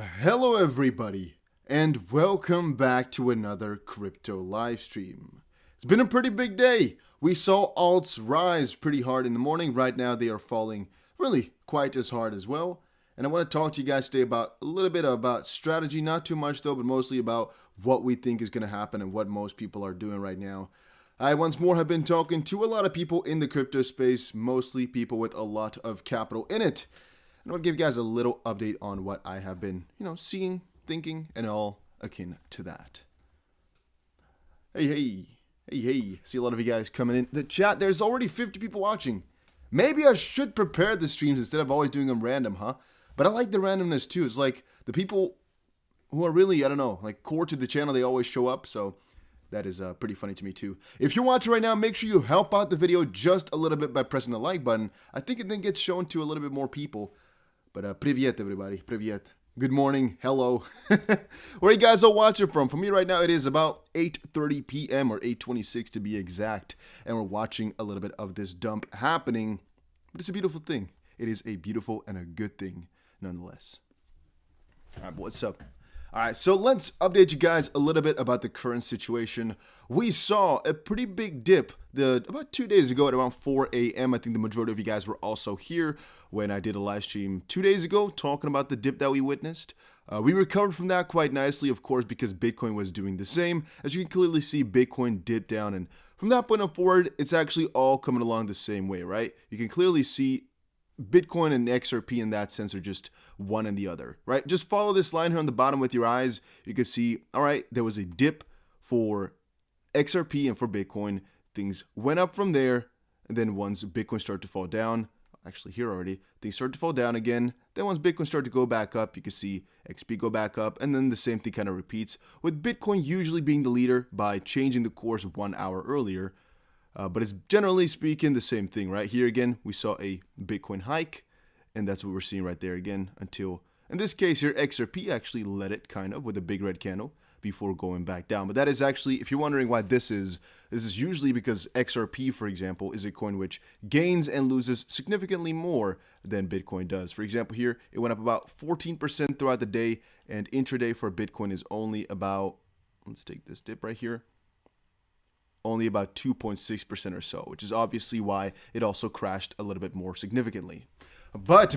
Hello everybody, and welcome back to another crypto live stream. It's been a pretty big day. We saw alts rise pretty hard in the morning. Right now they are falling really quite as hard as well. And I want to talk to you guys today about a little bit about strategy, not too much though, but mostly about what we think is going to happen and what most people are doing right now. I once more have been talking to a lot of people in the crypto space, mostly people with a lot of capital in it. And I'll give you guys a little update on what I have been, seeing, thinking, and all akin to that. Hey. See a lot of you guys coming in the chat. There's already 50 people watching. Maybe I should prepare the streams instead of always doing them random, huh? But I like the randomness too. It's like the people who are really, like core to the channel, they always show up. So that is pretty funny to me too. If you're watching right now, make sure you help out the video just a little bit by pressing the like button. I think it then gets shown to a little bit more people. But привет, everybody. Привет. Good morning. Hello. Where you guys are watching from? For me right now, it is about 8:30 p.m. or 8:26 to be exact. And we're watching a little bit of this dump happening. But it's a beautiful thing. It is a beautiful and a good thing nonetheless. All right, what's up? All right, so let's update you guys a little bit about the current situation. We saw a pretty big dip about 2 days ago at around 4 a.m. I think the majority of you guys were also here when I did a live stream 2 days ago talking about the dip that we witnessed. We recovered from that quite nicely, of course, because Bitcoin was doing the same. As you can clearly see, Bitcoin dipped down, and from that point on forward, it's actually all coming along the same way, right? You can clearly see Bitcoin and XRP in that sense are just one and the other, right? Just follow this line here on the bottom with your eyes. You can see, all right, there was a dip for XRP and for Bitcoin. Things went up from there. And then once Bitcoin started to fall down, actually here already, things started to fall down again. Then once Bitcoin started to go back up, you can see XP go back up. And then the same thing kind of repeats, with Bitcoin usually being the leader by changing the course 1 hour earlier. But it's generally speaking the same thing, right? Here again, we saw a Bitcoin hike, and that's what we're seeing right there again until, in this case here, XRP actually led it kind of with a big red candle before going back down. But that is actually, if you're wondering why this is usually because XRP, for example, is a coin which gains and loses significantly more than Bitcoin does. For example, here, it went up about 14% throughout the day, and intraday for Bitcoin is only about, let's take this dip right here, only about 2.6% or so, which is obviously why it also crashed a little bit more significantly. But,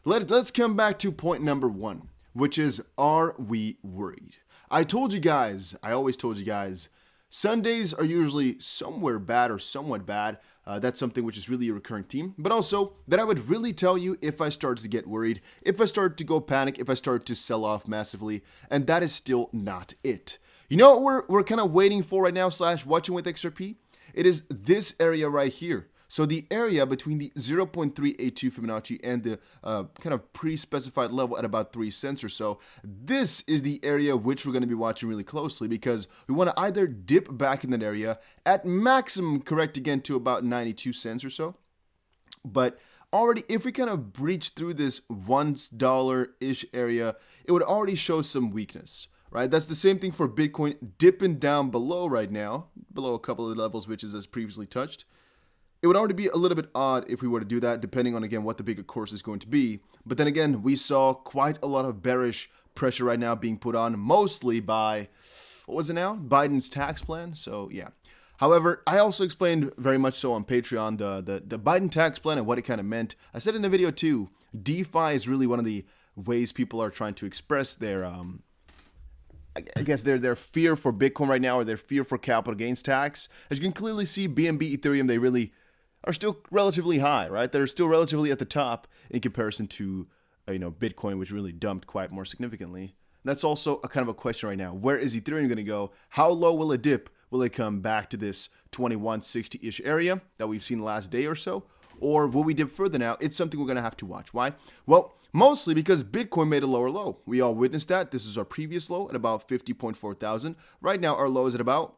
let's come back to point number one, which is, are we worried? I always told you guys, Sundays are usually somewhere bad or somewhat bad. That's something which is really a recurring theme, but also that I would really tell you if I start to get worried, if I start to go panic, if I start to sell off massively, and that is still not it. You know what we're kind of waiting for right now / watching with XRP? It is this area right here. So the area between the 0.382 Fibonacci and the kind of pre-specified level at about 3 cents or so, this is the area which we're going to be watching really closely because we want to either dip back in that area, at maximum correct again to about 92 cents or so. But already, if we kind of breach through this $1-ish area, it would already show some weakness. Right, that's the same thing for Bitcoin dipping down below right now, below a couple of levels which is as previously touched. It would already be a little bit odd if we were to do that, depending on, again, what the bigger course is going to be. But then again, we saw quite a lot of bearish pressure right now being put on, mostly by, what was it now? Biden's tax plan. So, yeah. However, I also explained very much so on Patreon the Biden tax plan and what it kind of meant. I said in the video too, DeFi is really one of the ways people are trying to express their I guess their fear for Bitcoin right now, or their fear for capital gains tax. As you can clearly see, BNB, Ethereum, they really are still relatively high, right? They're still relatively at the top in comparison to, Bitcoin, which really dumped quite more significantly. And that's also a kind of a question right now. Where is Ethereum going to go? How low will it dip? Will it come back to this 2160-ish area that we've seen the last day or so? Or will we dip further now? It's something we're going to have to watch. Why? Well, mostly because Bitcoin made a lower low. We all witnessed that. This is our previous low at about 50.4 thousand. Right now, our low is at about,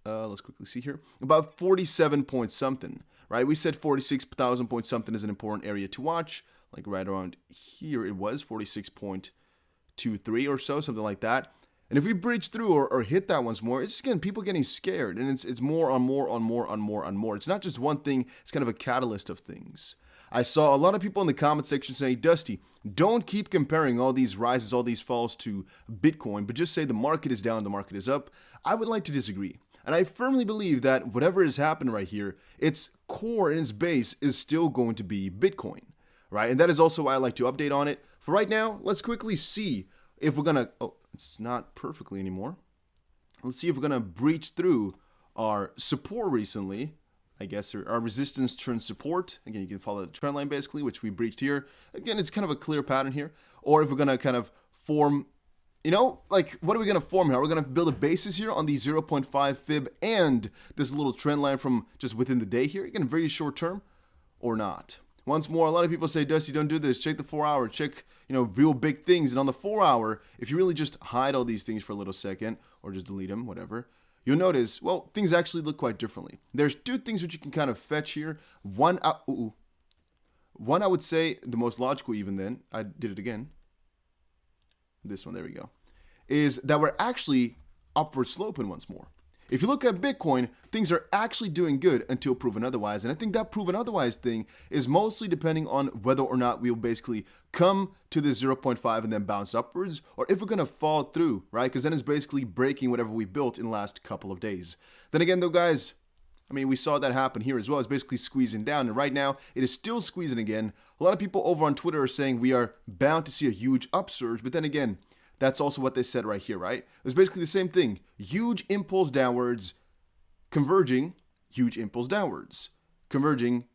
let's quickly see here, about 47 point something, right? We said 46,000 point something is an important area to watch. Like right around here, it was 46.23 or so, something like that. And if we breach through or hit that once more, it's just, again, people getting scared. And it's more on more on more on more on more. It's not just one thing. It's kind of a catalyst of things. I saw a lot of people in the comment section saying, Dusty, don't keep comparing all these rises, all these falls to Bitcoin, but just say the market is down, the market is up. I would like to disagree. And I firmly believe that whatever has happened right here, its core and its base is still going to be Bitcoin, right? And that is also why I like to update on it. For right now, let's quickly see if we're going to, oh, it's not perfectly anymore. Let's see if we're going to breach through our support recently. I guess our resistance turns support. Again, you can follow the trend line basically, which we breached here. Again, it's kind of a clear pattern here. Or if we're going to kind of form, you know, like what are we going to form here? We're going to build a basis here on the 0.5 fib and this little trend line from just within the day here. Again, very short term or not. Once more, a lot of people say, Dusty, don't do this. Check the 4 hour. Check, you know, real big things. And on the 4 hour, if you really just hide all these things for a little second or just delete them, whatever, you'll notice, well, things actually look quite differently. There's two things which you can kind of fetch here. One, I would say the most logical even then, I did it again. This one, there we go, is that we're actually upward sloping once more. If you look at Bitcoin, things are actually doing good until proven otherwise. And I think that proven otherwise thing is mostly depending on whether or not we'll basically come to the 0.5 and then bounce upwards, or if we're going to fall through, right? Because then it's basically breaking whatever we built in the last couple of days. Then again, though, guys, I mean, we saw that happen here as well. It's basically squeezing down. And right now, it is still squeezing again. A lot of people over on Twitter are saying we are bound to see a huge upsurge. But then again, that's also what they said right here, right? It's basically the same thing. Huge impulse downwards, converging, huge impulse downwards. Converging,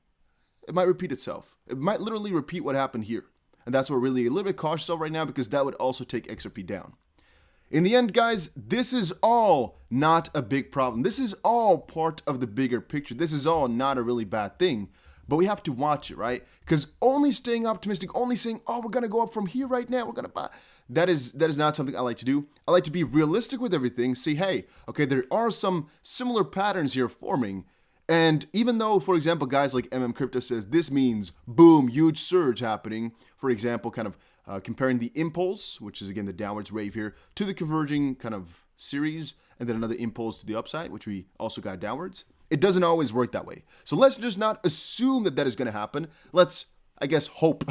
it might repeat itself. It might literally repeat what happened here. And that's what we're really a little bit cautious of right now because that would also take XRP down. In the end, guys, this is all not a big problem. This is all part of the bigger picture. This is all not a really bad thing. But we have to watch it, right? Because only staying optimistic, only saying, oh, we're going to go up from here right now, we're going to buy. That is not something I like to do. I like to be realistic with everything. See, hey, okay, there are some similar patterns here forming. And even though, for example, guys like Crypto says this means boom, huge surge happening. For example, kind of comparing the impulse, which is again the downwards wave here, to the converging kind of series, and then another impulse to the upside, which we also got downwards. It doesn't always work that way. So let's just not assume that that is going to happen. Let's, I guess, hope.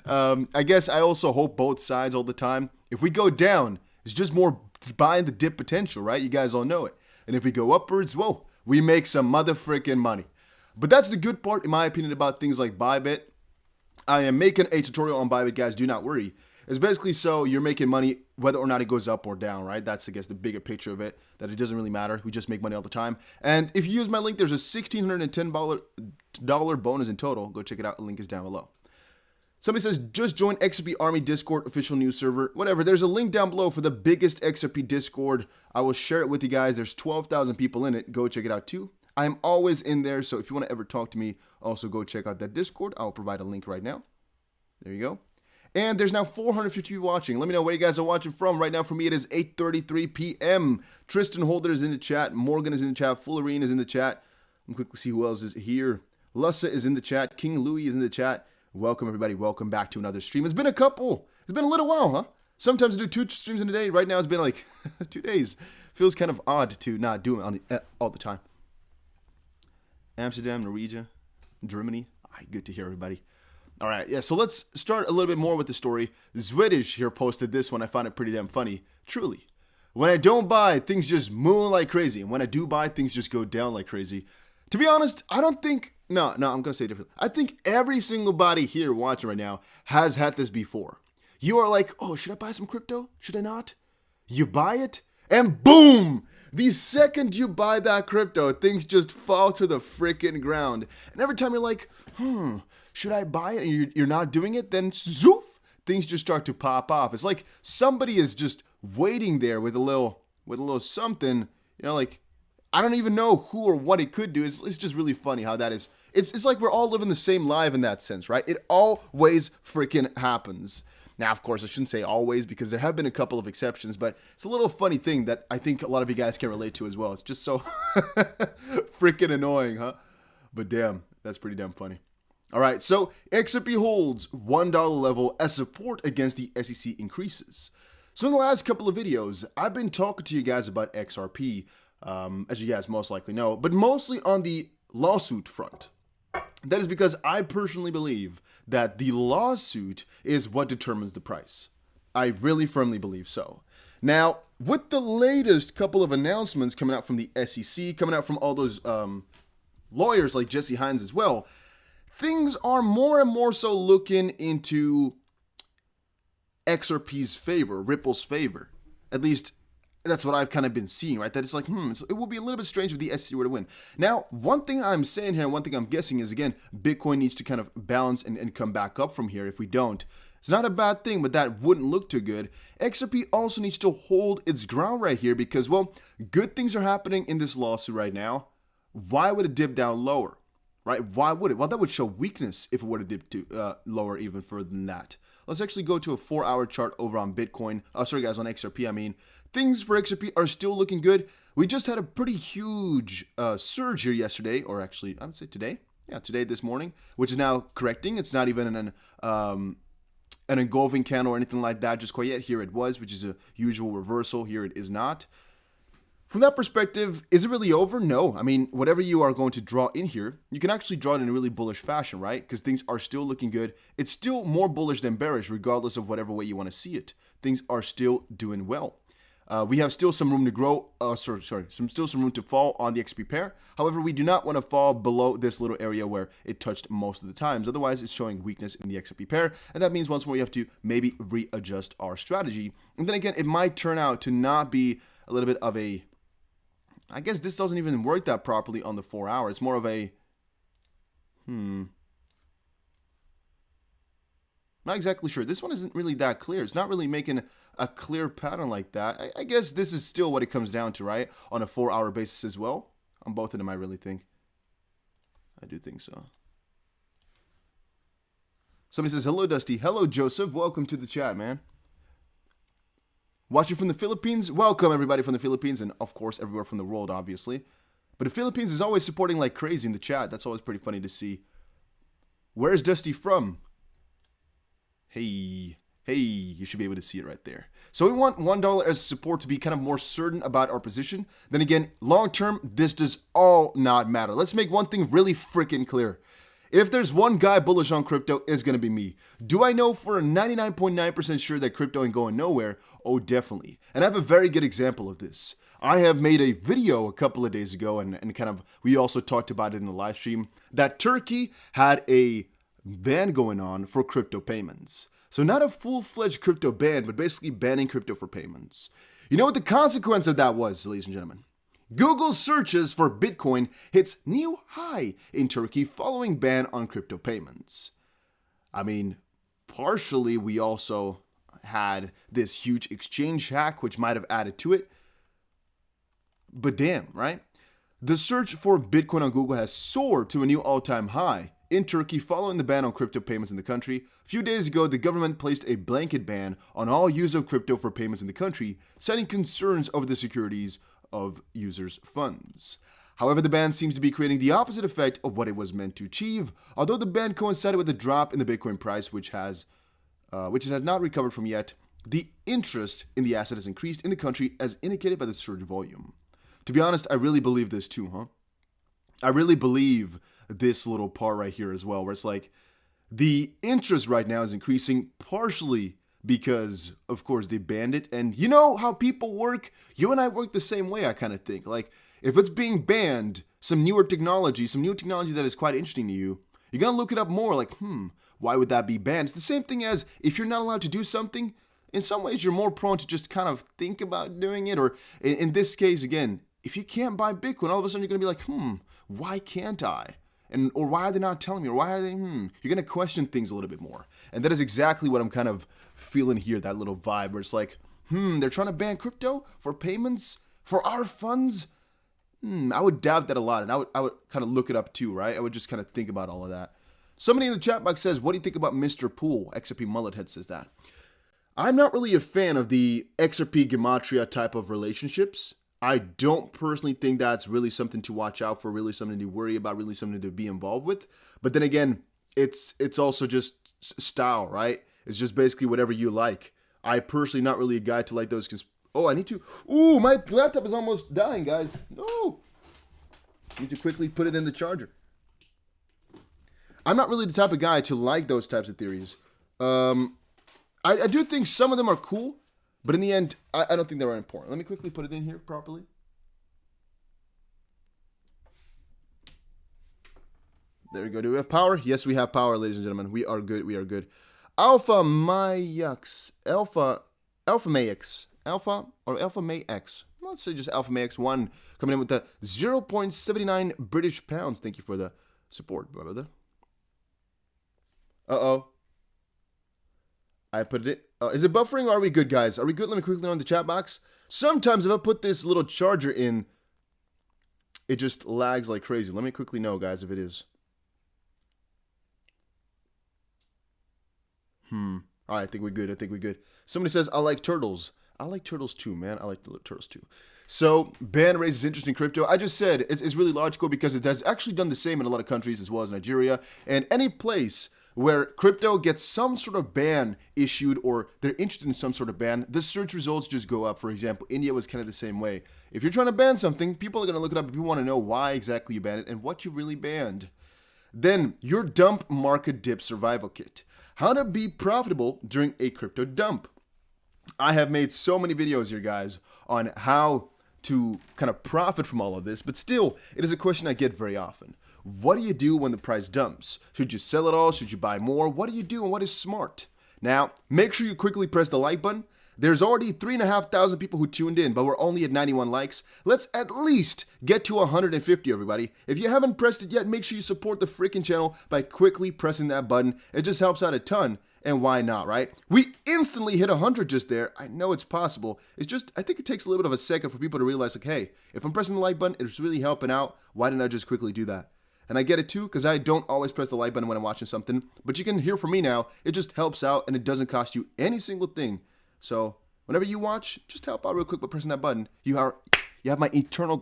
I guess I also hope both sides all the time. If we go down, it's just more buying the dip potential, right? You guys all know it. And if we go upwards, whoa, we make some motherfucking money. But that's the good part, in my opinion, about things like Bybit. I am making a tutorial on Bybit, guys. Do not worry. It's basically so you're making money whether or not it goes up or down, right? That's, I guess, the bigger picture of it, that it doesn't really matter. We just make money all the time. And if you use my link, there's a $1,610 bonus in total. Go check it out. The link is down below. Somebody says, just join XRP Army Discord official news server. Whatever. There's a link down below for the biggest XRP Discord. I will share it with you guys. There's 12,000 people in it. Go check it out too. I am always in there. So if you want to ever talk to me, also go check out that Discord. I'll provide a link right now. There you go. And there's now 450 people watching. Let me know where you guys are watching from. Right now, for me, it is 8:33 p.m. Tristan Holder is in the chat. Morgan is in the chat. Fullerine is in the chat. Let me quickly see who else is here. Lussa is in the chat. King Louis is in the chat. Welcome, everybody. Welcome back to another stream. It's been a couple. It's been a little while, huh? Sometimes I do 2 streams in a day. Right now, it's been like 2 days. Feels kind of odd to not do it all the time. Amsterdam, Norwegia, Germany. All right, good to hear, everybody. All right, yeah, so let's start a little bit more with the story. Zwedish here posted this one. I found it pretty damn funny. Truly. When I don't buy, things just move like crazy. And when I do buy, things just go down like crazy. To be honest, I don't think... No, I'm going to say it differently. I think every single body here watching right now has had this before. You are like, oh, should I buy some crypto? Should I not? You buy it, and boom! The second you buy that crypto, things just fall to the freaking ground. And every time you're like, should I buy it? And you're not doing it, then zoof, things just start to pop off. It's like somebody is just waiting there with a little something, you know, like, I don't even know who or what it could do. It's just really funny how that is. It's like we're all living the same life in that sense, right? It always freaking happens. Now, of course, I shouldn't say always because there have been a couple of exceptions, but it's a little funny thing that I think a lot of you guys can relate to as well. It's just so freaking annoying, huh? But damn, that's pretty damn funny. All right, so XRP holds $1 level as support against the SEC increases. So in the last couple of videos, I've been talking to you guys about XRP, as you guys most likely know, but mostly on the lawsuit front. That is because I personally believe that the lawsuit is what determines the price. I really firmly believe so. Now, with the latest couple of announcements coming out from the SEC, coming out from all those lawyers like Jesse Hines as well, things are more and more so looking into XRP's favor, Ripple's favor. At least that's what I've kind of been seeing, right? That it's like, it will be a little bit strange if the SEC were to win. Now, one thing I'm saying here, and one thing I'm guessing is, again, Bitcoin needs to kind of balance and come back up from here. If we don't, it's not a bad thing, but that wouldn't look too good. XRP also needs to hold its ground right here because, well, good things are happening in this lawsuit right now. Why would it dip down lower, right? Why would it? Well, that would show weakness if it were to dip to lower even further than that. Let's actually go to a 4-hour chart over on Bitcoin. Sorry, guys, on XRP, I mean. Things for XRP are still looking good. We just had a pretty huge surge here yesterday, or actually, I would say today. Yeah, today, this morning, which is now correcting. It's not even an engulfing candle or anything like that just quite yet. Here it was, which is a usual reversal. Here it is not. From that perspective, is it really over? No. I mean, whatever you are going to draw in here, you can actually draw it in a really bullish fashion, right? Because things are still looking good. It's still more bullish than bearish, regardless of whatever way you want to see it. Things are still doing well. We have still some room to grow, still some room to fall on the XP pair. However, we do not want to fall below this little area where it touched most of the times. Otherwise, it's showing weakness in the XP pair. And that means once more, you have to maybe readjust our strategy. And then again, it might turn out to not be a little bit of a, I guess this doesn't even work that properly on the 4 hour. It's more of a, not exactly sure. This one isn't really that clear. It's not really making a clear pattern like that. I guess this is still what it comes down to, right? On a 4-hour basis as well. On both of them, I really think. I do think so. Somebody says, hello, Dusty. Hello, Joseph. Welcome to the chat, man. Watching from the Philippines. Welcome, everybody from the Philippines. And, of course, everywhere from the world, obviously. But the Philippines is always supporting like crazy in the chat. That's always pretty funny to see. Where's Dusty from? Hey, you should be able to see it right there. So we want $1 as support to be kind of more certain about our position. Then again, long term, this does all not matter. Let's make one thing really freaking clear. If there's one guy bullish on crypto, it's going to be me. Do I know for 99.9% sure that crypto ain't going nowhere? Oh, definitely. And I have a very good example of this. I have made a video a couple of days ago, and kind of, we also talked about it in the live stream, that Turkey had a ban going on for crypto payments. So not a full-fledged crypto ban, but basically banning crypto for payments. You know what the consequence of that was, ladies and gentlemen? Google searches for Bitcoin hits new high in Turkey following ban on crypto payments. I mean, partially we also had this huge exchange hack, which might have added to it. But damn, right? The search for Bitcoin on Google has soared to a new all-time high in Turkey following the ban on crypto payments in the country. A few days ago, the government placed a blanket ban on all use of crypto for payments in the country, citing concerns over the securities of users' funds. However, the ban seems to be creating the opposite effect of what it was meant to achieve. Although the ban coincided with a drop in the Bitcoin price, which it had not recovered from yet, the interest in the asset has increased in the country as indicated by the surge volume. To be honest, I really believe this too, huh? I really believe this little part right here as well, where it's like the interest right now is increasing partially because, of course, they banned it. And you know how people work? You and I work the same way, I kind of think. Like, if it's being banned, some new technology that is quite interesting to you, you're going to look it up more like, why would that be banned? It's the same thing as if you're not allowed to do something, in some ways you're more prone to just kind of think about doing it. Or in this case, again, if you can't buy Bitcoin, all of a sudden you're going to be like, why can't I? Or why are they not telling me? Or why are they, You're going to question things a little bit more. And that is exactly what I'm kind of feeling here, that little vibe where it's like, they're trying to ban crypto for payments for our funds? I would doubt that a lot. And I would kind of look it up too, right? I would just kind of think about all of that. Somebody in the chat box says, what do you think about Mr. Pool? XRP Mullethead says that. I'm not really a fan of the XRP Gematria type of relationships. I don't personally think that's really something to watch out for, really something to worry about, really something to be involved with. But then again, it's also just style, right? It's just basically whatever you like. I personally not really a guy to like those. My laptop is almost dying, guys. No. Need to quickly put it in the charger. I'm not really the type of guy to like those types of theories. I do think some of them are cool, but in the end, I don't think they're important. Let me quickly put it in here properly. There we go. Do we have power? Yes, we have power, ladies and gentlemen. We are good. We are good. Alpha Mayax. Alpha Mayax. Alpha or Alpha Mayax. Let's say just Alpha Mayax 1 coming in with the 0.79 British pounds. Thank you for the support, my brother. Uh-oh. I put it. Is it buffering or are we good, guys? Are we good? Let me quickly on the chat box. Sometimes if I put this little charger in, it just lags like crazy. Let me quickly know, guys, if it is. All right, I think we're good. I think we're good. Somebody says, I like turtles. I like turtles too, man. I like the turtles too. So, ban raises interest in crypto. I just said it's really logical because it has actually done the same in a lot of countries as well as Nigeria. And any place where crypto gets some sort of ban issued or they're interested in some sort of ban, the search results just go up. For example, India was kind of the same way. If you're trying to ban something, people are going to look it up and people want to know why exactly you banned it and what you really banned. Then, your dump market dip survival kit. How to be profitable during a crypto dump. I have made so many videos here, guys, on how to kind of profit from all of this, but still, it is a question I get very often. What do you do when the price dumps? Should you sell it all? Should you buy more? What do you do and what is smart? Now, make sure you quickly press the like button. There's already 3,500 people who tuned in, but we're only at 91 likes. Let's at least get to 150, everybody. If you haven't pressed it yet, make sure you support the freaking channel by quickly pressing that button. It just helps out a ton, and why not, right? We instantly hit 100 just there. I know it's possible. It's just, I think it takes a little bit of a second for people to realize, like, hey, if I'm pressing the like button, it's really helping out. Why didn't I just quickly do that? And I get it too, because I don't always press the like button when I'm watching something. But you can hear from me now. It just helps out, and it doesn't cost you any single thing. So whenever you watch, just help out real quick by pressing that button. You have my eternal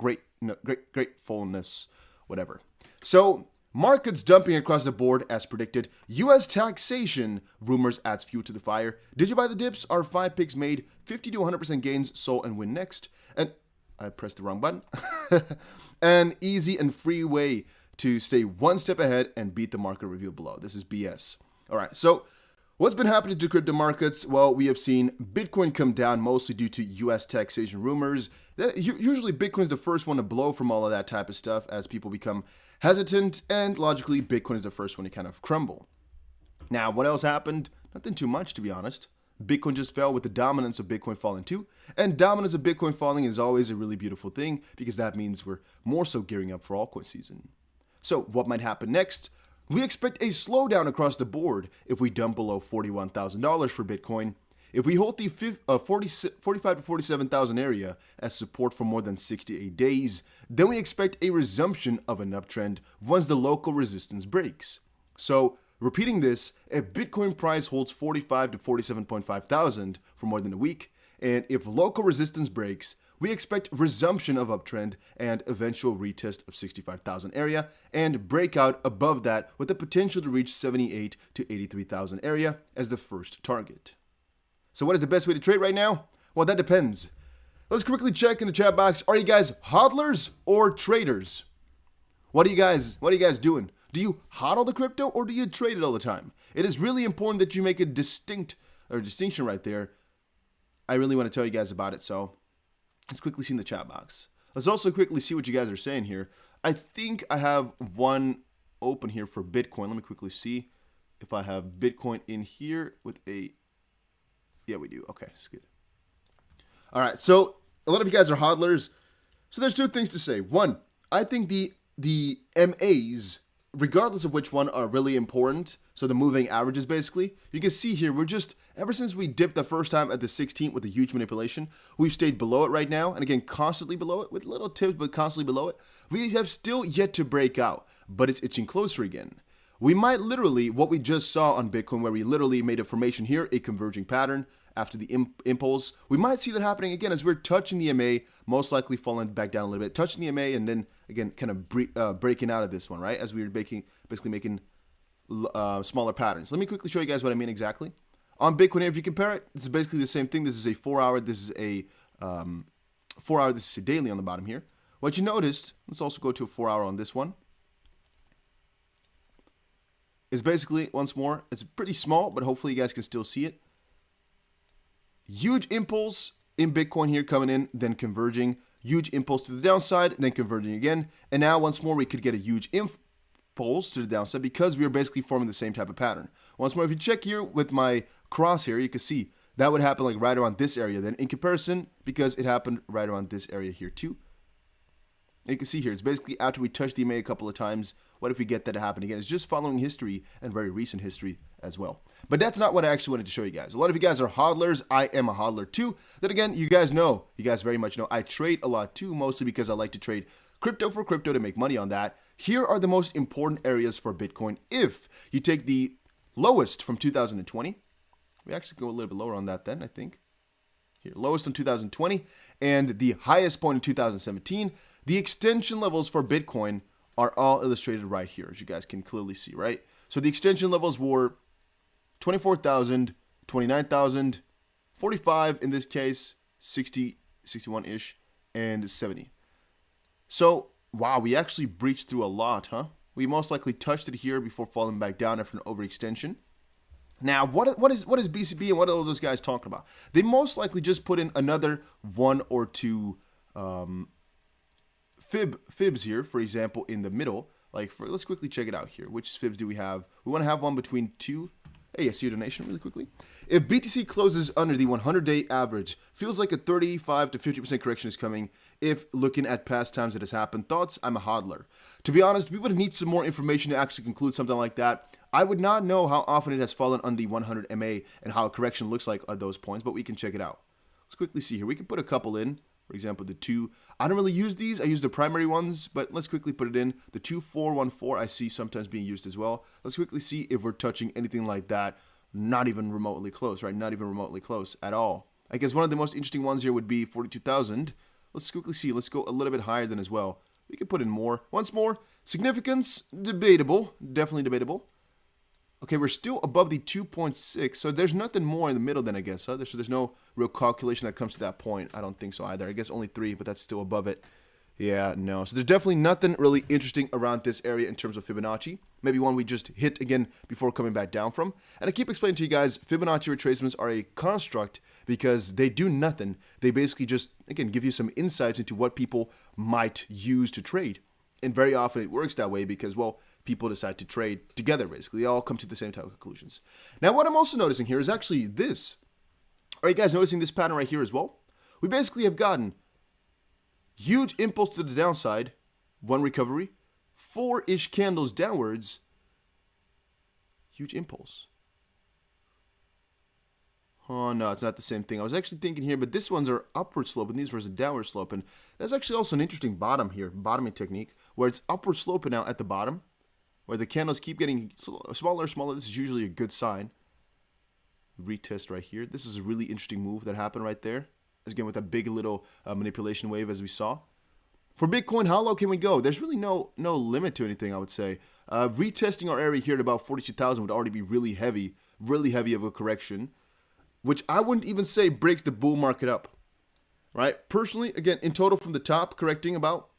gratefulness, whatever. So markets dumping across the board as predicted. U.S. taxation rumors adds fuel to the fire. Did you buy the dips? Our 5 picks made 50 to 100% gains. Sold and win next. And I pressed the wrong button. An easy and free way to stay one step ahead and beat the market revealed below. This is BS. All right, so what's been happening to crypto markets? Well, we have seen Bitcoin come down mostly due to U.S. taxation rumors. Usually Bitcoin is the first one to blow from all of that type of stuff as people become hesitant, and logically Bitcoin is the first one to kind of crumble. Now, what else happened? Nothing too much, to be honest. Bitcoin just fell with the dominance of Bitcoin falling too. And dominance of Bitcoin falling is always a really beautiful thing because that means we're more so gearing up for altcoin season. So what might happen next? We expect a slowdown across the board if we dump below $41,000 for Bitcoin. If we hold the 45 to 47,000 area as support for more than 68 days, then we expect a resumption of an uptrend once the local resistance breaks. So repeating this, if Bitcoin price holds 45 to 47.5 thousand for more than a week, and if local resistance breaks, we expect resumption of uptrend and eventual retest of 65,000 area and breakout above that with the potential to reach 78 to 83,000 area as the first target. So what is the best way to trade right now? Well, that depends. Let's quickly check in the chat box. Are you guys hodlers or traders? What are you guys doing? Do you hodl the crypto or do you trade it all the time? It is really important that you make a distinction right there. I really want to tell you guys about it, so let's quickly see in the chat box. Let's also quickly see what you guys are saying here. I think I have one open here for Bitcoin. Let me quickly see if I have Bitcoin in here with a... Yeah, we do. Okay, that's good. All right, so a lot of you guys are hodlers. So there's two things to say. One, I think the MAs, regardless of which one, are really important. So the moving averages, basically. You can see here, we're just, ever since we dipped the first time at the 16th with a huge manipulation, we've stayed below it right now. And again, constantly below it with little tips, but constantly below it. We have still yet to break out, but it's itching closer again. We might literally, what we just saw on Bitcoin, where we literally made a formation here, a converging pattern after the impulse. We might see that happening again as we're touching the MA, most likely falling back down a little bit, touching the MA, and then again, kind of breaking out of this one, right? As we were basically making smaller patterns. Let me quickly show you guys what I mean exactly. On Bitcoin here, if you compare it, this is basically the same thing. This is a 4-hour, this is a 4-hour, this is a daily on the bottom here. What you noticed, let's also go to a 4-hour on this one. is basically, once more, it's pretty small, but hopefully you guys can still see it. Huge impulse in Bitcoin here coming in, then converging. Huge impulse to the downside, then converging again. And now, once more, we could get a huge impulse to the downside because we are basically forming the same type of pattern. Once more, if you check here with my cross here, you can see that would happen like right around this area then in comparison, because it happened right around this area here too. And you can see here, it's basically after we touched the EMA a couple of times, what if we get that to happen again? It's just following history and very recent history as well. But that's not what I actually wanted to show you guys. A lot of you guys are hodlers. I am a hodler too. Then again, you guys very much know I trade a lot too, mostly because I like to trade crypto for crypto to make money on that. Here are the most important areas for Bitcoin. If you take the lowest from 2020, we actually go a little bit lower on that then, I think. Here, lowest in 2020 and the highest point in 2017. The extension levels for Bitcoin are all illustrated right here, as you guys can clearly see, right? So the extension levels were 24,000, 29,000, 45 in this case, 60, 61-ish, and 70. So, wow, we actually breached through a lot, huh? We most likely touched it here before falling back down after an overextension. Now, what is BCB and what are those guys talking about? They most likely just put in another one or two fibs here, for example, in the middle. Let's quickly check it out here. Which fibs do we have? We want to have one between two. Hey, I see your donation really quickly. If BTC closes under the 100-day average, feels like a 35 to 50% correction is coming. If looking at past times it has happened, thoughts? I'm a hodler. To be honest, we would need some more information to actually conclude something like that. I would not know how often it has fallen under the 100 MA and how a correction looks like at those points, but we can check it out. Let's quickly see here. We can put a couple in. For example, the 2. I don't really use these. I use the primary ones, but let's quickly put it in. The 2414 I see sometimes being used as well. Let's quickly see if we're touching anything like that. Not even remotely close, right? Not even remotely close at all. I guess one of the most interesting ones here would be 42,000. Let's quickly see. Let's go a little bit higher than as well. We can put in more. Once more, significance, debatable. Definitely debatable. Okay, we're still above the 2.6, so there's nothing more in the middle then, I guess, huh? So there's no real calculation that comes to that point. I don't think so either. I guess only 3, but that's still above it. Yeah, no. So there's definitely nothing really interesting around this area in terms of Fibonacci. Maybe one we just hit again before coming back down from. And I keep explaining to you guys, Fibonacci retracements are a construct because they do nothing. They basically just, again, give you some insights into what people might use to trade. And very often it works that way because, well, people decide to trade together, basically. They all come to the same type of conclusions. Now, what I'm also noticing here is actually this. Are you guys noticing this pattern right here as well? We basically have gotten huge impulse to the downside, one recovery, 4-ish candles downwards, huge impulse. Oh, no, it's not the same thing. I was actually thinking here, but this ones are upward slope, and these were a downward slope. And there's actually also an interesting bottom here, bottoming technique, where it's upward sloping now at the bottom, where the candles keep getting smaller and smaller. This is usually a good sign. Retest right here. This is a really interesting move that happened right there. Again, with a big little manipulation wave as we saw. For Bitcoin, how low can we go? There's really no limit to anything, I would say. Retesting our area here at about 42,000 would already be really heavy of a correction, which I wouldn't even say breaks the bull market up, right? Personally, again, in total from the top, correcting about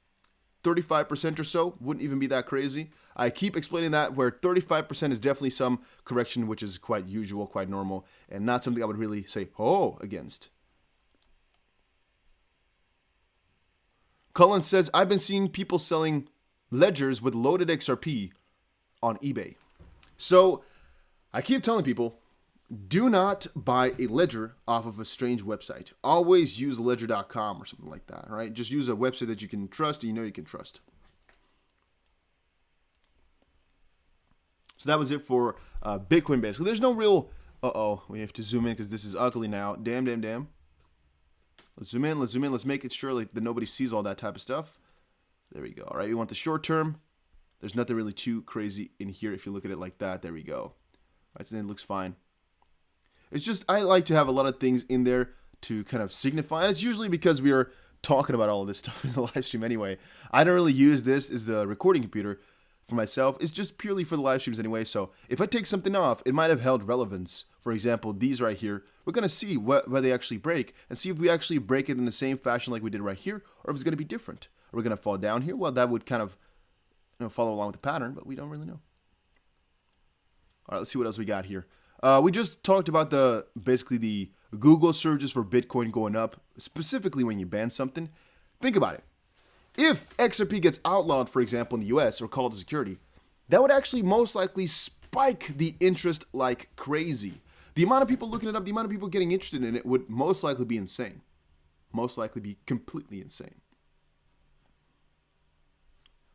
35% or so, wouldn't even be that crazy. I keep explaining that where 35% is definitely some correction, which is quite usual, quite normal, and not something I would really say, oh, against. Cullen says, I've been seeing people selling ledgers with loaded XRP on eBay. So I keep telling people, do not buy a ledger off of a strange website. Always use ledger.com or something like that, right? Just use a website that you can trust and you know you can trust. So that was it for Bitcoin, basically. There's no real... we have to zoom in because this is ugly now. Damn. Let's zoom in. Let's make it sure that nobody sees all that type of stuff. There we go. All right, we want the short term. There's nothing really too crazy in here if you look at it like that. There we go. All right, so then it looks fine. It's just, I like to have a lot of things in there to kind of signify. And it's usually because we are talking about all of this stuff in the live stream anyway. I don't really use this as the recording computer for myself. It's just purely for the live streams anyway. So if I take something off, it might have held relevance. For example, these right here, we're going to see where they actually break and see if we actually break it in the same fashion like we did right here, or if it's going to be different. Are we going to fall down here? Well, that would kind of follow along with the pattern, but we don't really know. All right, let's see what else we got here. We just talked about basically the Google searches for Bitcoin going up, specifically when you ban something. Think about it. If XRP gets outlawed, for example, in the US or called to security, that would actually most likely spike the interest like crazy. The amount of people looking it up, the amount of people getting interested in it would most likely be insane. Most likely be completely insane.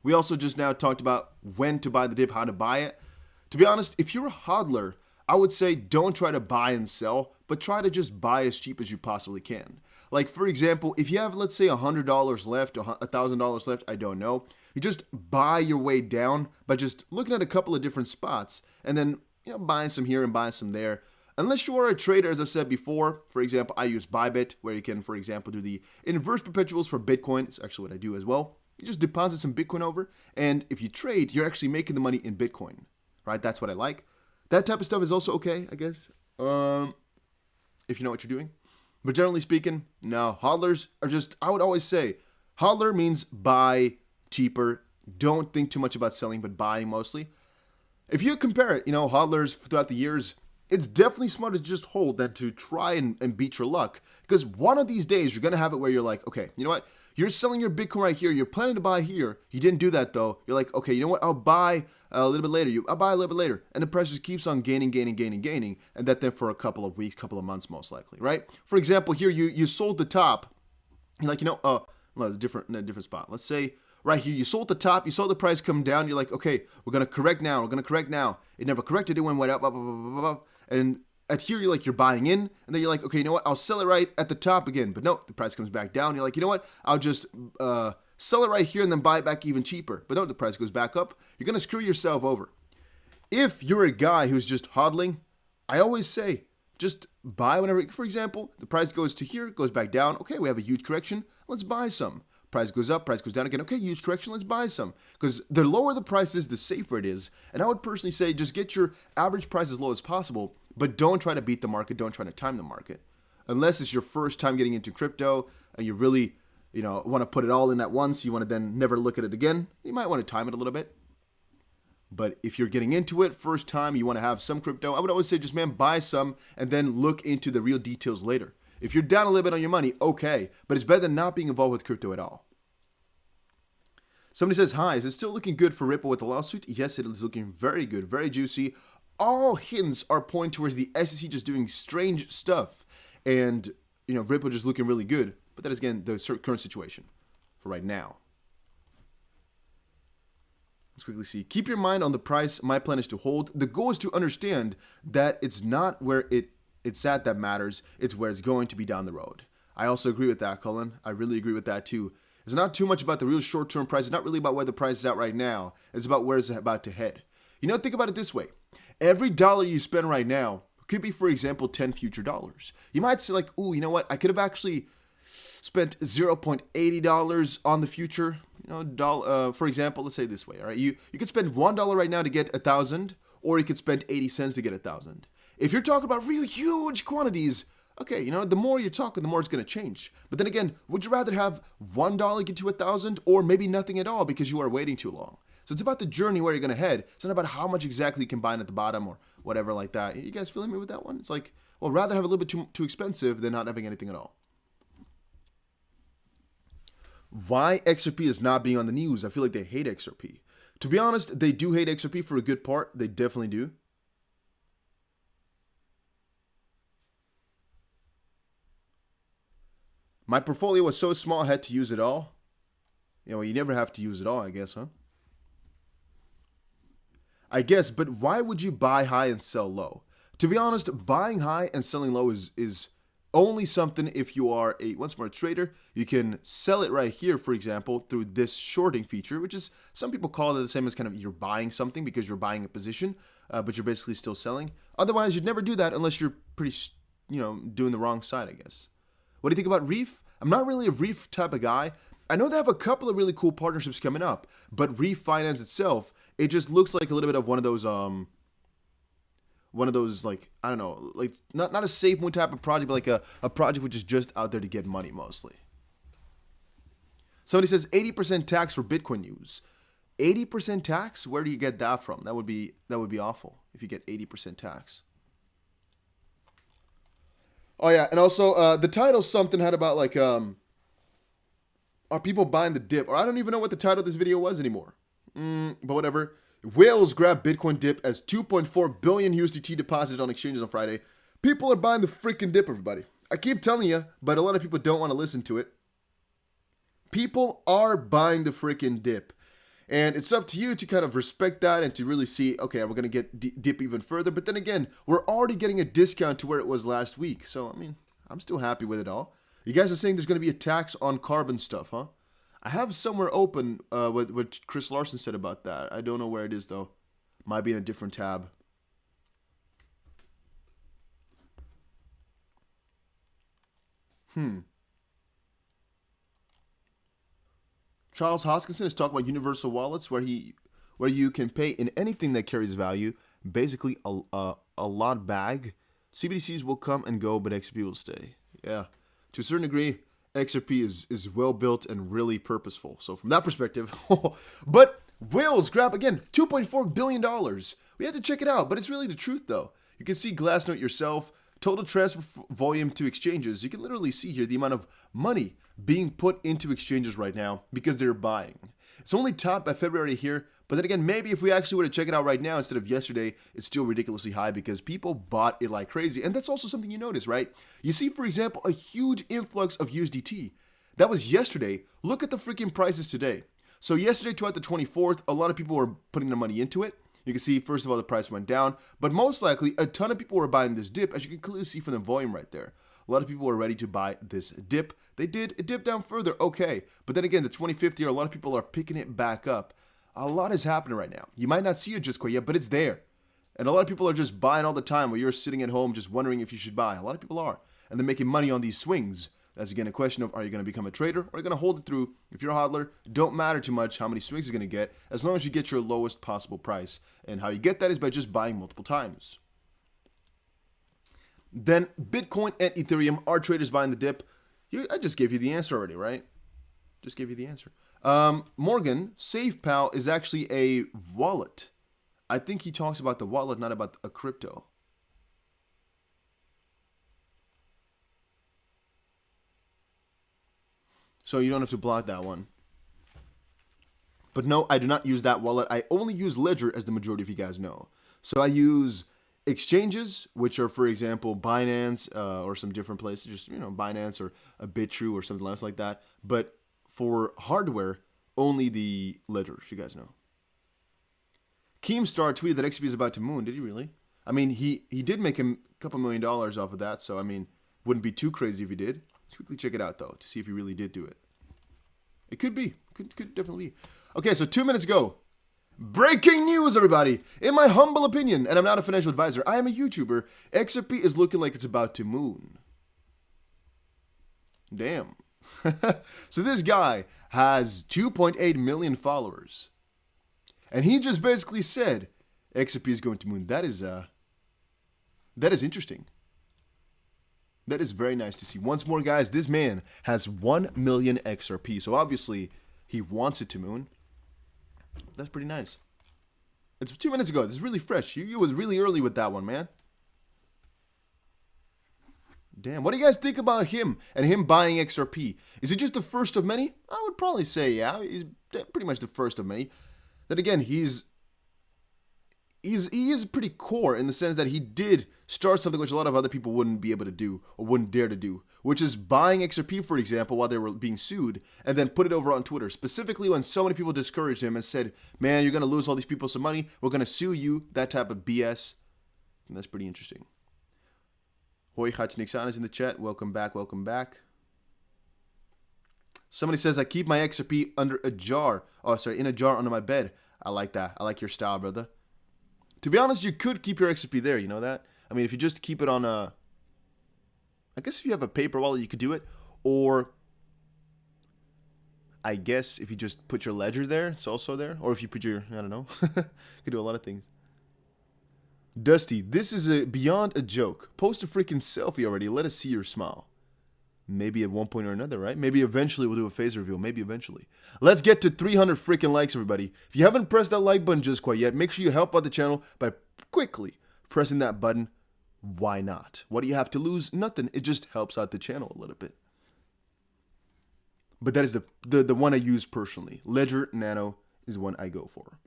We also just now talked about when to buy the dip, how to buy it. To be honest, if you're a hodler, I would say don't try to buy and sell, but try to just buy as cheap as you possibly can. Like, for example, if you have, let's say, $100 left, $1,000 left, I don't know, you just buy your way down by just looking at a couple of different spots and then, buying some here and buying some there. Unless you are a trader, as I've said before, for example, I use Bybit, where you can, for example, do the inverse perpetuals for Bitcoin. It's actually what I do as well. You just deposit some Bitcoin over, and if you trade, you're actually making the money in Bitcoin, right? That's what I like. That type of stuff is also okay, I guess, if you know what you're doing. But generally speaking, no, hodlers are just, I would always say, hodler means buy cheaper. Don't think too much about selling, but buying mostly. If you compare it, hodlers throughout the years, it's definitely smarter to just hold than to try and beat your luck. Because one of these days, you're going to have it where you're like, okay, you know what? You're selling your Bitcoin right here. You're planning to buy here. You didn't do that, though. You're like, okay, you know what? I'll buy a little bit later. I'll buy a little bit later. And the price just keeps on gaining. And that then for a couple of weeks, couple of months, most likely, right? For example, here, you sold the top. You're like, no, it's a different spot. Let's say right here, you sold the top. You saw the price come down. You're like, okay, we're going to correct now. It never corrected. It went up. And at here, you're buying in, and then you're like, okay, you know what? I'll sell it right at the top again. But no, the price comes back down. You're like, you know what? I'll just sell it right here and then buy it back even cheaper. But no, the price goes back up. You're going to screw yourself over. If you're a guy who's just hodling, I always say, just buy whenever, for example, the price goes to here, goes back down. Okay, we have a huge correction. Let's buy some. Price goes up, price goes down again. Okay, huge correction, let's buy some. Because the lower the price is, the safer it is. And I would personally say just get your average price as low as possible, but don't try to beat the market, don't try to time the market. Unless it's your first time getting into crypto and you really, want to put it all in at once, you want to then never look at it again, you might want to time it a little bit. But if you're getting into it first time, you want to have some crypto, I would always say just, buy some and then look into the real details later. If you're down a little bit on your money, okay, but it's better than not being involved with crypto at all. Somebody says, hi, is it still looking good for Ripple with the lawsuit? Yes, it is looking very good, very juicy. All hints are pointing towards the SEC just doing strange stuff and, Ripple just looking really good. But that is, again, the current situation for right now. Let's quickly see. Keep your mind on the price. My plan is to hold. The goal is to understand that it's not where it's at that matters. It's where it's going to be down the road. I also agree with that, Cullen. I really agree with that, too. It's not too much about the real short-term price. It's not really about where the price is at right now. It's about where it's about to head. Think about it this way. Every dollar you spend right now could be, for example, 10 future dollars. You might say like, ooh, you know what? I could have actually spent $0.80 on the future. For example, let's say it this way. All right, you could spend $1 right now to get 1,000, or you could spend 80 cents to get 1,000. If you're talking about real huge quantities, okay, the more you're talking, the more it's going to change. But then again, would you rather have $1 get to 1,000 or maybe nothing at all because you are waiting too long? So it's about the journey where you're going to head. It's not about how much exactly you can buy at the bottom or whatever like that. You guys feeling me with that one? It's like, well, rather have a little bit too expensive than not having anything at all. Why XRP is not being on the news? I feel like they hate XRP. To be honest, they do hate XRP for a good part. They definitely do. My portfolio was so small I had to use it all. You never have to use it all, I guess, huh? I guess, but why would you buy high and sell low? To be honest, buying high and selling low is only something if you are a smart trader. You can sell it right here, for example, through this shorting feature, which is, some people call it the same as kind of you're buying something because you're buying a position, but you're basically still selling. Otherwise, you'd never do that unless you're pretty, doing the wrong side, I guess. What do you think about Reef? I'm not really a Reef type of guy. I know they have a couple of really cool partnerships coming up, but Reef Finance itself, it just looks like a little bit of one of those like, I don't know, like not a safe moon type of project, but like a project which is just out there to get money mostly. Somebody says 80% tax for Bitcoin use. 80% tax? Where do you get that from? That would be awful if you get 80% tax. Oh yeah, and also the title something had about like are people buying the dip? Or I don't even know what the title of this video was anymore. But whatever. Whales grab Bitcoin dip as 2.4 billion USDT deposited on exchanges on Friday. People are buying the freaking dip, everybody. I keep telling you, but a lot of people don't want to listen to it. People are buying the freaking dip. And it's up to you to kind of respect that and to really see, okay, we're going to get dip even further. But then again, we're already getting a discount to where it was last week. So, I mean, I'm still happy with it all. You guys are saying there's going to be a tax on carbon stuff, huh? I have somewhere open what Chris Larson said about that. I don't know where it is, though. Might be in a different tab. Charles Hoskinson is talking about universal wallets where you can pay in anything that carries value, basically a lot bag. CBDCs will come and go, but XRP will stay. Yeah, to a certain degree, XRP is well built and really purposeful. So from that perspective, but whales grab again $2.4 billion. We have to check it out, but it's really the truth though. You can see Glassnode yourself. Total transfer volume to exchanges. You can literally see here the amount of money being put into exchanges right now because they're buying. It's only topped by February here, but then again, maybe if we actually were to check it out right now instead of yesterday, it's still ridiculously high because people bought it like crazy. And that's also something you notice, right? You see, for example, a huge influx of USDT. That was yesterday. Look at the freaking prices today. So yesterday, throughout the 24th, a lot of people were putting their money into it. You can see, first of all, the price went down, but most likely a ton of people were buying this dip, as you can clearly see from the volume right there. A lot of people were ready to buy this dip. They did. It dipped down further, okay. But then again, the 25th year, a lot of people are picking it back up. A lot is happening right now. You might not see it just quite yet, but it's there. And a lot of people are just buying all the time while you're sitting at home just wondering if you should buy. A lot of people are. And they're making money on these swings. That's again a question of, are you going to become a trader or are you going to hold it through? If you're a hodler, don't matter too much how many swings you're going to get as long as you get your lowest possible price. And how you get that is by just buying multiple times. Then Bitcoin and Ethereum, are traders buying the dip? I just gave you the answer already, right? Just gave you the answer. Morgan, SafePal is actually a wallet. I think he talks about the wallet, not about a crypto. So you don't have to block that one. But no, I do not use that wallet. I only use Ledger, as the majority of you guys know. So I use exchanges, which are, for example, Binance or some different places, just, Binance or a bitrue or something else like that. But for hardware, only the Ledgers, you guys know. Keemstar tweeted that XP is about to moon. Did he really? I mean, he did make a couple $1 million off of that, so I mean, wouldn't be too crazy if he did. Let's quickly check it out, though, to see if he really did do it. It could be. Could definitely be. Okay, so 2 minutes ago. Breaking news, everybody! In my humble opinion, and I'm not a financial advisor, I am a YouTuber, XRP is looking like it's about to moon. Damn. So this guy has 2.8 million followers. And he just basically said, XRP is going to moon. That is interesting. That is very nice to see. Once more, guys, this man has 1 million XRP. So obviously, he wants it to moon. That's pretty nice. It's 2 minutes ago. This is really fresh. You was really early with that one, man. Damn. What do you guys think about him and him buying XRP? Is it just the first of many? I would probably say, yeah. He's pretty much the first of many. Then again, he is pretty core in the sense that he did start something which a lot of other people wouldn't be able to do or wouldn't dare to do, which is buying XRP, for example, while they were being sued, and then put it over on Twitter, specifically when so many people discouraged him and said, man, you're going to lose all these people some money, we're going to sue you, that type of BS. And that's pretty interesting. Hoi Nixon is in the chat. Welcome back, welcome back. Somebody says, I keep my XRP under a jar. Oh, sorry, in a jar under my bed. I like that. I like your style, brother. To be honest, you could keep your XRP there. You know that? I mean, if you just keep it on a... I guess if you have a paper wallet, you could do it. Or I guess if you just put your ledger there, it's also there. Or if you put your... I don't know. You could do a lot of things. Dusty, this is beyond a joke. Post a freaking selfie already. Let us see your smile. Maybe at one point or another, right? Maybe eventually we'll do a phase reveal. Maybe eventually. Let's get to 300 freaking likes, everybody. If you haven't pressed that like button just quite yet, make sure you help out the channel by quickly pressing that button. Why not? What do you have to lose? Nothing. It just helps out the channel a little bit. But that is the one I use personally. Ledger Nano is one I go for.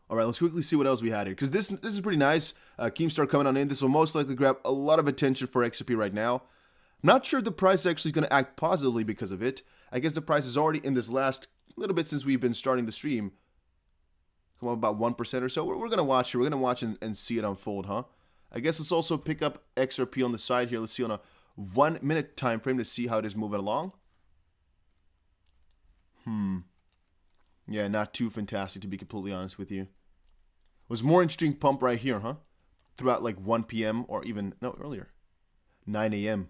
All right, let's quickly see what else we had here. Because this is pretty nice. Keemstar coming on in. This will most likely grab a lot of attention for XRP right now. Not sure the price actually is going to act positively because of it. I guess the price is already in this last little bit since we've been starting the stream. Come on, about 1% or so. We're going to watch here. We're going to watch and see it unfold, huh? I guess let's also pick up XRP on the side here. Let's see on a 1 minute time frame to see how it is moving along. Yeah, not too fantastic to be completely honest with you. Was more interesting pump right here, huh? Throughout like 1 p.m. or even, no, earlier. 9 a.m.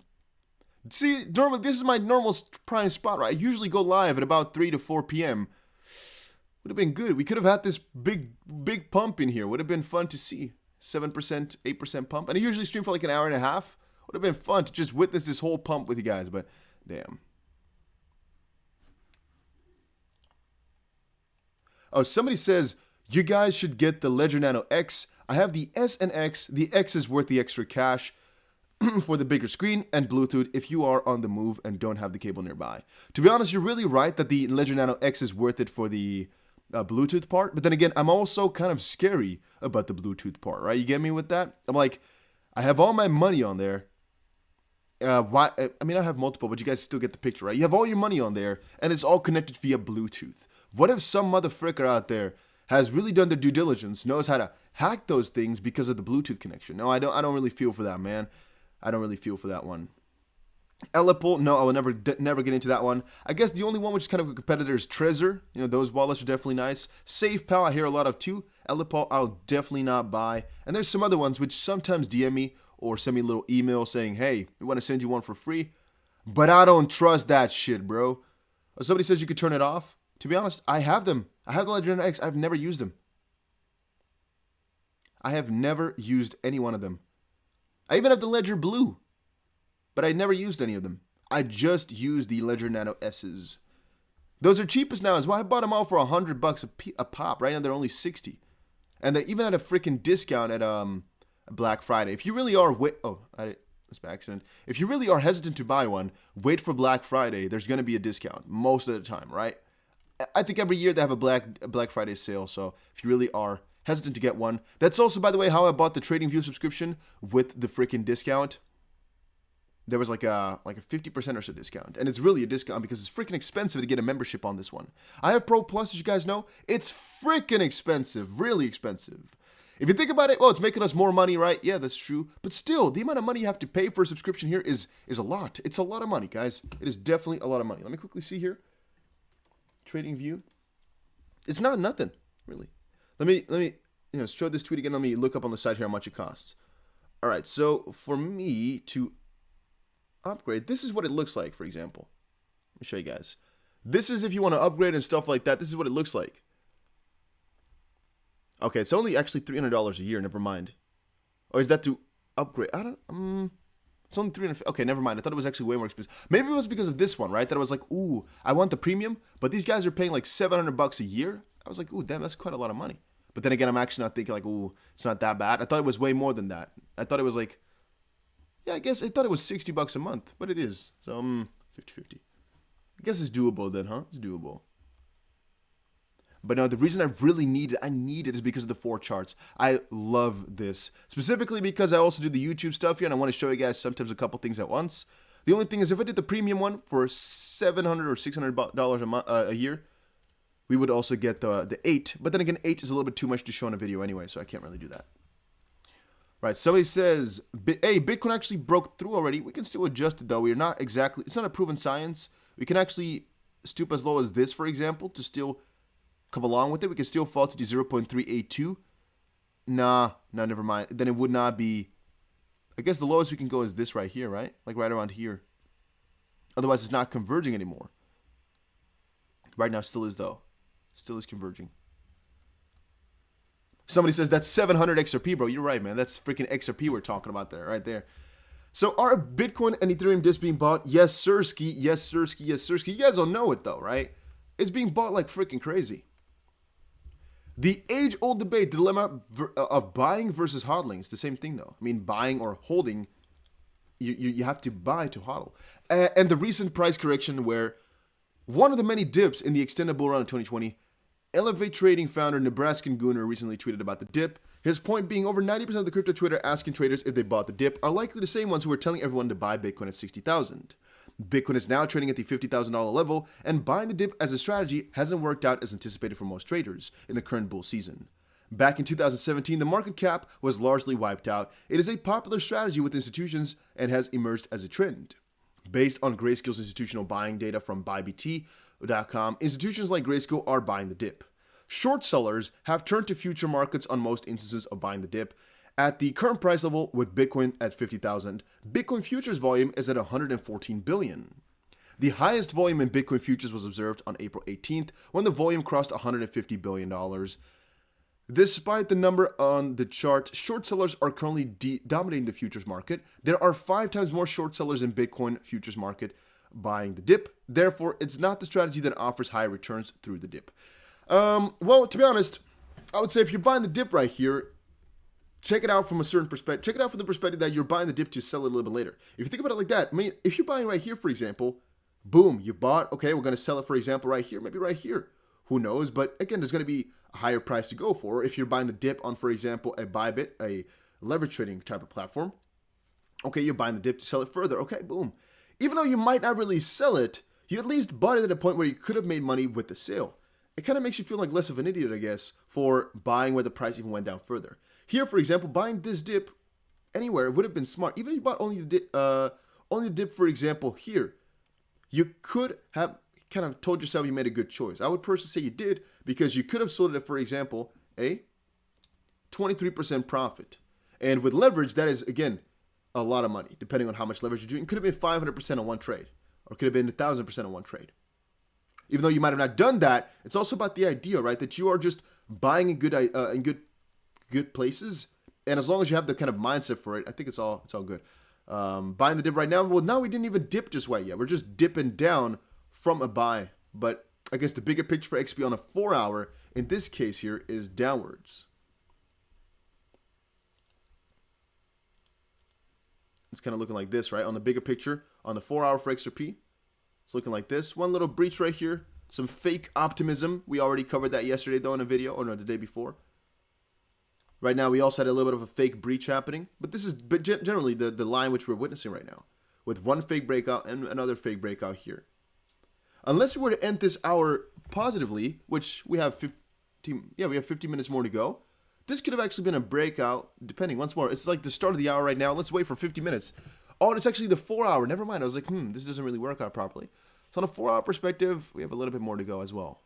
See, normally, this is my normal prime spot, right? I usually go live at about 3 to 4 p.m. Would have been good. We could have had this big pump in here. Would have been fun to see. 7%, 8% pump. And I usually stream for like an hour and a half. Would have been fun to just witness this whole pump with you guys, but damn. Oh, somebody says, you guys should get the Ledger Nano X. I have the S and X. The X is worth the extra cash for the bigger screen and Bluetooth if you are on the move and don't have the cable nearby. To be honest, you're really right that the Ledger Nano X is worth it for the Bluetooth part. But then again, I'm also kind of scary about the Bluetooth part, right? You get me with that? I'm like, I have all my money on there. I mean, I have multiple, but you guys still get the picture, right? You have all your money on there, and it's all connected via Bluetooth. What if some motherfricker out there has really done their due diligence, knows how to hack those things because of the Bluetooth connection? No, I don't really feel for that, man. I don't really feel for that one. Elipal, no, I will never get into that one. I guess the only one which is kind of a competitor is Trezor. You know, those wallets are definitely nice. SafePal, I hear a lot of too. Elipal, I'll definitely not buy. And there's some other ones which sometimes DM me or send me a little email saying, hey, we want to send you one for free. But I don't trust that shit, bro. Or somebody says you could turn it off. To be honest, I have them. I have the Ledger Nano X. I've never used them. I have never used any one of them. I even have the Ledger Blue, but I never used any of them. I just used the Ledger Nano S's. Those are cheapest now as well. I bought them all for $100 a pop. Right now they're only 60, and they even had a freaking discount at Black Friday. If you really are that's by accident. If you really are hesitant to buy one, wait for Black Friday. There's going to be a discount most of the time, right? I think every year they have a Black Friday sale. So if you really are hesitant to get one, that's also, by the way, how I bought the TradingView subscription with the freaking discount. There was like a 50% or so discount, and it's really a discount because it's freaking expensive to get a membership on this one. I have Pro Plus, as you guys know. It's freaking expensive, really expensive. If you think about it, well, it's making us more money, right? Yeah, that's true. But still, the amount of money you have to pay for a subscription here is a lot. It's a lot of money, guys. It is definitely a lot of money. Let me quickly see here. TradingView. It's not nothing, really. Let me show this tweet again. Let me look up on the side here how much it costs. All right, so for me to upgrade, this is what it looks like, for example. Let me show you guys. This is if you want to upgrade and stuff like that. This is what it looks like. Okay, it's only actually $300 a year. Never mind. Or is that to upgrade? I don't. It's only $300. Okay, never mind. I thought it was actually way more expensive. Maybe it was because of this one, right? That I was like, ooh, I want the premium, but these guys are paying like $700 a year. I was like, ooh, damn, that's quite a lot of money. But then again, I'm actually not thinking like, ooh, it's not that bad. I thought it was way more than that. I thought it was like, yeah, I thought it was $60 a month, but it is. So 50-50. I guess it's doable then, huh? It's doable. But no, the reason I really need it is because of the 4 charts. I love this. Specifically because I also do the YouTube stuff here, and I want to show you guys sometimes a couple things at once. The only thing is, if I did the premium one for $700 or $600 a year, we would also get the 8. But then again, 8 is a little bit too much to show in a video anyway, so I can't really do that. Right, somebody says, hey, Bitcoin actually broke through already. We can still adjust it, though. We're not exactly, it's not a proven science. We can actually stoop as low as this, for example, to still come along with it. We can still fall to the 0.382. Nah, never mind. Then it would not be, I guess the lowest we can go is this right here, right? Like right around here. Otherwise, it's not converging anymore. Right now, still is, though. Still is converging. Somebody says, that's 700 XRP, bro. You're right, man. That's freaking XRP we're talking about there, right there. So are Bitcoin and Ethereum dips being bought? Yes, sirski. Yes, sirski. Yes, sirski. You guys don't know it though, right? It's being bought like freaking crazy. The age-old debate, the dilemma of buying versus hodling. It's the same thing though. I mean, buying or holding, you have to buy to hodl. And the recent price correction where one of the many dips in the extended bull run of 2020, Elevate Trading founder Nebraskan Gooner recently tweeted about the dip. His point being over 90% of the crypto Twitter asking traders if they bought the dip are likely the same ones who are telling everyone to buy Bitcoin at 60,000. Bitcoin is now trading at the $50,000 level, and buying the dip as a strategy hasn't worked out as anticipated for most traders in the current bull season. Back in 2017, the market cap was largely wiped out. It is a popular strategy with institutions and has emerged as a trend. Based on Grayscale's institutional buying data from bitrue.com, institutions like Grayscale are buying the dip. Short sellers have turned to future markets on most instances of buying the dip. At the current price level with Bitcoin at 50,000, Bitcoin futures volume is at 114 billion. The highest volume in Bitcoin futures was observed on April 18th when the volume crossed $150 billion. Despite the number on the chart, short sellers are currently dominating the futures market. There are 5 times more short sellers in Bitcoin futures market buying the dip. Therefore, it's not the strategy that offers higher returns through the dip. Well, to be honest, I would say if you're buying the dip right here, check it out from a certain perspective. Check it out from the perspective that you're buying the dip to sell it a little bit later. If you think about it like that, I mean, if you're buying right here, for example, boom, you bought, okay, we're going to sell it, for example, right here, maybe right here. Who knows? But again, there's going to be a higher price to go for. If you're buying the dip on, for example, a Bybit, a leverage trading type of platform, okay, you're buying the dip to sell it further. Okay, boom. Even though you might not really sell it, you at least bought it at a point where you could have made money with the sale. It kind of makes you feel like less of an idiot, I guess, for buying where the price even went down further. Here, for example, buying this dip anywhere would have been smart. Even if you bought only the dip, for example, here, you could have kind of told yourself you made a good choice. I would personally say you did because you could have sold it at, for example, a 23% profit. And with leverage, that is, again, a lot of money, depending on how much leverage you're doing. It could have been 500% on one trade, or it could have been 1,000% on one trade. Even though you might have not done that, it's also about the idea, right? That you are just buying in good places, and as long as you have the kind of mindset for it, I think it's all good. Buying the dip right now. Well, now we didn't even dip just right yet. We're just dipping down from a buy. But I guess the bigger picture for XP on a 4-hour in this case here is downwards. It's kind of looking like this, right? On the bigger picture, on the 4-hour for XRP, it's looking like this. One little breach right here. Some fake optimism. We already covered that yesterday, though, in a video, or no, the day before. Right now, we also had a little bit of a fake breach happening. But this is generally the line which we're witnessing right now, with one fake breakout and another fake breakout here. Unless we were to end this hour positively, which we have 50 minutes more to go, this could have actually been a breakout, depending. Once more, it's like the start of the hour right now. Let's wait for 50 minutes. Oh, and it's actually the 4-hour. Never mind. I was like, this doesn't really work out properly. So on a 4-hour perspective, we have a little bit more to go as well.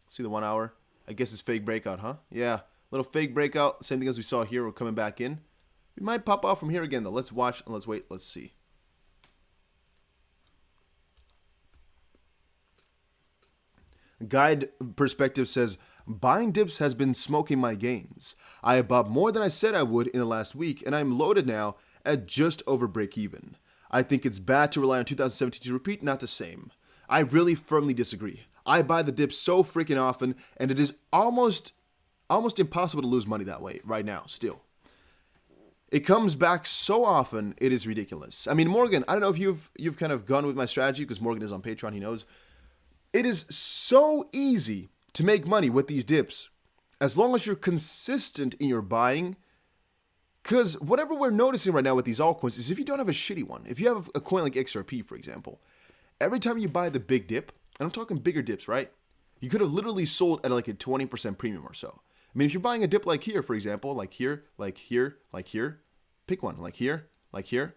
See the 1 hour? I guess it's fake breakout, huh? Yeah, little fake breakout. Same thing as we saw here. We're coming back in. We might pop off from here again, though. Let's watch and let's wait. Let's see. Guide perspective says, buying dips has been smoking my gains. I have bought more than I said I would in the last week, and I'm loaded now at just over break even. I think it's bad to rely on 2017 to repeat, not the same. I really firmly disagree. I buy the dip so freaking often, and it is almost impossible to lose money that way right now, still. It comes back so often, it is ridiculous. I mean, Morgan, I don't know if you've kind of gone with my strategy, because Morgan is on Patreon, he knows. It is so easy to make money with these dips, as long as you're consistent in your buying. Because whatever we're noticing right now with these altcoins is if you don't have a shitty one, if you have a coin like XRP, for example, every time you buy the big dip, and I'm talking bigger dips, right? You could have literally sold at like a 20% premium or so. I mean, if you're buying a dip like here, for example, like here, like here, like here, pick one, like here, like here,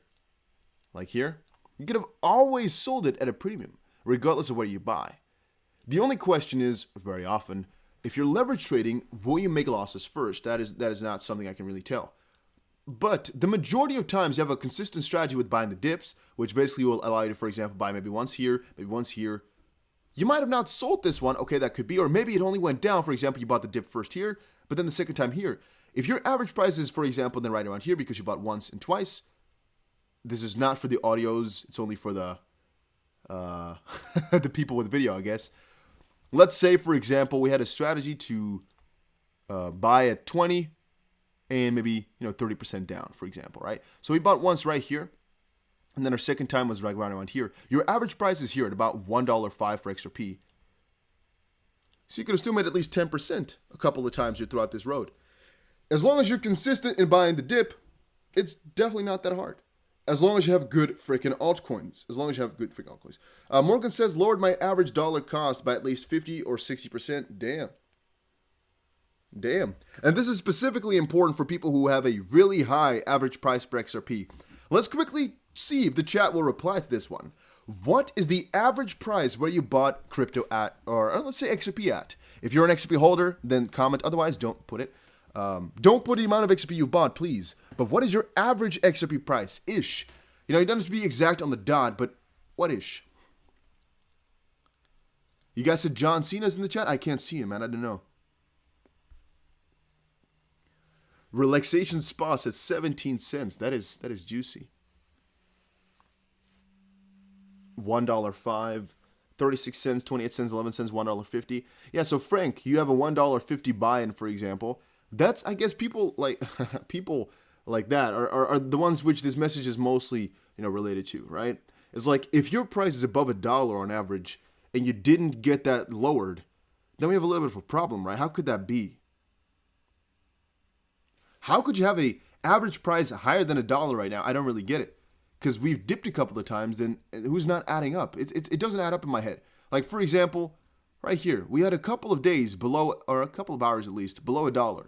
like here, you could have always sold it at a premium, regardless of what you buy. The only question is, very often, if you're leverage trading, will you make losses first? That is not something I can really tell. But the majority of times you have a consistent strategy with buying the dips, which basically will allow you to, for example, buy maybe once here, maybe once here. You might have not sold this one. Okay, that could be. Or maybe it only went down. For example, you bought the dip first here, but then the second time here. If your average price is, for example, then right around here because you bought once and twice, this is not for the audios. It's only for the the people with video, I guess. Let's say, for example, we had a strategy to buy at 20 and maybe 30% down, for example, right? So we bought once right here, and then our second time was right around here. Your average price is here at about $1.05 for XRP. So you could have still made at least 10% a couple of times here throughout this road. As long as you're consistent in buying the dip, it's definitely not that hard. As long as you have good freaking altcoins. Morgan says, lowered my average dollar cost by at least 50 or 60%. Damn. And this is specifically important for people who have a really high average price per XRP. Let's quickly see if the chat will reply to this one. What is the average price where you bought crypto at, or let's say XRP at? If you're an XRP holder, then comment. Otherwise, don't put it. Don't put the amount of XRP you bought, please. But what is your average XRP price? Ish. You don't have to be exact on the dot, but what ish? You guys said John Cena's in the chat? I can't see him, man. I don't know. Relaxation spa says 17 cents. That is juicy. $1.05, 36 cents, 28 cents, 11 cents, $1.50. Yeah, so Frank, you have a $1.50 buy-in, for example. That's, I guess, people like that are the ones which this message is mostly, related to, right? It's like, if your price is above $1 on average and you didn't get that lowered, then we have a little bit of a problem, right? How could that be? How could you have a average price higher than $1 right now? I don't really get it. Because we've dipped a couple of times, and who's not adding up? It doesn't add up in my head. Like, for example, right here, we had a couple of days below, or a couple of hours at least, below $1.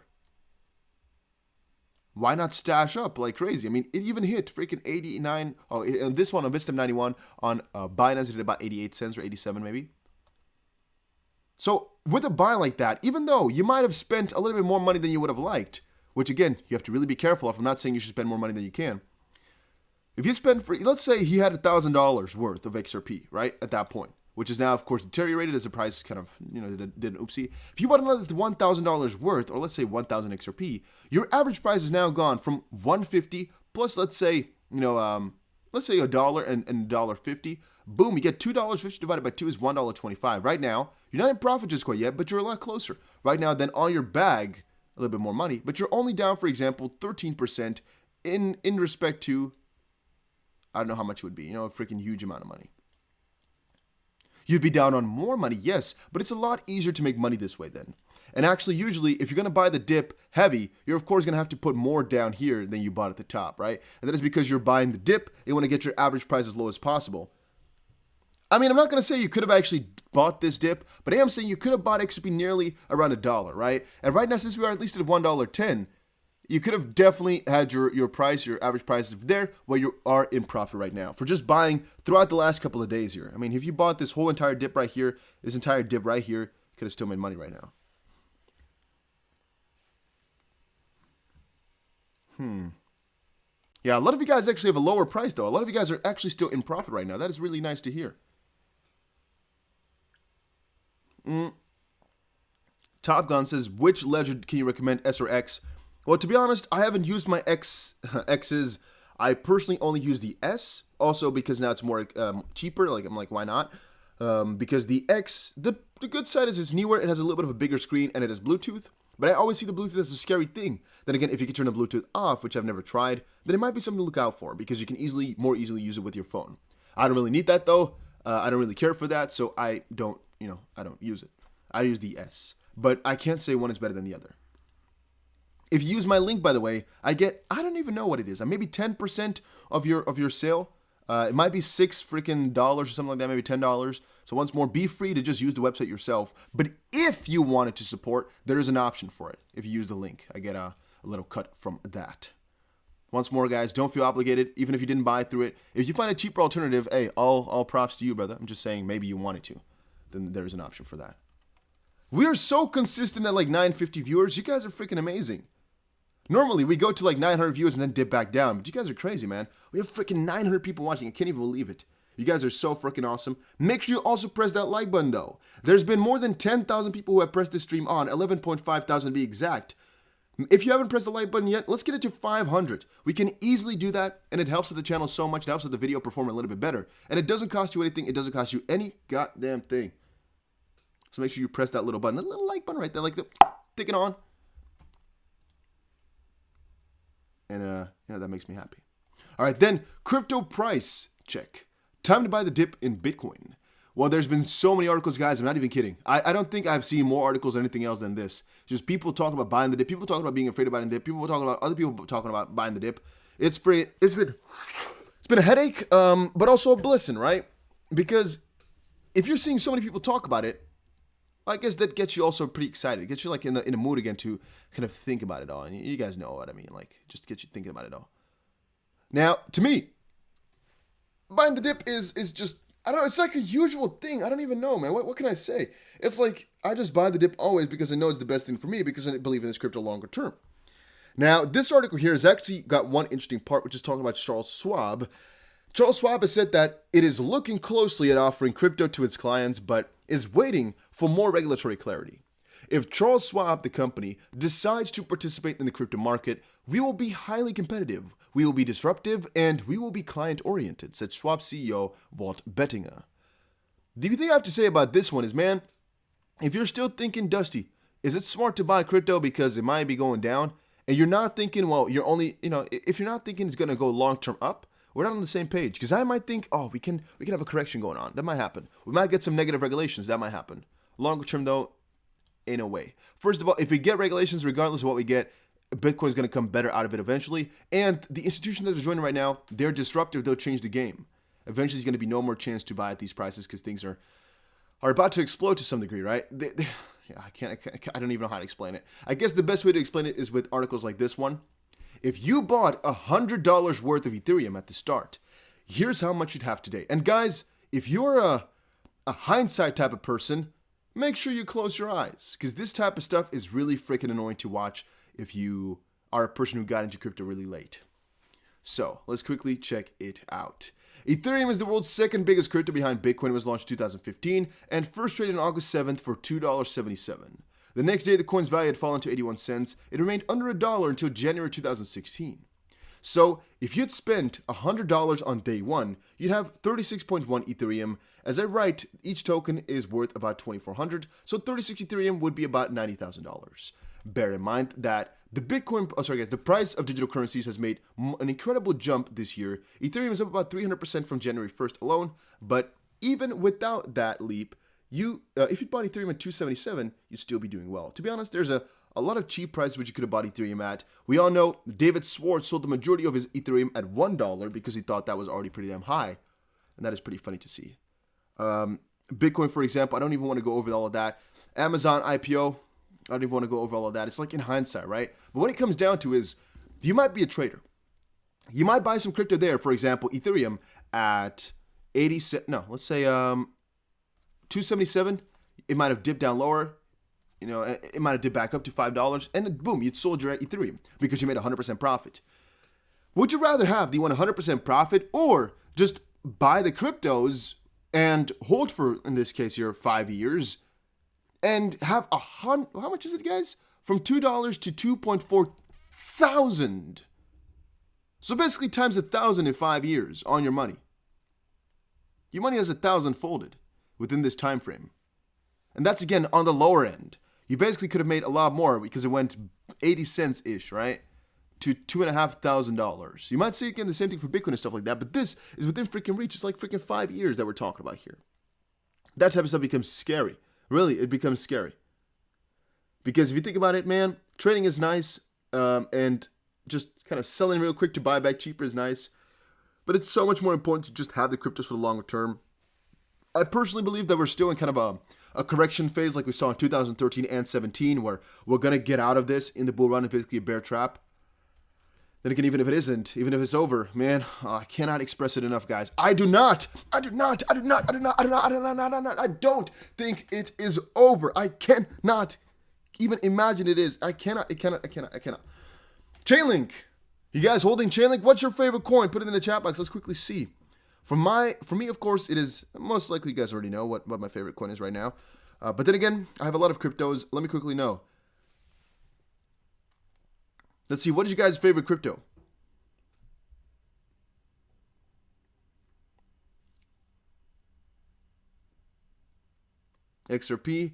Why not stash up like crazy? I mean, it even hit freaking 89. Oh, and this one on Vista 91 on Binance, it did about 88 cents or 87 maybe. So with a buy like that, even though you might have spent a little bit more money than you would have liked, which again, you have to really be careful of. I'm not saying you should spend more money than you can. If you spend, let's say he had $1,000 worth of XRP, right, at that point, which is now, of course, deteriorated as the price kind of, did an oopsie. If you bought another $1,000 worth, or let's say 1,000 XRP, your average price is now gone from $1.50 plus, let's say, let's say $1 and $1.50. Boom, you get $2.50 divided by 2 is $1.25. Right now, you're not in profit just quite yet, but you're a lot closer. Right now, then on your bag, a little bit more money, but you're only down, for example, 13% in respect to, I don't know how much it would be, a freaking huge amount of money. You'd be down on more money, yes, but it's a lot easier to make money this way then. And actually, usually, if you're going to buy the dip heavy, you're of course going to have to put more down here than you bought at the top, right? And that is because you're buying the dip, you want to get your average price as low as possible. I mean, I'm not going to say you could have actually bought this dip, but I am saying you could have bought XRP nearly around $1, right? And right now, since we are at least at $1.10, you could have definitely had your price, your average price there where you are in profit right now for just buying throughout the last couple of days here. I mean, if you bought this whole entire dip right here, this entire dip right here, you could have still made money right now. Yeah, a lot of you guys actually have a lower price though. A lot of you guys are actually still in profit right now. That is really nice to hear. Top Gun says, which ledger can you recommend, S or X? Well, to be honest, I haven't used my X's. I personally only use the S, also because now it's more cheaper. Like, I'm like, why not? Because the X, the good side is it's newer. It has a little bit of a bigger screen, and it has Bluetooth. But I always see the Bluetooth as a scary thing. Then again, if you can turn the Bluetooth off, which I've never tried, then it might be something to look out for because you can more easily use it with your phone. I don't really need that though. I don't really care for that, so I don't use it. I use the S, but I can't say one is better than the other. If you use my link, by the way, I don't even know what it is. Maybe 10% of your sale. It might be $6 or something like that, maybe $10. So once more, be free to just use the website yourself. But if you wanted to support, there is an option for it. If you use the link, I get a little cut from that. Once more, guys, don't feel obligated, even if you didn't buy through it. If you find a cheaper alternative, hey, all props to you, brother. I'm just saying maybe you wanted to. Then there's an option for that. We are so consistent at like 950 viewers. You guys are freaking amazing. Normally, we go to like 900 viewers and then dip back down. But you guys are crazy, man. We have freaking 900 people watching. I can't even believe it. You guys are so freaking awesome. Make sure you also press that like button, though. There's been more than 10,000 people who have pressed this stream on, 11.5 thousand to be exact. If you haven't pressed the like button yet, let's get it to 500. We can easily do that, and it helps the channel so much. It helps the video perform a little bit better. And it doesn't cost you anything. It doesn't cost you any goddamn thing. So make sure you press that little button, that little like button right there, like the tick it on. And yeah, that makes me happy. All right, then crypto price check. Time to buy the dip in Bitcoin. Well, there's been so many articles, guys. I'm not even kidding. I don't think I've seen more articles or anything else than this. Just people talking about buying the dip. People talking about being afraid of buying the dip. People talking about other people talking about buying the dip. It's been a headache, but also a blessing, right? Because if you're seeing so many people talk about it, I guess that gets you also pretty excited. It gets you like in a mood again to kind of think about it all. And you guys know what I mean. Like, just get you thinking about it all. Now, to me, buying the dip is just, I don't know, it's like a usual thing. I don't even know, man. What can I say? It's like, I just buy the dip always because I know it's the best thing for me because I believe in this crypto longer term. Now, this article here has actually got one interesting part, which is talking about Charles Schwab. Charles Schwab has said that it is looking closely at offering crypto to its clients, but is waiting for more regulatory clarity. If Charles Schwab, the company, decides to participate in the crypto market, we will be highly competitive, we will be disruptive, and we will be client-oriented, said Schwab CEO Walt Bettinger. The thing I have to say about this one is, man, if you're still thinking, Dusty, is it smart to buy crypto because it might be going down? And you're not thinking, well, you're only, if you're not thinking it's going to go long-term up, we're not on the same page. Because I might think, oh, we can have a correction going on. That might happen. We might get some negative regulations. That might happen. Longer term, though, in a way. First of all, if we get regulations, regardless of what we get, Bitcoin is going to come better out of it eventually. And the institutions that are joining right now, they're disruptive. They'll change the game. Eventually, there's going to be no more chance to buy at these prices because things are about to explode to some degree, right? Yeah, I don't even know how to explain it. I guess the best way to explain it is with articles like this one. If you bought $100 worth of Ethereum at the start, here's how much you'd have today. And guys, if you're a hindsight type of person, make sure you close your eyes because this type of stuff is really freaking annoying to watch if you are a person who got into crypto really late. So let's quickly check it out. Ethereum is the world's second biggest crypto behind Bitcoin. It was launched in 2015 and first traded on August 7th for $2.77. The next day, the coin's value had fallen to 81 cents. It remained under $1 until January 2016. So if you'd spent $100 on day one, you'd have 36.1 Ethereum. As I write, each token is worth about 2,400, so 36 Ethereum would be about $90,000. Bear in mind that the price of digital currencies has made an incredible jump this year. Ethereum is up about 300% from January 1st alone, but even without that leap, if you bought Ethereum at $277, you'd still be doing well. To be honest, there's a lot of cheap prices which you could have bought Ethereum at. We all know David Schwartz sold the majority of his Ethereum at $1 because he thought that was already pretty damn high. And that is pretty funny to see. Bitcoin, for example, I don't even want to go over all of that. Amazon IPO, I don't even want to go over all of that. It's like in hindsight, right? But what it comes down to is you might be a trader. You might buy some crypto there, for example, Ethereum at 80 cents. No, let's say 277. It might have dipped down lower. It might have dipped back up to $5, and then boom, you'd sold your Ethereum because you made 100% profit. Would you rather have the 100% profit or just buy the cryptos and hold for, in this case here, 5 years and have how much is it, guys? From $2 to 2.4 thousand. So basically times 1,000 in 5 years on your money. Your money has 1,000 folded within this time frame. And that's again on the lower end. You basically could have made a lot more because it went 80 cents-ish, right? To $2,500. You might see again the same thing for Bitcoin and stuff like that, but this is within freaking reach. It's like freaking 5 years that we're talking about here. That type of stuff becomes scary. Really, it becomes scary. Because if you think about it, man, trading is nice, and just kind of selling real quick to buy back cheaper is nice. But it's so much more important to just have the cryptos for the longer term. I personally believe that we're still in kind of a correction phase like we saw in 2013 and 17, where we're going to get out of this in the bull run and basically a bear trap. Then again, even if it isn't, even if it's over, man, I cannot express it enough, guys. I don't think it is over. I cannot even imagine it is. I cannot. Chainlink. You guys holding Chainlink? What's your favorite coin? Put it in the chat box. Let's quickly see. For me, of course, it is most likely you guys already know what my favorite coin is right now. But then again, I have a lot of cryptos. Let me quickly know. Let's see. What is your guys' favorite crypto? XRP,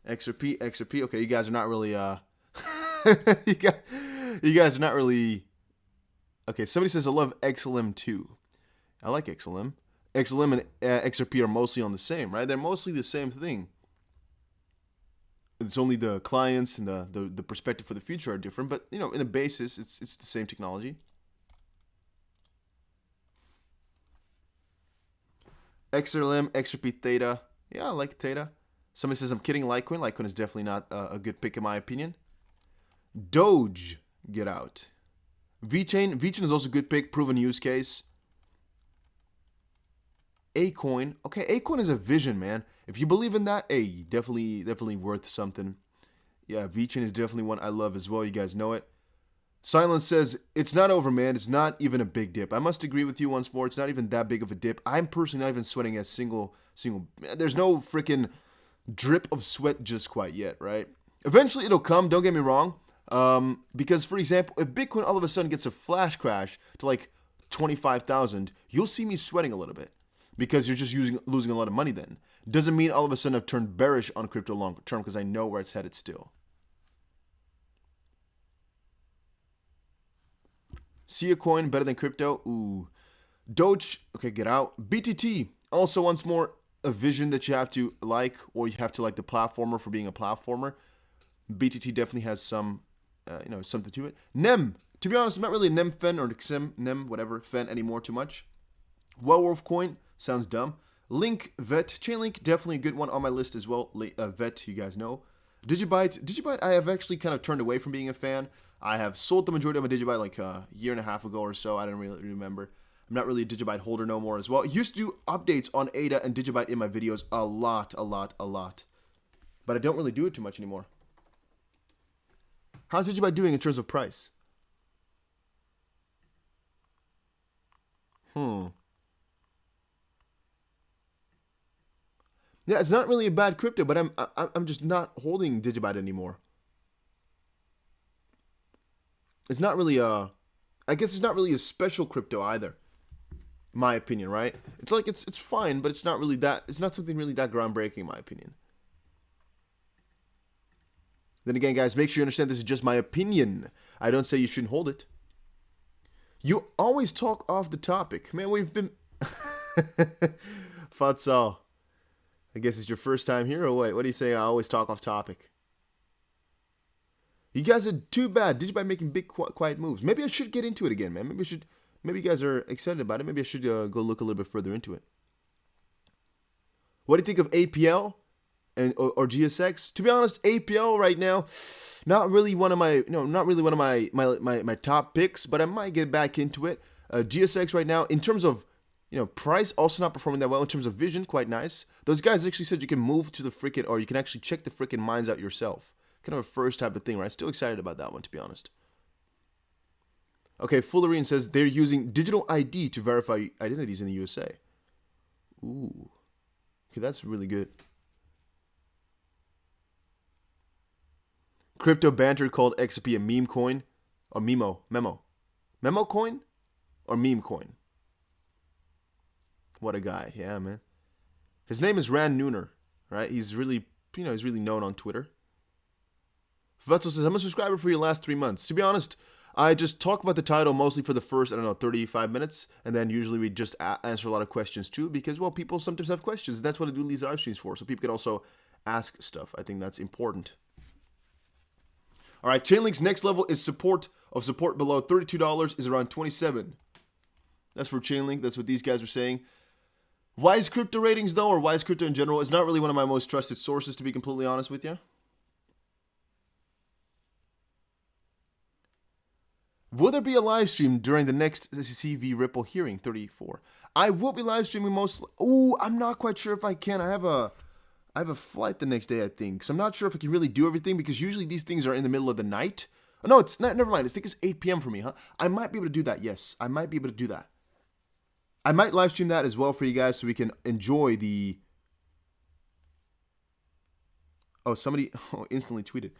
XRP, XRP. Okay, you guys are not really you guys are not really. Okay, somebody says I love XLM too. I like XLM. XLM and XRP are mostly on the same, right? They're mostly the same thing. It's only the clients and the perspective for the future are different, but in the basis, it's the same technology. XLM, XRP, Theta. Yeah, I like Theta. Somebody says I'm kidding. Litecoin. Litecoin is definitely not a good pick in my opinion. Doge, get out. VChain. VChain is also a good pick. Proven use case. Acoin. Okay, Acoin is a vision, man. If you believe in that, hey, definitely worth something. Yeah, VChain is definitely one I love as well. You guys know it. Silence says, it's not over, man. It's not even a big dip. I must agree with you once more. It's not even that big of a dip. I'm personally not even sweating a single. There's no freaking drip of sweat just quite yet, right? Eventually it'll come, don't get me wrong. Because, for example, if Bitcoin all of a sudden gets a flash crash to like 25,000, you'll see me sweating a little bit. Because you're just losing a lot of money then. Doesn't mean all of a sudden I've turned bearish on crypto long term because I know where it's headed still. See a coin better than crypto? Ooh. Doge, okay, get out. BTT, also once more, a vision that you have to like, or you have to like the platformer for being a platformer. BTT definitely has some, something to it. NEM, to be honest, I'm not really a NEM fan or NEM, whatever, fan anymore too much. Wellworth coin, sounds dumb. Link, Vet, Chainlink, definitely a good one on my list as well. Vet, you guys know. Digibyte, I have actually kind of turned away from being a fan. I have sold the majority of my Digibyte like a year and a half ago or so. I don't really remember. I'm not really a Digibyte holder no more as well. I used to do updates on ADA and Digibyte in my videos a lot. But I don't really do it too much anymore. How's Digibyte doing in terms of price? Yeah, it's not really a bad crypto, but I'm just not holding Digibyte anymore. It's not really I guess it's not really a special crypto either. My opinion, right? It's like it's fine, but it's not really that. It's not something really that groundbreaking, in my opinion. Then again, guys, make sure you understand this is just my opinion. I don't say you shouldn't hold it. You always talk off the topic, man. We've been Fatsal. I guess it's your first time here, or what? What do you say? I always talk off topic. You guys are too bad. Digibyte making big, quiet moves. Maybe I should get into it again, man. Maybe you guys are excited about it. Maybe I should go look a little bit further into it. What do you think of APL or GSX? To be honest, APL right now, not really one of my top picks, but I might get back into it. GSX right now, in terms of price, also not performing that well. In terms of vision, quite nice. Those guys actually said you can move to the freaking, or you can actually check the freaking mines out yourself. Kind of a first type of thing, right? Still excited about that one, to be honest. Okay, Fullerian says they're using digital ID to verify identities in the USA. Ooh. Okay, that's really good. Crypto banter called XP a meme coin. Or Memo coin? Or meme coin? What a guy. Yeah, man. His name is Rand Nooner, right? He's really, he's really known on Twitter. Vetzel says, I'm a subscriber for your last 3 months. To be honest, I just talk about the title mostly for the first, 35 minutes. And then usually we just answer a lot of questions too. Because, well, people sometimes have questions. That's what I do these live streams for. So people can also ask stuff. I think that's important. All right, Chainlink's next level is support below $32 is around 27. That's for Chainlink. That's what these guys are saying. Wise Crypto ratings, though, or Wise Crypto in general, is not really one of my most trusted sources, to be completely honest with you. Will there be a live stream during the next CV Ripple hearing 34? I will be live streaming most. Ooh, I'm not quite sure if I can. I have a flight the next day, I think. So I'm not sure if I can really do everything because usually these things are in the middle of the night. Oh, no, it's not. Never mind. I think it's 8 p.m. for me, huh? I might be able to do that. Yes, I might be able to do that. I might live stream that as well for you guys so we can enjoy the. Oh, somebody instantly tweeted.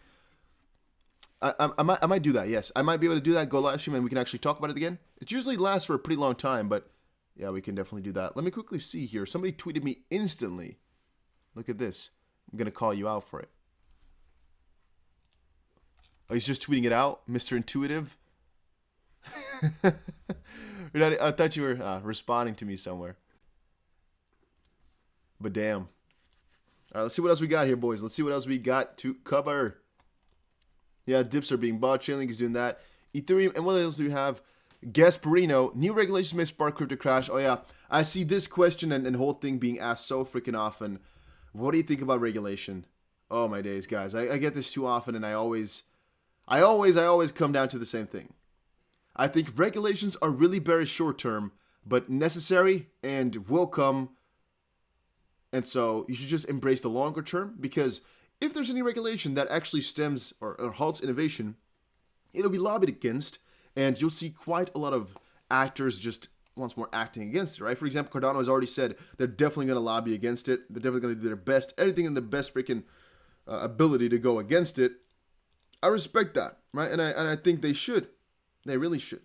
I might do that. Yes, I might be able to do that. Go live stream and we can actually talk about it again. It usually lasts for a pretty long time, but yeah, we can definitely do that. Let me quickly see here. Somebody tweeted me instantly. Look at this. I'm gonna call you out for it. Oh, he's just tweeting it out, Mr. Intuitive. I thought you were responding to me somewhere. But damn. All right, let's see what else we got here, boys. Let's see what else we got to cover. Yeah, dips are being bought. Chainlink is doing that. Ethereum, and what else do we have? Gasparino, new regulations may spark crypto crash. Oh yeah, I see this question and whole thing being asked so freaking often. What do you think about regulation? Oh my days, guys. I get this too often, and I always come down to the same thing. I think regulations are really very short term, but necessary and will come. And so you should just embrace the longer term, because if there's any regulation that actually stems or halts innovation, it'll be lobbied against, and you'll see quite a lot of actors just once more acting against it, right? For example, Cardano has already said they're definitely going to lobby against it. They're definitely going to do their best, everything in the best freaking ability to go against it. I respect that, right? And I think they should. They really should.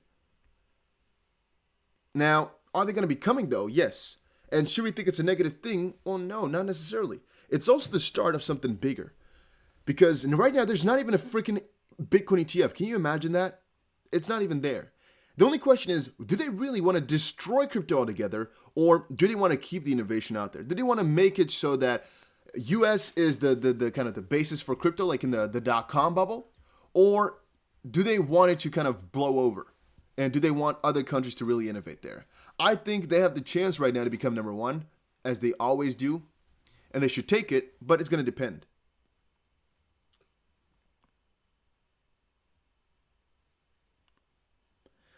Now, are they going to be coming though? Yes. And should we think it's a negative thing? Well, no, not necessarily. It's also the start of something bigger. Because right now, there's not even a freaking Bitcoin ETF. Can you imagine that? It's not even there. The only question is, do they really want to destroy crypto altogether, or do they want to keep the innovation out there? Do they want to make it so that US is the kind of the basis for crypto, like in the .com bubble? Or do they want it to kind of blow over? And do they want other countries to really innovate there? I think they have the chance right now to become number one, as they always do. And they should take it, but it's going to depend.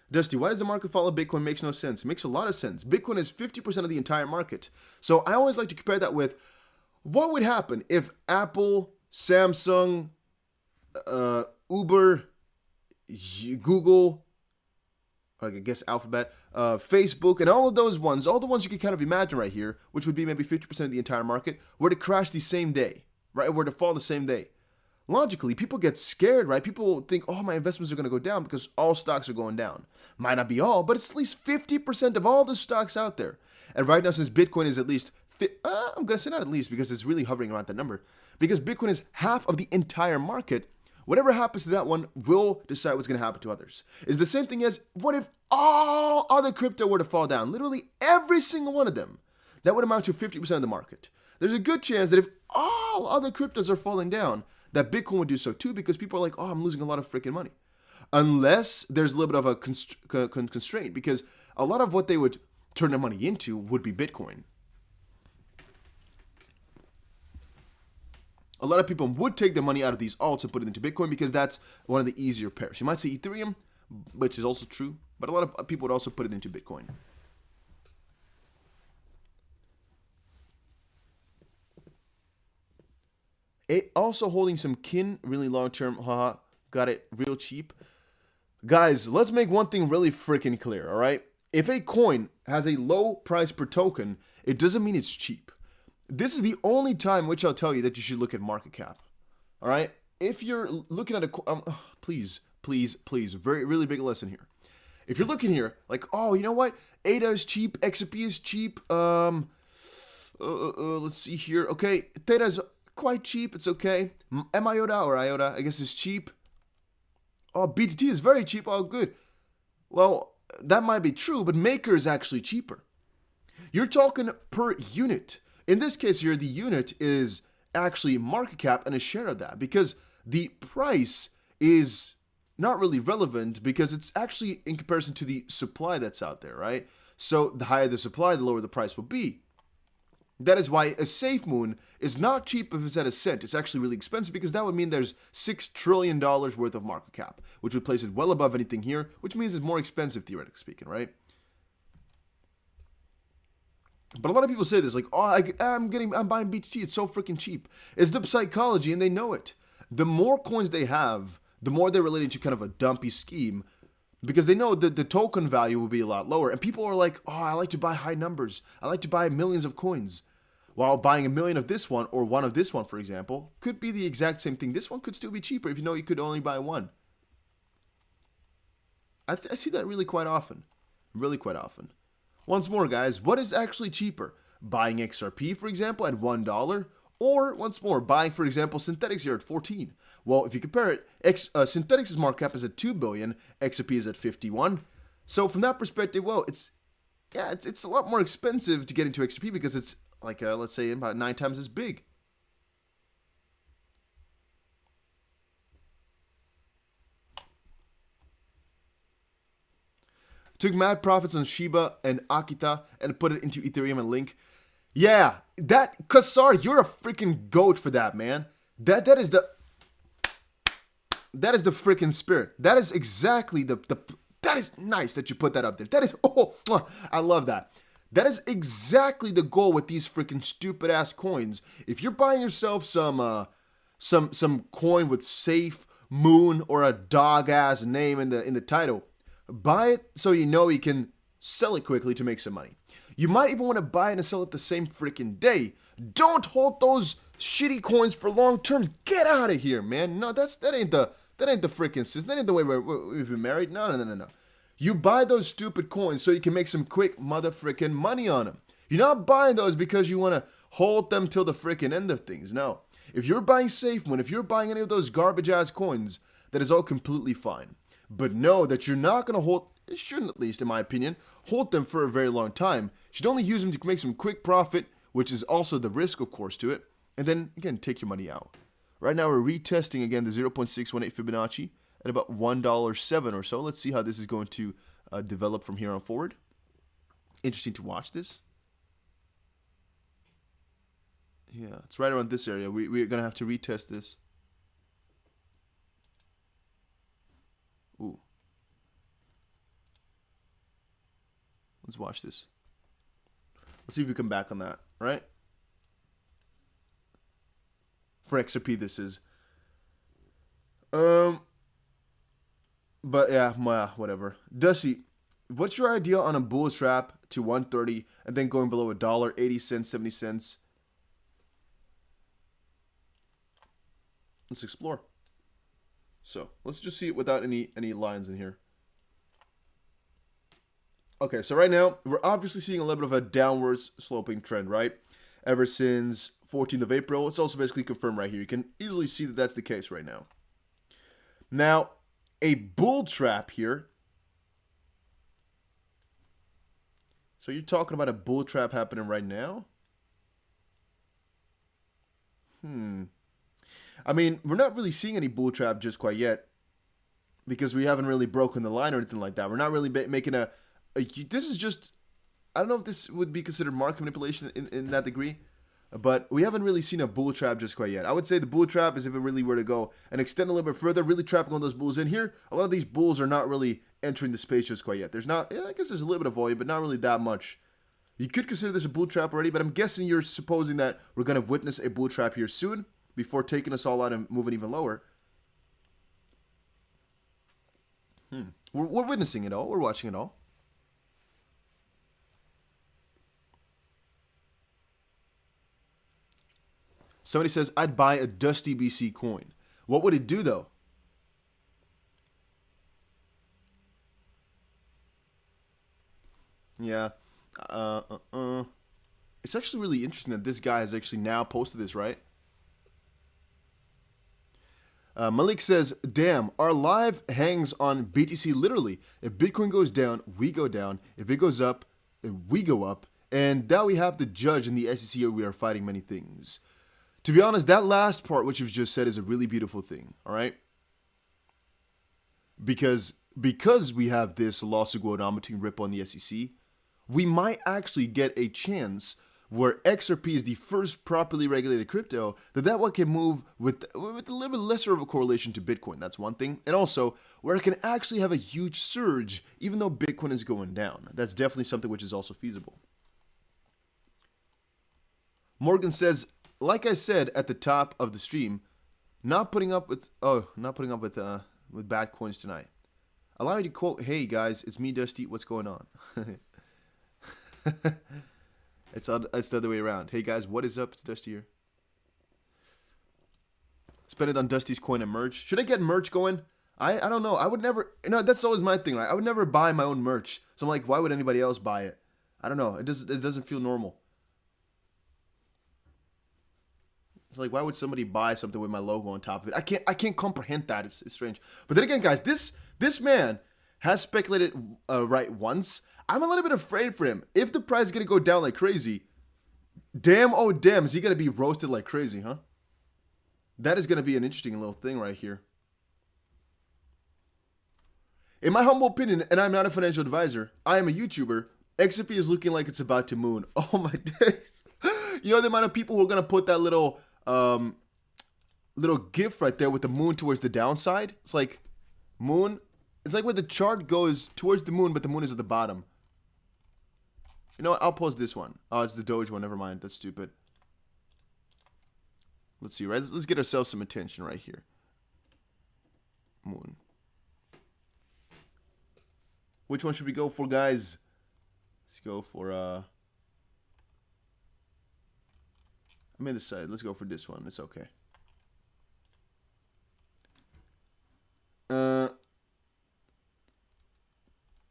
Dusty, why does the market follow Bitcoin? Makes no sense. It makes a lot of sense. Bitcoin is 50% of the entire market. So I always like to compare that with what would happen if Apple, Samsung, Uber, Google, I guess Alphabet, Facebook, and all of those ones, all the ones you can kind of imagine right here, which would be maybe 50% of the entire market, were to crash the same day, right? Were to fall the same day. Logically, people get scared, right? People think, oh, my investments are going to go down because all stocks are going down. Might not be all, but it's at least 50% of all the stocks out there. And right now, since Bitcoin is at least, I'm going to say not at least, because it's really hovering around that number, because Bitcoin is half of the entire market, whatever happens to that one will decide what's going to happen to others. It's the same thing as, what if all other crypto were to fall down? Literally every single one of them. That would amount to 50% of the market. There's a good chance that if all other cryptos are falling down, that Bitcoin would do so too, because people are like, oh, I'm losing a lot of freaking money. Unless there's a little bit of a constraint, because a lot of what they would turn their money into would be Bitcoin. A lot of people would take the money out of these alts and put it into Bitcoin, because that's one of the easier pairs. You might say Ethereum, which is also true, but a lot of people would also put it into Bitcoin. It also holding some kin really long term. Haha, got it real cheap. Guys, let's make one thing really freaking clear, all right? If a coin has a low price per token, it doesn't mean it's cheap. This is the only time which I'll tell you that you should look at market cap. All right? If you're looking at a please, really big lesson here. If you're looking here like, oh, you know what? ADA is cheap, XRP is cheap. Let's see here. Okay, Theta is quite cheap. It's okay. MIOTA or IOTA, I guess, is cheap. Oh, BTT is very cheap. Oh, good. Well, that might be true, but Maker is actually cheaper. You're talking per unit. In this case here, the unit is actually market cap and a share of that, because the price is not really relevant, because it's actually in comparison to the supply that's out there, right? So the higher the supply, the lower the price will be. That is why a SafeMoon is not cheap if it's at a cent. It's actually really expensive, because that would mean there's $6 trillion worth of market cap, which would place it well above anything here, which means it's more expensive, theoretically speaking, right? But a lot of people say this, like, oh, I'm buying BTT, it's so freaking cheap. It's the psychology, and they know it. The more coins they have, the more they're related to kind of a dumpy scheme, because they know that the token value will be a lot lower. And people are like, oh, I like to buy high numbers. I like to buy millions of coins. While buying 1 million of this one or one of this one, for example, could be the exact same thing. This one could still be cheaper if you know you could only buy one. I see that really quite often. Really quite often. Once more, guys, what is actually cheaper? Buying XRP, for example, at $1, or, once more, buying, for example, Synthetics here at 14. Well, if you compare it, Synthetics' market cap is at 2 billion, XRP is at 51. So from that perspective, well, it's a lot more expensive to get into XRP because it's like, let's say, about 9 times as big. Took mad profits on Shiba and Akita and put it into Ethereum and Link. Yeah, that, Kassar, you're a freaking goat for that, man. That is the freaking spirit. That is exactly that is nice that you put that up there. That is, I love that. That is exactly the goal with these freaking stupid ass coins. If you're buying yourself some coin with Safe Moon or a dog ass name in the title, buy it so you know you can sell it quickly to make some money. You might even want to buy it and sell it the same freaking day. Don't hold those shitty coins for long terms. Get out of here, man. No, that ain't the freaking system. That ain't the way we've been married. No. You buy those stupid coins so you can make some quick mother freaking money on them. You're not buying those because you want to hold them till the freaking end of things. No. If you're buying SafeMoon, if you're buying any of those garbage ass coins, that is all completely fine. But know that you're not going to hold, it shouldn't at least in my opinion, hold them for a very long time. You should only use them to make some quick profit, which is also the risk, of course, to it. And then, again, take your money out. Right now, we're retesting, again, the 0.618 Fibonacci at about $1.07 or so. Let's see how this is going to develop from here on forward. Interesting to watch this. Yeah, it's right around this area. We're going to have to retest this. Ooh. Let's watch this. Let's see if we come back on that, right? For XRP, this is. But yeah, whatever. Dusty, what's your idea on a bull trap to 130 and then going below $1, 80 cents, 70 cents? Let's explore. So let's just see it without any lines in here. Okay, so right now we're obviously seeing a little bit of a downwards sloping trend, right? Ever since 14th of April. It's also basically confirmed right here. You can easily see that that's the case right now. Now, a bull trap here. So you're talking about a bull trap happening right now? I mean, we're not really seeing any bull trap just quite yet because we haven't really broken the line or anything like that. We're not really making this is just, I don't know if this would be considered market manipulation in that degree, but we haven't really seen a bull trap just quite yet. I would say the bull trap is if it really were to go and extend a little bit further, really trapping all those bulls in here. A lot of these bulls are not really entering the space just quite yet. There's not, I guess there's a little bit of volume, but not really that much. You could consider this a bull trap already, but I'm guessing you're supposing that we're going to witness a bull trap here soon before taking us all out and moving even lower. We're witnessing it all. We're watching it all. Somebody says, I'd buy a Dusty BC coin. What would it do, though? Yeah. It's actually really interesting that this guy has actually now posted this, right? Malik says, damn, our live hangs on BTC literally. If Bitcoin goes down, we go down. If it goes up, we go up. And now we have the judge in the SEC or we are fighting many things. To be honest, that last part, which you've just said, is a really beautiful thing, all right? Because we have this lawsuit going on between Ripple and the SEC, we might actually get a chance where XRP is the first properly regulated crypto, that one can move with a little bit lesser of a correlation to Bitcoin. That's one thing. And also, where it can actually have a huge surge, even though Bitcoin is going down. That's definitely something which is also feasible. Morgan says, like I said at the top of the stream, not putting up with bad coins tonight. Allow me to quote, hey guys, it's me, Dusty, what's going on? It's the other way around. Hey guys, what is up? It's Dusty here. Spend it on Dusty's coin and merch. Should I get merch going? I don't know. I would never, that's always my thing, right? I would never buy my own merch. So I'm like, why would anybody else buy it? I don't know. It doesn't feel normal. It's like, why would somebody buy something with my logo on top of it? I can't comprehend that. It's strange. But then again, guys, this man has speculated right once. I'm a little bit afraid for him. If the price is going to go down like crazy, damn, oh damn, is he going to be roasted like crazy, huh? That is going to be an interesting little thing right here. In my humble opinion, and I'm not a financial advisor, I am a YouTuber, XRP is looking like it's about to moon. Oh my days. You know the amount of people who are going to put that little gif right there with the moon towards the downside? It's like moon. It's like where the chart goes towards the moon, but the moon is at the bottom. You know what? I'll post this one. Oh, it's the Doge one. Never mind. That's stupid. Let's see, right? Let's get ourselves some attention right here. Moon. Which one should we go for, guys? Let's go for, I'm in the side. Let's go for this one. It's okay.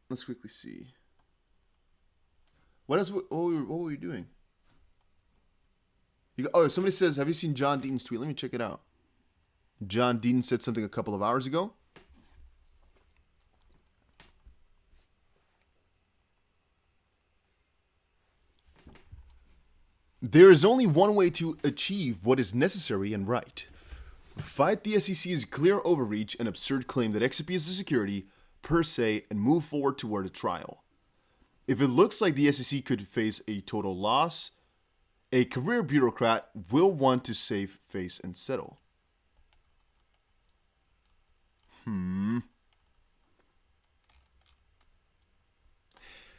Let's quickly see. What were we doing? Somebody says, have you seen John Dean's tweet? Let me check it out. John Dean said something a couple of hours ago. There is only one way to achieve what is necessary and right. Fight the SEC's clear overreach and absurd claim that XRP is a security per se and move forward toward a trial. If it looks like the SEC could face a total loss, a career bureaucrat will want to save face and settle.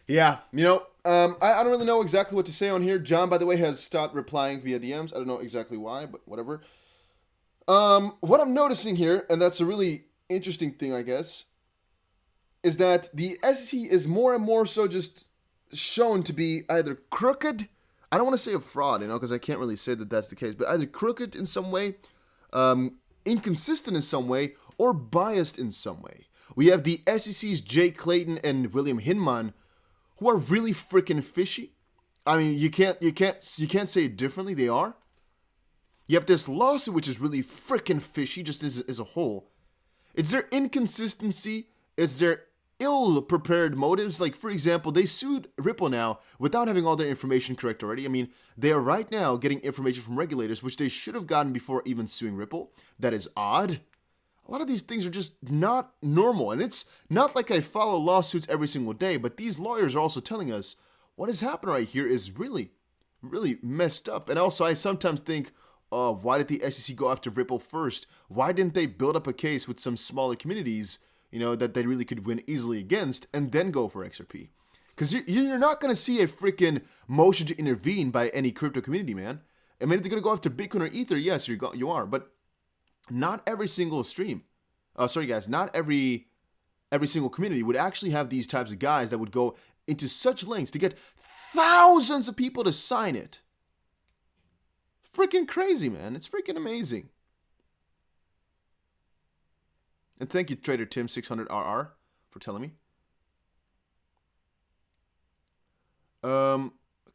Yeah, I don't really know exactly what to say on here. John, by the way, has stopped replying via DMs. I don't know exactly why, but whatever. What I'm noticing here, and that's a really interesting thing, I guess, is that the SEC is more and more so just shown to be either crooked. I don't want to say a fraud, because I can't really say that that's the case, but either crooked in some way, inconsistent in some way, or biased in some way. We have the SEC's Jay Clayton and William Hinman, who are really freaking fishy. I mean, you can't say it differently. They are. You have this lawsuit, which is really freaking fishy, just as a whole. Is there inconsistency? Is there ill-prepared motives? Like, for example, they sued Ripple now without having all their information correct already. I mean, they are right now getting information from regulators, which they should have gotten before even suing Ripple. That is odd. A lot of these things are just not normal. And it's not like I follow lawsuits every single day, but these lawyers are also telling us what is happening right here is really, really messed up. And also, I sometimes think, why did the SEC go after Ripple first? Why didn't they build up a case with some smaller communities, that they really could win easily against, and then go for XRP? Because you're not going to see a freaking motion to intervene by any crypto community, man. I mean, if they're going to go after Bitcoin or Ether, yes, you are. But not every single stream. Not every single community would actually have these types of guys that would go into such lengths to get thousands of people to sign it. Freaking crazy, man. It's freaking amazing. And thank you, Trader Tim 600RR, for telling me.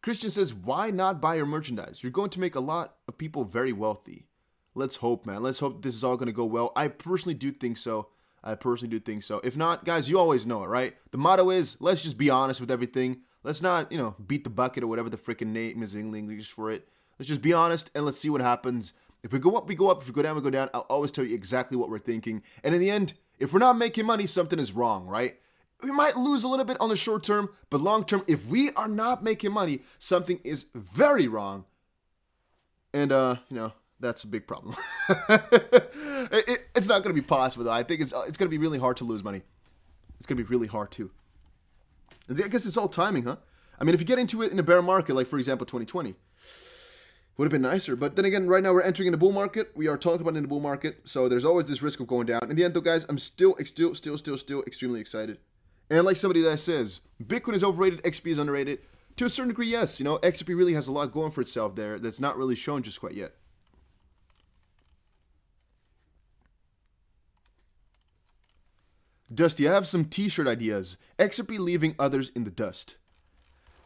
Christian says, why not buy your merchandise? You're going to make a lot of people very wealthy. Let's hope, man. Let's hope this is all going to go well. I personally do think so. If not, guys, you always know it, right? The motto is, let's just be honest with everything. Let's not, beat the bucket or whatever the freaking name is in English for it. Let's just be honest and let's see what happens. If we go up, we go up. If we go down, we go down. I'll always tell you exactly what we're thinking. And in the end, if we're not making money, something is wrong, right? We might lose a little bit on the short term, but long term, if we are not making money, something is very wrong. And, that's a big problem. It's not going to be possible, though. I think it's going to be really hard to lose money. It's going to be really hard, too. I guess it's all timing, huh? I mean, if you get into it in a bear market, like, for example, 2020, would have been nicer. But then again, right now we're entering in the bull market. We are talking about in the bull market. So there's always this risk of going down. In the end, though, guys, I'm still extremely excited. And like somebody that says, Bitcoin is overrated, XP is underrated. To a certain degree, yes. You know, XRP really has a lot going for itself there that's not really shown just quite yet. Dusty, I have some t-shirt ideas. XRP leaving others in the dust.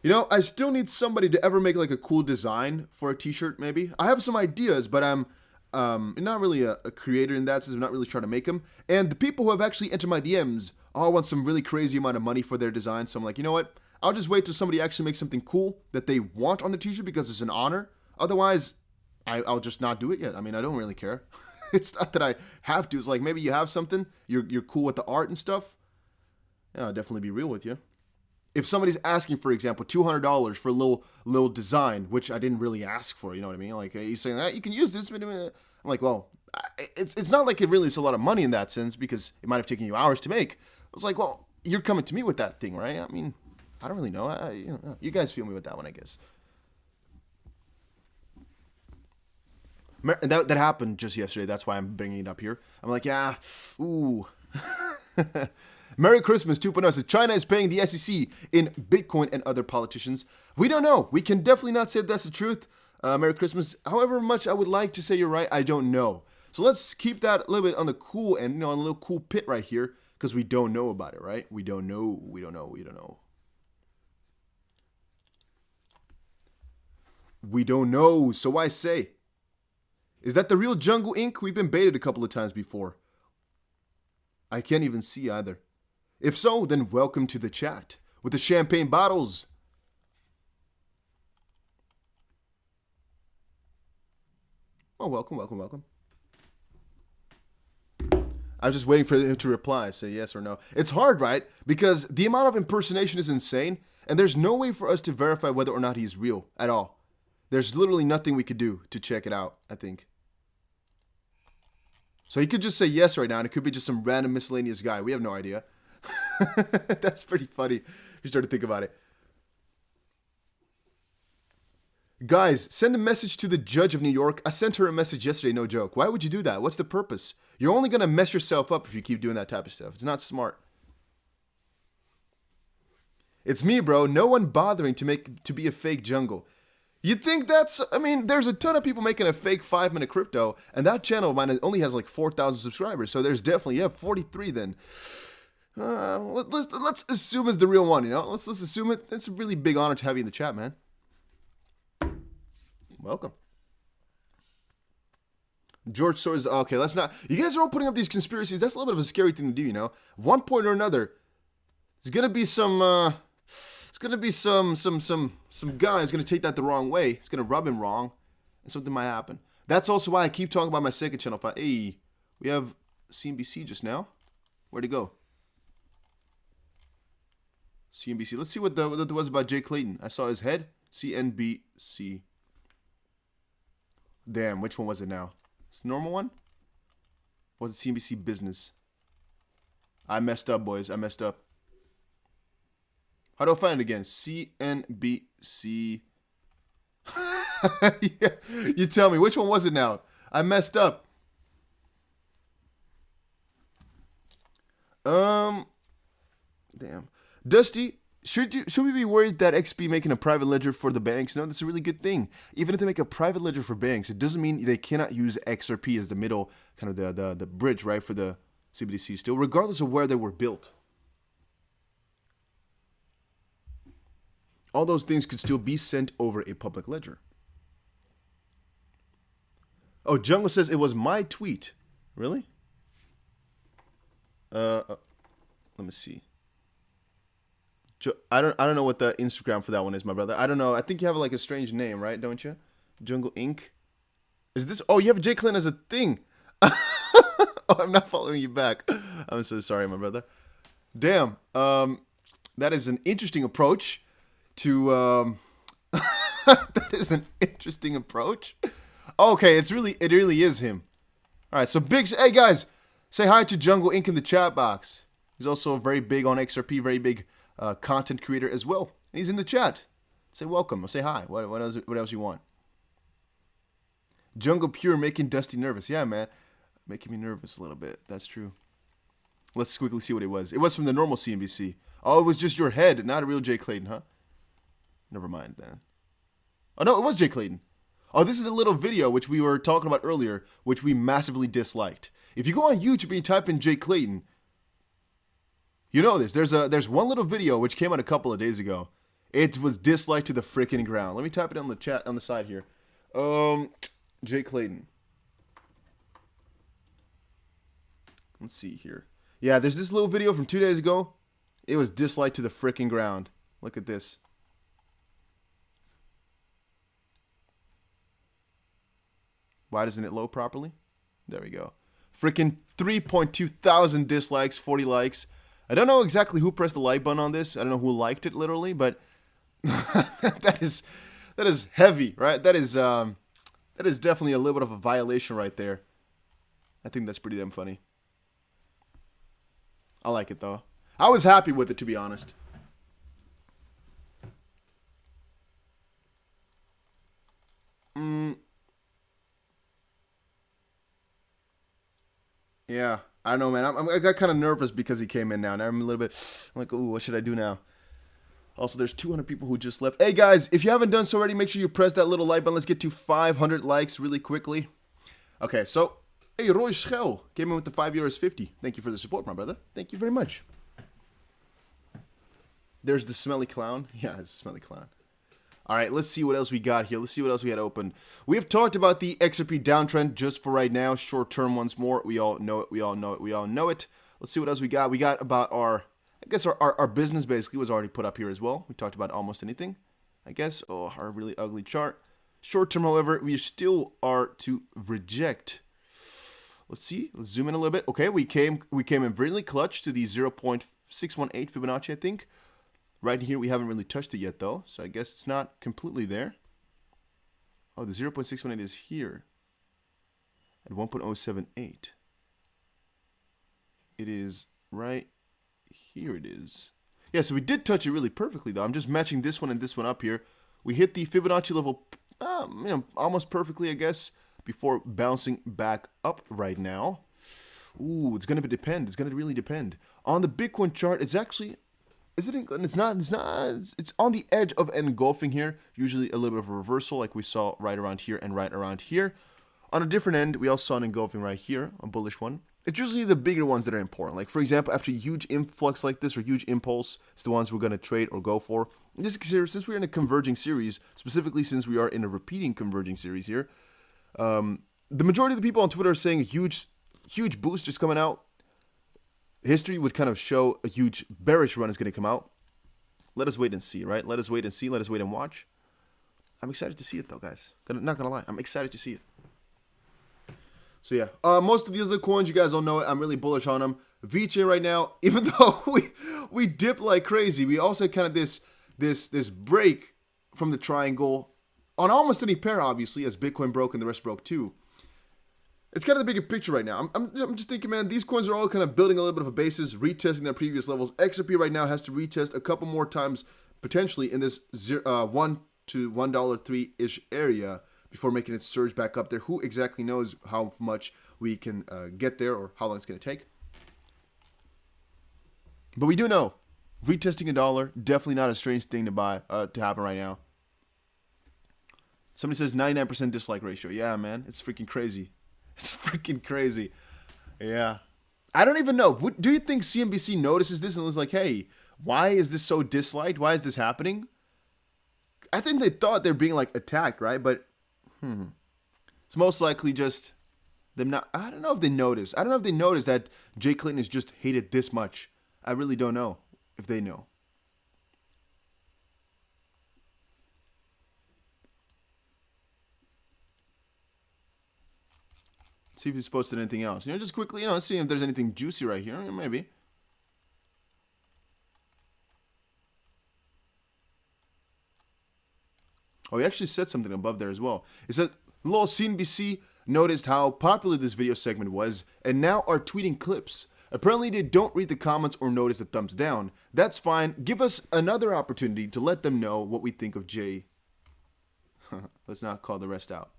You know, I still need somebody to ever make like a cool design for a t-shirt, maybe. I have some ideas, but I'm not really a creator in that sense. I'm not really trying to make them. And the people who have actually entered my DMs all want some really crazy amount of money for their design. So I'm like, you know what? I'll just wait till somebody actually makes something cool that they want on the t-shirt because it's an honor. Otherwise, I'll just not do it yet. I mean, I don't really care. It's not that I have to. It's like maybe you have something. You're cool with the art and stuff. Yeah, I'll definitely be real with you. If somebody's asking, for example, $200 for a little design, which I didn't really ask for, you know what I mean? Like he's saying that you can use this. I'm like, well, it's not like it really is a lot of money in that sense because it might have taken you hours to make. I was like, well, you're coming to me with that thing, right? I mean, I don't really know. You guys feel me with that one, I guess. That happened just yesterday. That's why I'm bringing it up here. I'm like, yeah, ooh. Merry Christmas 2.0 says China is paying the SEC in Bitcoin and other politicians. We don't know. We can definitely not say that's the truth. Merry Christmas. However much I would like to say you're right, I don't know. So let's keep that a little bit on the cool end, on a little cool pit right here, because we don't know about it, right? We don't know. We don't know. We don't know. We don't know. So I say, is that the real Jungle Ink? We've been baited a couple of times before. I can't even see either. If so, then welcome to the chat with the champagne bottles. Oh, welcome, welcome, welcome. I was just waiting for him to reply, say yes or no. It's hard, right? Because the amount of impersonation is insane, and there's no way for us to verify whether or not he's real at all. There's literally nothing we could do to check it out, I think. So he could just say yes right now, and it could be just some random miscellaneous guy. We have no idea. That's pretty funny if you start to think about it. Guys, send a message to the judge of New York. I sent her a message yesterday, no joke. Why would you do that? What's the purpose? You're only going to mess yourself up if you keep doing that type of stuff. It's not smart. It's me, bro. No one bothering to be a fake jungle. You'd think that's, I mean, there's a ton of people making a fake 5-minute crypto, and that channel of mine only has like 4,000 subscribers. So there's definitely, 43 then. Let's assume it's the real one, you know? Let's assume it. It's a really big honor to have you in the chat, man. Welcome. George Soros, okay, let's not, you guys are all putting up these conspiracies. That's a little bit of a scary thing to do, you know? One point or another, there's gonna be some guy who's gonna take that the wrong way. It's gonna rub him wrong, and something might happen. That's also why I keep talking about my second channel. Hey, we have CNBC just now. Where'd it go? CNBC. Let's see what that was about Jay Clayton. I saw his head. CNBC. Damn, which one was it now? It's the normal one? Or was it CNBC Business? I messed up, boys. I messed up. How do I find it again? CNBC. Yeah, you tell me. Which one was it now? I messed up. Damn. Dusty, should we be worried that XP making a private ledger for the banks? No, that's a really good thing. Even if they make a private ledger for banks, it doesn't mean they cannot use XRP as the middle, kind of the bridge, right, for the CBDC still, regardless of where they were built. All those things could still be sent over a public ledger. Oh, Jungle says it was my tweet. Really? Let me see. I don't know what the Instagram for that one is, my brother. I don't know. I think you have like a strange name, right? Don't you? Jungle Inc. Is this? Oh, you have Jay Clinton as a thing. Oh, I'm not following you back. I'm so sorry, my brother. Damn. That is an interesting approach to. That is an interesting approach. Okay, it really is him. All right, so big. Hey guys, say hi to Jungle Inc. in the chat box. He's also very big on XRP, very big content creator as well. And he's in the chat. Say welcome or say hi. What else you want? Jungle Pure making Dusty nervous. Yeah, man. Making me nervous a little bit. That's true. Let's quickly see what it was. It was from the normal CNBC. Oh, it was just your head, not a real Jay Clayton, huh? Never mind then. Oh, no, it was Jay Clayton. Oh, this is a little video which we were talking about earlier, which we massively disliked. If you go on YouTube and you type in Jay Clayton, you know this. There's one little video which came out a couple of days ago. It was disliked to the freaking ground. Let me type it on the chat on the side here. Jay Clayton. Let's see here. Yeah, there's this little video from 2 days ago. It was disliked to the freaking ground. Look at this. Why doesn't it load properly? There we go. Freaking 3.2 thousand dislikes, 40 likes. I don't know exactly who pressed the like button on this. I don't know who liked it literally, but that is heavy, right? That is definitely a little bit of a violation right there. I think that's pretty damn funny. I like it though. I was happy with it, to be honest. Yeah, I don't know, man. I got kind of nervous because he came in now. Now I'm a little bit I'm like, ooh, what should I do now? Also, there's 200 people who just left. Hey, guys, if you haven't done so already, make sure you press that little like button. Let's get to 500 likes really quickly. Okay, so, hey, Roy Schell came in with the €5.50. Thank you for the support, my brother. Thank you very much. There's the smelly clown. Yeah, it's a smelly clown. All right, let's see what else we got here. Let's see what else we had open. We have talked about the XRP downtrend just for right now. Short term once more. We all know it. We all know it. We all know it. Let's see what else we got. We got about our, I guess our business basically was already put up here as well. We talked about almost anything, I guess. Oh, our really ugly chart. Short term, however, we still are to reject. Let's see. Let's zoom in a little bit. Okay, we came in really clutch to the 0.618 Fibonacci, I think. Right here, we haven't really touched it yet, though, so I guess it's not completely there. Oh, the 0.618 is here at 1.078. It is right here. It is. Yeah, so we did touch it really perfectly, though. I'm just matching this one and this one up here. We hit the Fibonacci level, almost perfectly, I guess, before bouncing back up right now. Ooh, it's going to depend. It's going to really depend. On the Bitcoin chart, it's actually... Is it? It's not. It's on the edge of engulfing here. Usually a little bit of a reversal, like we saw right around here and right around here. On a different end, we also saw an engulfing right here, a bullish one. It's usually the bigger ones that are important. Like for example, after a huge influx like this or huge impulse, it's the ones we're going to trade or go for. In this case, since we're in a converging series, specifically since we are in a repeating converging series here, the majority of the people on Twitter are saying a huge boost is coming out. History would kind of show a huge bearish run is going to come out. Let us wait and see, right? Let us wait and see. Let us wait and watch. I'm excited to see it, though, guys. Not going to lie. I'm excited to see it. So, yeah. Most of the other coins, you guys don't know it. I'm really bullish on them. VJ right now, even though we dip like crazy, we also had kind of this break from the triangle on almost any pair, obviously, as Bitcoin broke and the rest broke too. It's kind of the bigger picture right now. I'm just thinking, man, these coins are all kind of building a little bit of a basis, retesting their previous levels. XRP right now has to retest a couple more times, potentially in this $1 to $1.03-ish area before making it surge back up there. Who exactly knows how much we can get there or how long it's going to take? But we do know, retesting $1, definitely not a strange thing to buy to happen right now. Somebody says 99% dislike ratio. Yeah, man, it's freaking crazy. It's freaking crazy. Yeah. I don't even know. Do you think CNBC notices this and is like, hey, why is this so disliked? Why is this happening? I think they thought they're being like attacked, right? But it's most likely just them not. I don't know if they notice. I don't know if they notice that Jay Clayton is just hated this much. I really don't know if they know. See if he's posted anything else. Just quickly, see if there's anything juicy right here. Maybe. Oh, he actually said something above there as well. It said, lol, CNBC noticed how popular this video segment was and now are tweeting clips. Apparently they don't read the comments or notice the thumbs down. That's fine. Give us another opportunity to let them know what we think of Jay. Let's not call the rest out.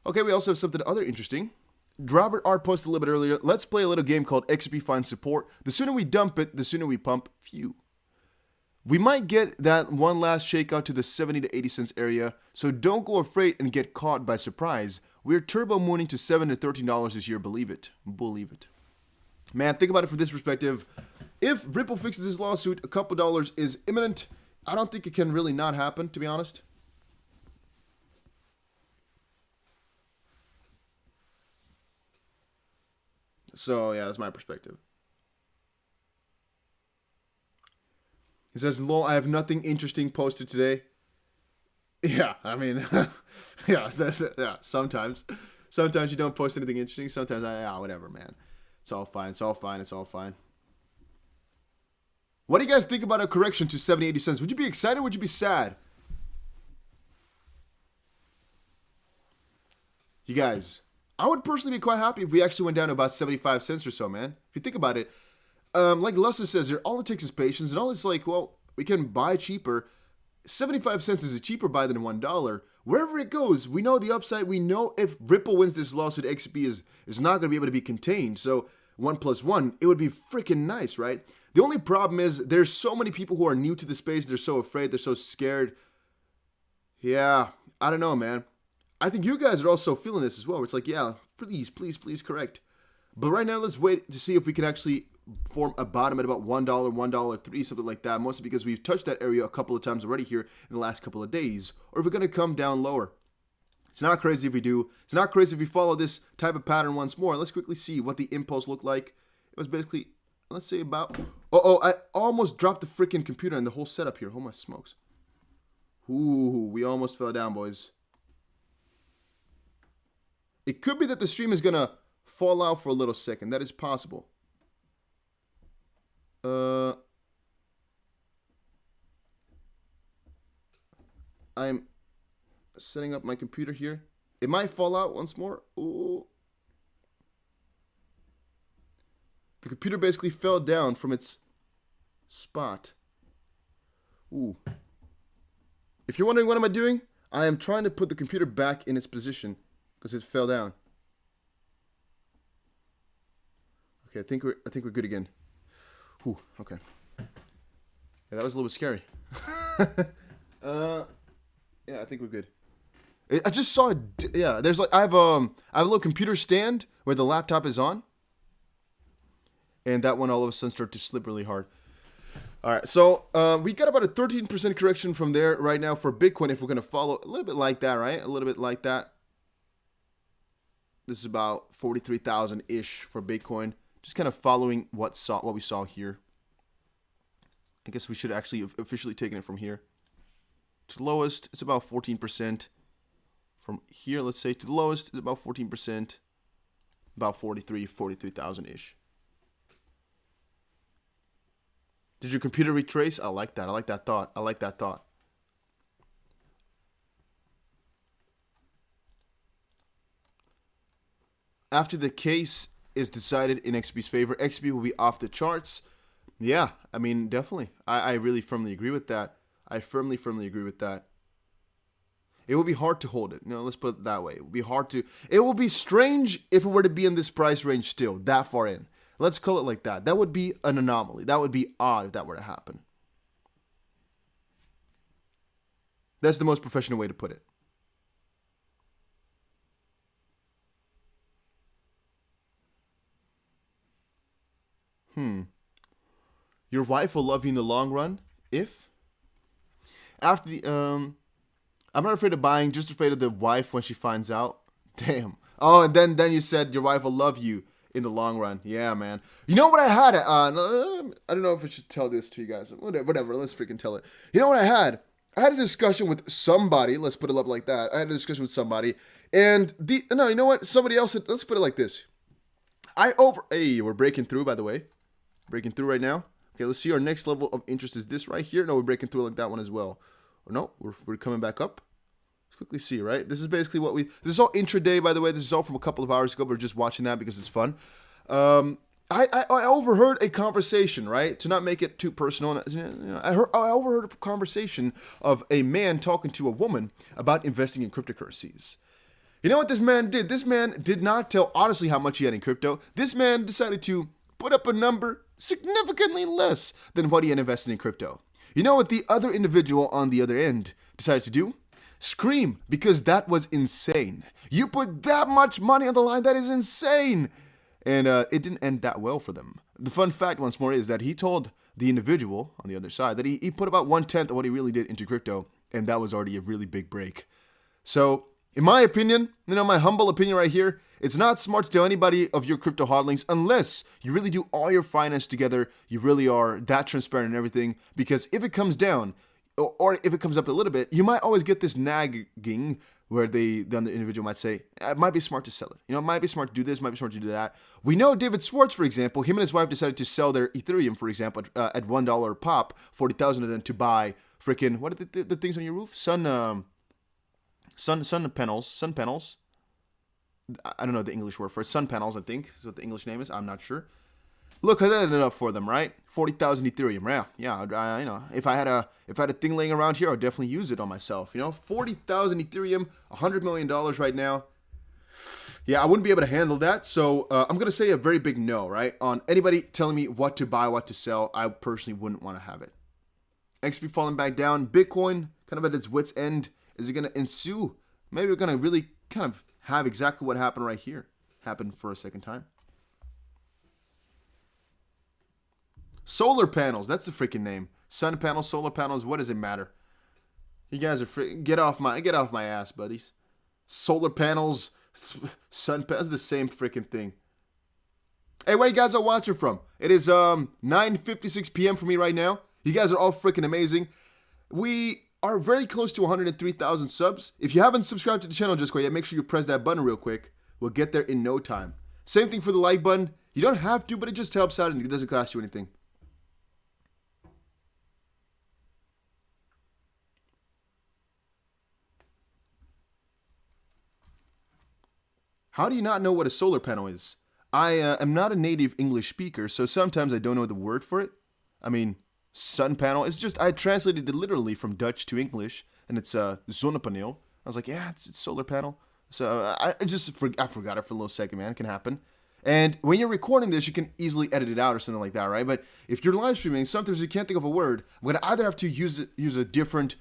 Okay, we also have something other interesting. Robert R. posted a little bit earlier. Let's play a little game called XRP Find Support. The sooner we dump it, the sooner we pump. Phew. We might get that one last shakeout to the 70 to 80 cents area, so don't go afraid and get caught by surprise. We're turbo mooning to $7 to $13 this year, believe it. Believe it. Man, think about it from this perspective. If Ripple fixes this lawsuit, a couple dollars is imminent. I don't think it can really not happen, to be honest. So, yeah, that's my perspective. He says, lol, I have nothing interesting posted today. Yeah, I mean, yeah, that's it. Yeah, sometimes. Sometimes you don't post anything interesting. Sometimes, whatever, man. It's all fine. It's all fine. It's all fine. What do you guys think about a correction to 70, 80 cents? Would you be excited or would you be sad? You guys, I would personally be quite happy if we actually went down to about 75 cents or so, man. If you think about it, like Lussa says here, all it takes is patience, and all it's like, well, we can buy cheaper. 75 cents is a cheaper buy than $1. Wherever it goes, we know the upside. We know if Ripple wins this lawsuit, XP is not going to be able to be contained. So 1 + 1, it would be freaking nice, right? The only problem is there's so many people who are new to the space. They're so afraid. They're so scared. Yeah, I don't know, man. I think you guys are also feeling this as well. It's like, yeah, please, please, please correct. But right now, let's wait to see if we can actually form a bottom at about $1, $1.03, something like that. Mostly because we've touched that area a couple of times already here in the last couple of days. Or if we're going to come down lower. It's not crazy if we do. It's not crazy if we follow this type of pattern once more. Let's quickly see what the impulse looked like. It was basically, let's say about... Oh, I almost dropped the freaking computer and the whole setup here. Oh my smokes. Ooh, we almost fell down, boys. It could be that the stream is going to fall out for a little second. That is possible. I'm setting up my computer here. It might fall out once more. Ooh. The computer basically fell down from its spot. Ooh. If you're wondering what am I doing, I am trying to put the computer back in its position because it fell down. Okay, I think we're good again. Ooh, okay. Yeah, that was a little bit scary. Yeah, I think we're good. I just saw it. Yeah, there's like I have a little computer stand where the laptop is on, and that one all of a sudden started to slip really hard. All right, so we got about a 13% correction from there right now for Bitcoin. If we're gonna follow a little bit like that, right? A little bit like that. This is about 43,000 ish for Bitcoin. Just kind of following what we saw here. I guess we should actually have officially taken it from here. To the lowest, it's about 14%. From here, let's say, to the lowest, it's about 14%. About 43,000-ish. Did your computer retrace? I like that. I like that thought. I like that thought. After the case is decided in XP's favor, XP will be off the charts. Yeah, I mean, definitely. I really firmly agree with that. I firmly agree with that. It will be hard to hold it. No, let's put it that way. It will be hard to... It will be strange if it were to be in this price range still, that far in. Let's call it like that. That would be an anomaly. That would be odd if that were to happen. That's the most professional way to put it. Your wife will love you in the long run if... After the... I'm not afraid of buying, just afraid of the wife when she finds out. Damn. Oh, and then you said your wife will love you in the long run. Yeah, man. You know what I had? I don't know if I should tell this to you guys. Whatever. Let's freaking tell it. You know what I had? I had a discussion with somebody. Let's put it up like that. I had a discussion with somebody. And you know what? Somebody else said, let's put it like this. Hey, we're breaking through, by the way. Breaking through right now. Okay, let's see. Our next level of interest is this right here. No, we're breaking through like that one as well. Or no, we're coming back up. Let's quickly see, right? This is basically what this is all intraday, by the way. This is all from a couple of hours ago. We're just watching that because it's fun. I overheard a conversation, right? To not make it too personal, I overheard a conversation of a man talking to a woman about investing in cryptocurrencies. You know what this man did? This man did not tell honestly how much he had in crypto. This man decided to put up a number significantly less than what he had invested in crypto. You know what the other individual on the other end decided to do? Scream, because that was insane. You put that much money on the line, that is insane. And it didn't end that well for them. The fun fact, once more, is that he told the individual on the other side that he put about 1/10 of what he really did into crypto, and that was already a really big break. So, in my opinion, my humble opinion right here, it's not smart to tell anybody of your crypto hodlings unless you really do all your finance together, you really are that transparent and everything, because if it comes down, or if it comes up a little bit, you might always get this nagging where then the individual might say, it might be smart to sell it. It might be smart to do this, might be smart to do that. We know David Schwartz, for example, him and his wife decided to sell their Ethereum, for example, at $1 a pop, 40,000 of them to buy freaking, what are the things on your roof? Sun panels. I don't know the English word for it. Sun panels, I think is what the English name is. I'm not sure. Look, I ended up for them, right? 40,000 Ethereum. Yeah. If I had a thing laying around here, I'd definitely use it on myself. 40,000 Ethereum, $100 million right now. Yeah, I wouldn't be able to handle that. So I'm gonna say a very big no, right? On anybody telling me what to buy, what to sell, I personally wouldn't want to have it. XP falling back down. Bitcoin kind of at its wit's end. Is it gonna ensue? Maybe we're gonna really kind of have exactly what happened right here happen for a second time. Solar panels, that's the freaking name. Sun panels, solar panels, what does it matter? You guys are get off my ass, buddies. Solar panels, sun panels, the same freaking thing. Hey, where you guys are watching from? It is 9:56 p.m. for me right now. You guys are all freaking amazing. We are very close to 103,000 subs. If you haven't subscribed to the channel just yet, make sure you press that button real quick. We'll get there in no time. Same thing for the like button. You don't have to, but it just helps out and it doesn't cost you anything. How do you not know what a solar panel is? I am not a native English speaker, so sometimes I don't know the word for it. I mean, sun panel, it's just, I translated it literally from Dutch to English, and it's zonnepaneel. I was like, yeah, it's solar panel. So I forgot it for a little second, man. It can happen. And when you're recording this, you can easily edit it out or something like that, right? But if you're live streaming, sometimes you can't think of a word. I'm going to either have to use a different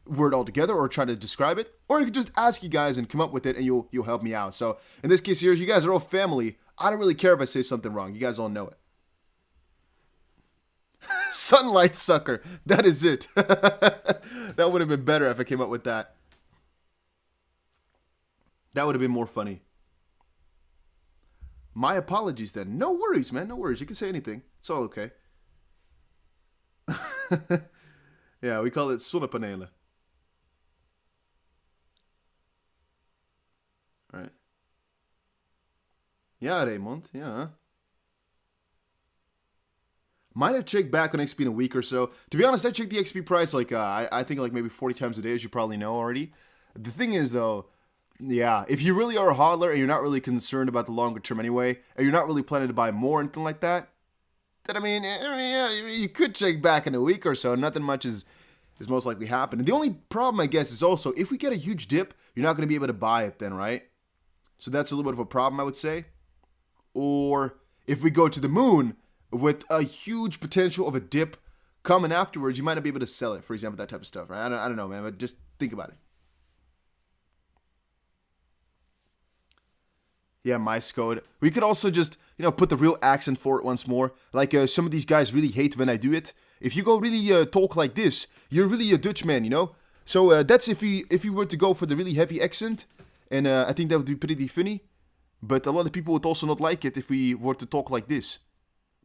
word altogether or try to describe it, or I could just ask you guys and come up with it and you'll help me out. So in this case here, you guys are all family. I don't really care if I say something wrong. You guys all know it. Sunlight sucker. That is it. That would have been better if I came up with that. That would have been more funny. My apologies then. No worries, man. No worries. You can say anything. It's all okay. Yeah, we call it zonnepanelen. Right. Yeah, Raymond. Yeah. Might have checked back on XP in a week or so. To be honest, I checked the XP price like I think like maybe 40 times a day, as you probably know already. The thing is though, yeah, if you really are a hodler and you're not really concerned about the longer term anyway, and you're not really planning to buy more or anything like that, then I mean, yeah, you could check back in a week or so. Nothing much is most likely happening. The only problem, I guess, is also if we get a huge dip, you're not going to be able to buy it then, right? So that's a little bit of a problem, I would say. Or if we go to the moon with a huge potential of a dip coming afterwards, you might not be able to sell it, for example, that type of stuff, right? I don't know, man, but just think about it. Yeah, mice code. We could also just, put the real accent for it once more. Like some of these guys really hate when I do it. If you go really talk like this, you're really a Dutchman, So that's if you were to go for the really heavy accent. And I think that would be pretty funny. But a lot of people would also not like it if we were to talk like this.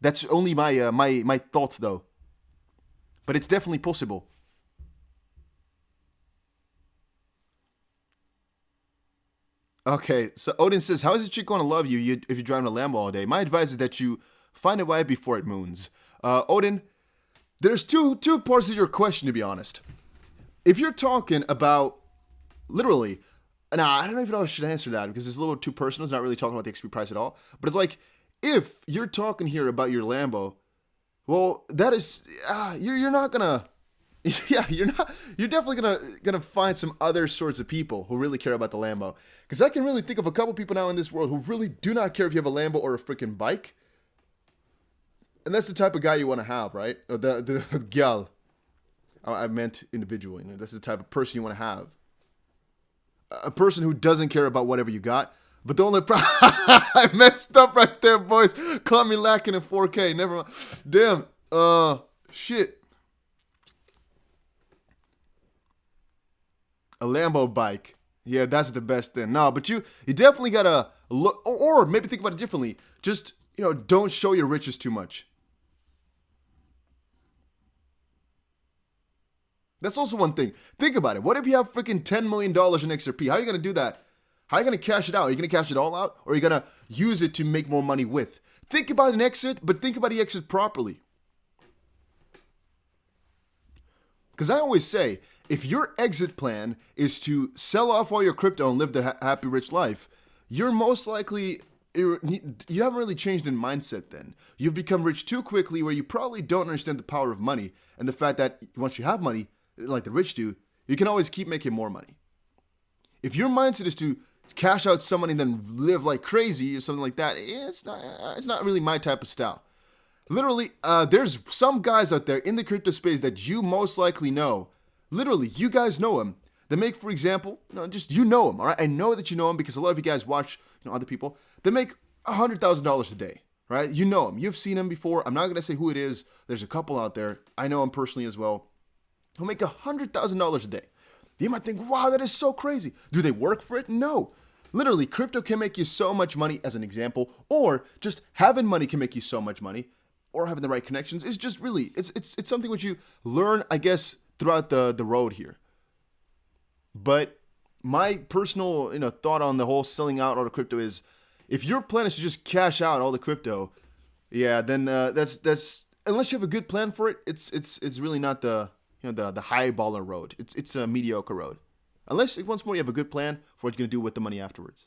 That's only my thought, though. But it's definitely possible. Okay, so Odin says, how is a chick going to love you if you're driving a Lambo all day? My advice is that you find a wife before it moons. Odin, there's two parts of your question, to be honest. If you're talking about, literally, now I don't know if I should answer that because it's a little too personal. It's not really talking about the XP price at all. But it's like, if you're talking here about your Lambo, well, that is, you're not gonna, yeah, you're definitely gonna find some other sorts of people who really care about the Lambo. Because I can really think of a couple people now in this world who really do not care if you have a Lambo or a freaking bike. And that's the type of guy you want to have, right? Or the gal. I meant individual. You know, that's the type of person you want to have. A person who doesn't care about whatever you got. But the only problem, I messed up right there, boys. Caught me lacking in 4K. Never mind. Damn. Shit. A Lambo bike. Yeah, that's the best thing. No, but you definitely gotta look, or maybe think about it differently. Just, don't show your riches too much. That's also one thing. Think about it. What if you have freaking $10 million in XRP? How are you going to do that? How are you going to cash it out? Are you going to cash it all out? Or are you going to use it to make more money with? Think about an exit, but think about the exit properly. Because I always say, if your exit plan is to sell off all your crypto and live the happy, rich life, you're most likely, you haven't really changed in mindset then. You've become rich too quickly where you probably don't understand the power of money and the fact that once you have money, like the rich do, you can always keep making more money. If your mindset is to cash out some money and then live like crazy or something like that, it's not really my type of style. Literally, there's some guys out there in the crypto space that you most likely know. Literally, you guys know them. They make, for example, you know them, all right? I know that you know them because a lot of you guys watch, other people. They make $100,000 a day, right? You know them. You've seen them before. I'm not going to say who it is. There's a couple out there. I know them personally as well. Who make $100,000 a day. You might think, wow, that is so crazy. Do they work for it? No. Literally, crypto can make you so much money, as an example, or just having money can make you so much money, or having the right connections. It's just really, it's something which you learn, I guess, throughout the road here. But my personal, thought on the whole selling out all the crypto is, if your plan is to just cash out all the crypto, yeah, then that's unless you have a good plan for it, it's really not the high baller road. It's a mediocre road. Unless, once more, you have a good plan for what you're going to do with the money afterwards.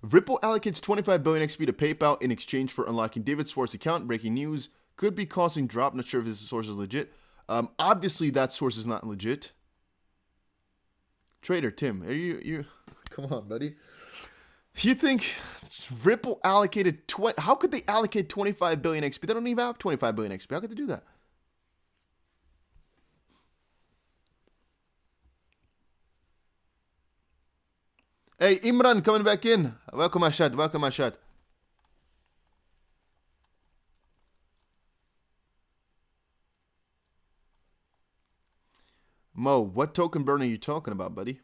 Ripple allocates 25 billion XP to PayPal in exchange for unlocking David Schwartz's account. Breaking news. Could be causing drop. Not sure if this source is legit. Obviously, that source is not legit. Trader Tim, are you? Come on, buddy. You think Ripple allocated how could they allocate 25 billion XP? They don't even have 25 billion XP. How could they do that? Hey, Imran coming back in. Welcome, Ashad. Welcome, Ashad. Mo, what token burn are you talking about, buddy?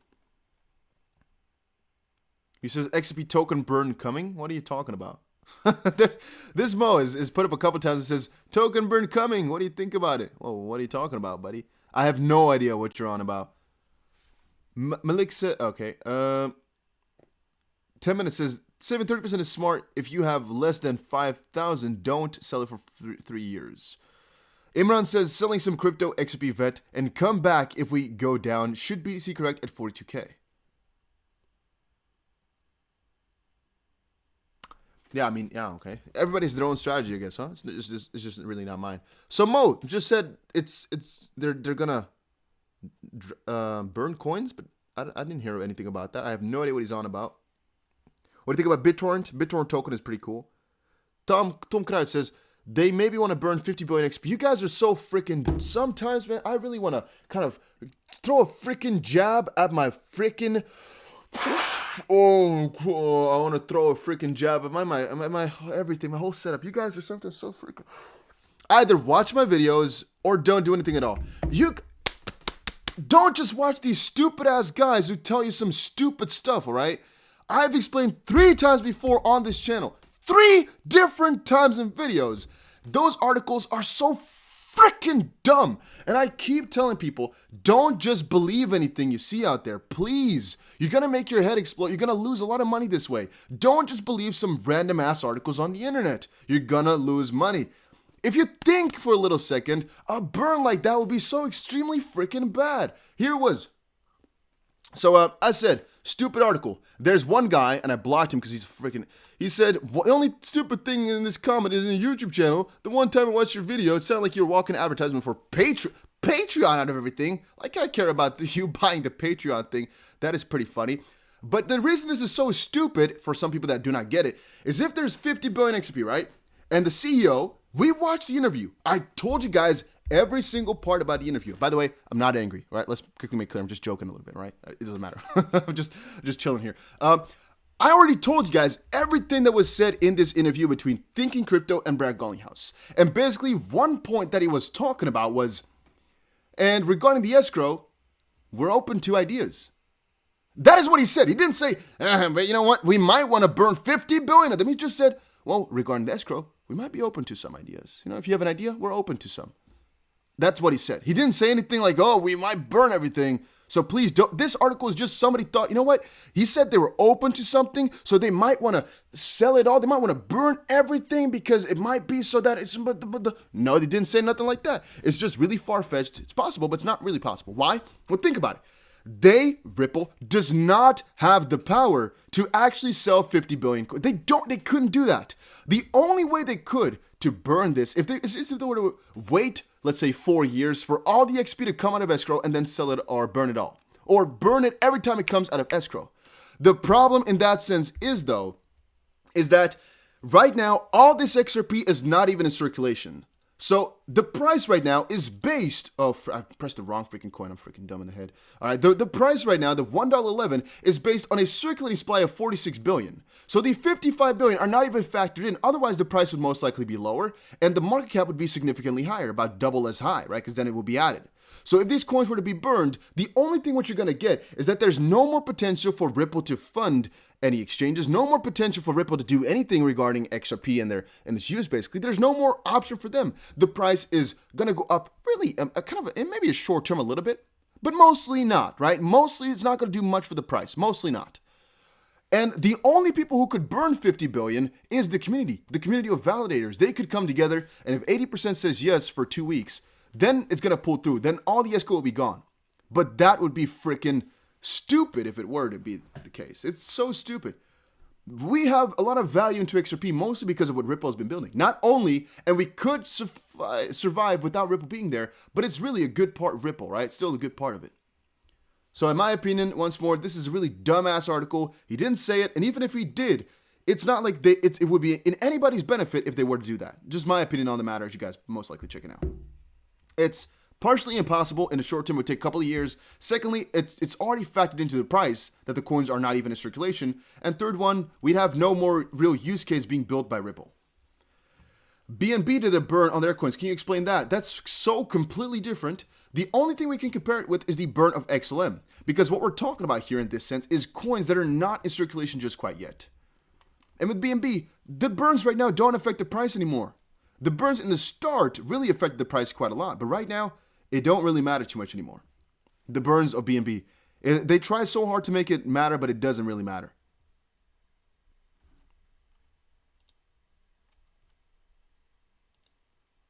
He says XP token burn coming? What are you talking about? This Mo is put up a couple times and says, token burn coming. What do you think about it? Whoa, what are you talking about, buddy? I have no idea what you're on about. Malik said, okay. 10 minutes says, saving 30% is smart. If you have less than 5,000, don't sell it for 3 years. Imran says, selling some crypto XP vet and come back if we go down. Should BTC correct at 42K? Yeah, I mean, yeah, okay. Everybody has their own strategy, I guess, huh? It's just really not mine. So Mo just said they're gonna burn coins, but I didn't hear anything about that. I have no idea what he's on about. What do you think about BitTorrent? BitTorrent token is pretty cool. Tom Kraut says they maybe want to burn 50 billion XP. You guys are so freaking. Sometimes, man, I really want to kind of throw a freaking jab at my freaking. Oh, I want to throw a freaking jab at my everything, my whole setup. You guys are something so freaking. Either watch my videos or don't do anything at all. You don't just watch these stupid ass guys who tell you some stupid stuff, all right? I've explained 3 times before on this channel. 3 different times in videos. Those articles are so freaking dumb. And I keep telling people, don't just believe anything you see out there. Please. You're going to make your head explode. You're going to lose a lot of money this way. Don't just believe some random ass articles on the internet. You're going to lose money. If you think for a little second, a burn like that would be so extremely freaking bad. Here it was. So I said, stupid article. There's one guy, and I blocked him because he's freaking. He said, the only stupid thing in this comment is in a YouTube channel. The one time I watched your video, it sounded like you were walking advertisement for Patreon out of everything. Like, I care about you buying the Patreon thing. That is pretty funny. But the reason this is so stupid, for some people that do not get it, is if there's 50 billion XP, right? And the CEO We watched the interview. I told you guys every single part about the interview. By the way, I'm not angry, right? Let's quickly make clear. I'm just joking a little bit, right? It doesn't matter. I'm just chilling here. I already told you guys everything that was said in this interview between Thinking Crypto and Brad Garlinghouse. And basically, one point that he was talking about was, and regarding the escrow, we're open to ideas. That is what he said. He didn't say, but you know what? We might want to burn 50 billion of them. He just said, well, regarding the escrow, we might be open to some ideas. You know, if you have an idea, we're open to some. That's what he said. He didn't say anything like, oh, we might burn everything. So please don't. This article is just somebody thought, you know what? He said they were open to something, so they might want to sell it all. They might want to burn everything because it might be so that it's. No, they didn't say nothing like that. It's just really far-fetched. It's possible, but it's not really possible. Why? Well, think about it. Ripple does not have the power to actually sell 50 billion. They couldn't do that. The only way they could to burn this, if they were to wait, let's say 4 years for all the XP to come out of escrow and then sell it or burn it all. Or burn it every time it comes out of escrow. The problem in that sense is that right now, all this XRP is not even in circulation. So the price right now is based, I pressed the wrong freaking coin, I'm freaking dumb in the head. All right, the price right now, the $1.11 is based on a circulating supply of 46 billion. So the 55 billion are not even factored in, otherwise the price would most likely be lower and the market cap would be significantly higher, about double as high, right? Because then it will be added. So if these coins were to be burned, the only thing what you're going to get is that there's no more potential for Ripple to fund any exchanges, no more potential for Ripple to do anything regarding XRP and its use, basically. There's no more option for them. The price is going to go up really, maybe a short term a little bit, but mostly not, right? Mostly it's not going to do much for the price, mostly not. And the only people who could burn 50 billion is the community of validators. They could come together, and if 80% says yes for 2 weeks, then it's going to pull through. Then all the escrow will be gone. But that would be freaking stupid if it were to be the case. It's so stupid. We have a lot of value into XRP mostly because of what Ripple has been building. Not only, and we could survive without Ripple being there, but it's really a good part of Ripple, right? It's still a good part of it. So in my opinion, once more, this is a really dumbass article. He didn't say it, and even if he did, it's not like it would be in anybody's benefit if they were to do that. Just my opinion on the matter, as you guys most likely checking out. It's partially impossible in the short term. It would take a couple of years. Secondly, it's already factored into the price that the coins are not even in circulation. And third one, we'd have no more real use case being built by Ripple. BNB did a burn on their coins. Can you explain that? That's so completely different. The only thing we can compare it with is the burn of XLM. Because what we're talking about here in this sense is coins that are not in circulation just quite yet. And with BNB, the burns right now don't affect the price anymore. The burns in the start really affected the price quite a lot. But right now, it don't really matter too much anymore. The burns of BNB. They try so hard to make it matter, but it doesn't really matter.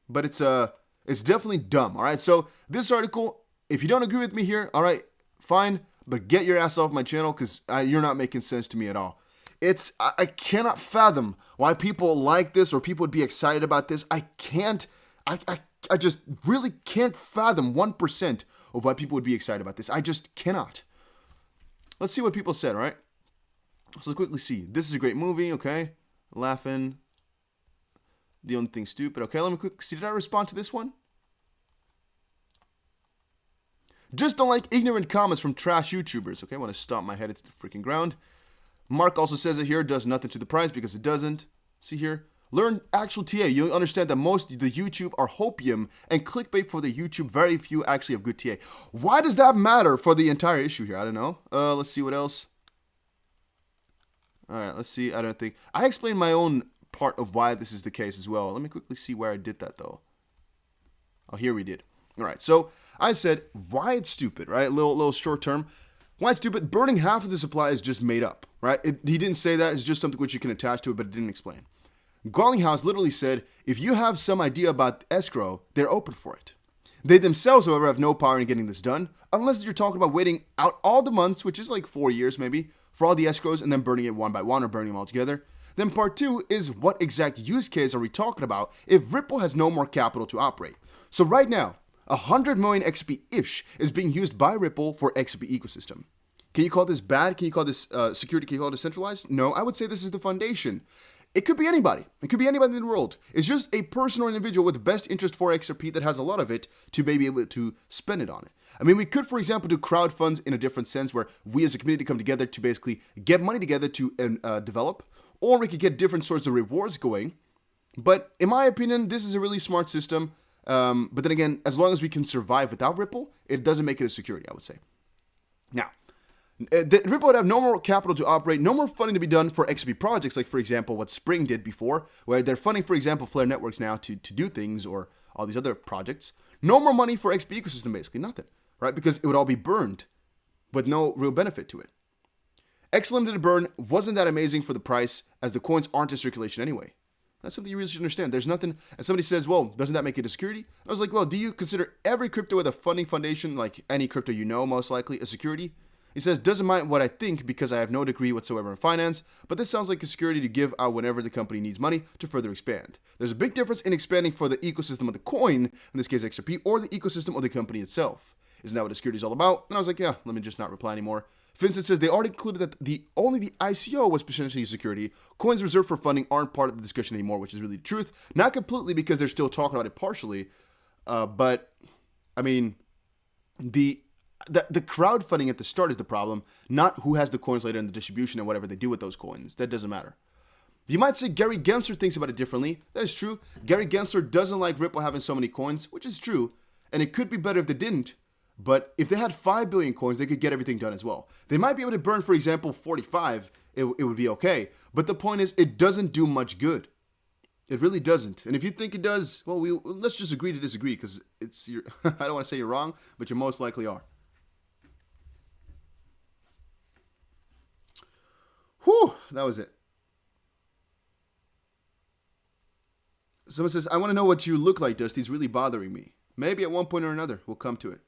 But it's definitely dumb, all right? So this article, if you don't agree with me here, all right, fine, but get your ass off my channel because you're not making sense to me at all. I cannot fathom why people like this or people would be excited about this. I just really can't fathom 1% of why people would be excited about this. I just cannot. Let's see what people said, all right? So let's quickly see. This is a great movie, okay? Laughing. The only thing stupid. Okay, let me quickly see. Did I respond to this one? Just don't like ignorant comments from trash YouTubers. Okay, I want to stomp my head into the freaking ground. Mark also says it here, does nothing to the price because it doesn't. See here? Learn actual TA. You'll understand that most of the YouTube are hopium and clickbait for the YouTube. Very few actually have good TA. Why does that matter for the entire issue here? I don't know. Let's see what else. All right, let's see. I don't think. I explained my own part of why this is the case as well. Let me quickly see where I did that though. Oh, here we did. All right, so I said why it's stupid, right? Little short term. Why it's stupid? Burning half of the supply is just made up, right? He didn't say that. It's just something which you can attach to it, but it didn't explain. Garlinghouse literally said, if you have some idea about escrow, they're open for it. They themselves, however, have no power in getting this done, unless you're talking about waiting out all the months, which is like 4 years maybe, for all the escrows and then burning it one by one or burning them all together. Then part two is what exact use case are we talking about if Ripple has no more capital to operate? So right now, 100 million XP-ish is being used by Ripple for XP ecosystem. Can you call this bad? Can you call this security? Can you call it decentralized? No, I would say this is the foundation. It could be anybody. It could be anybody in the world. It's just a person or individual with best interest for XRP that has a lot of it to be able to spend it on it. I mean, we could, for example, do crowd funds in a different sense where we as a community come together to basically get money together to develop, or we could get different sorts of rewards going. But in my opinion, this is a really smart system. But then again, as long as we can survive without Ripple, it doesn't make it a security, I would say. Now, Ripple would have no more capital to operate, no more funding to be done for XRP projects, like, for example, what Spring did before, where they're funding, for example, Flare Networks now to do things, or all these other projects. No more money for XRP ecosystem, basically, nothing, right? Because it would all be burned with no real benefit to it. X Limited burn wasn't that amazing for the price, as the coins aren't in circulation anyway. That's something you really should understand. There's nothing, and somebody says, well, doesn't that make it a security? I was like, well, do you consider every crypto with a funding foundation, like any crypto you know, most likely, a security? He says, doesn't mind what I think because I have no degree whatsoever in finance, but this sounds like a security to give out whenever the company needs money to further expand. There's a big difference in expanding for the ecosystem of the coin, in this case XRP, or the ecosystem of the company itself. Isn't that what a security is all about? And I was like, yeah, let me just not reply anymore. Vincent says they already concluded that only the ICO was potentially security. Coins reserved for funding aren't part of the discussion anymore, which is really the truth. Not completely, because they're still talking about it partially. But, I mean, the crowdfunding at the start is the problem, not who has the coins later in the distribution and whatever they do with those coins. That doesn't matter. You might say Gary Gensler thinks about it differently. That is true. Gary Gensler doesn't like Ripple having so many coins, which is true. And it could be better if they didn't. But if they had 5 billion coins, they could get everything done as well. They might be able to burn, for example, 45. It would be okay. But the point is, it doesn't do much good. It really doesn't. And if you think it does, well, let's just agree to disagree, because it's I don't want to say you're wrong, but you most likely are. Whew, that was it. Someone says, I want to know what you look like, Dusty. It's really bothering me. Maybe at one point or another, we'll come to it.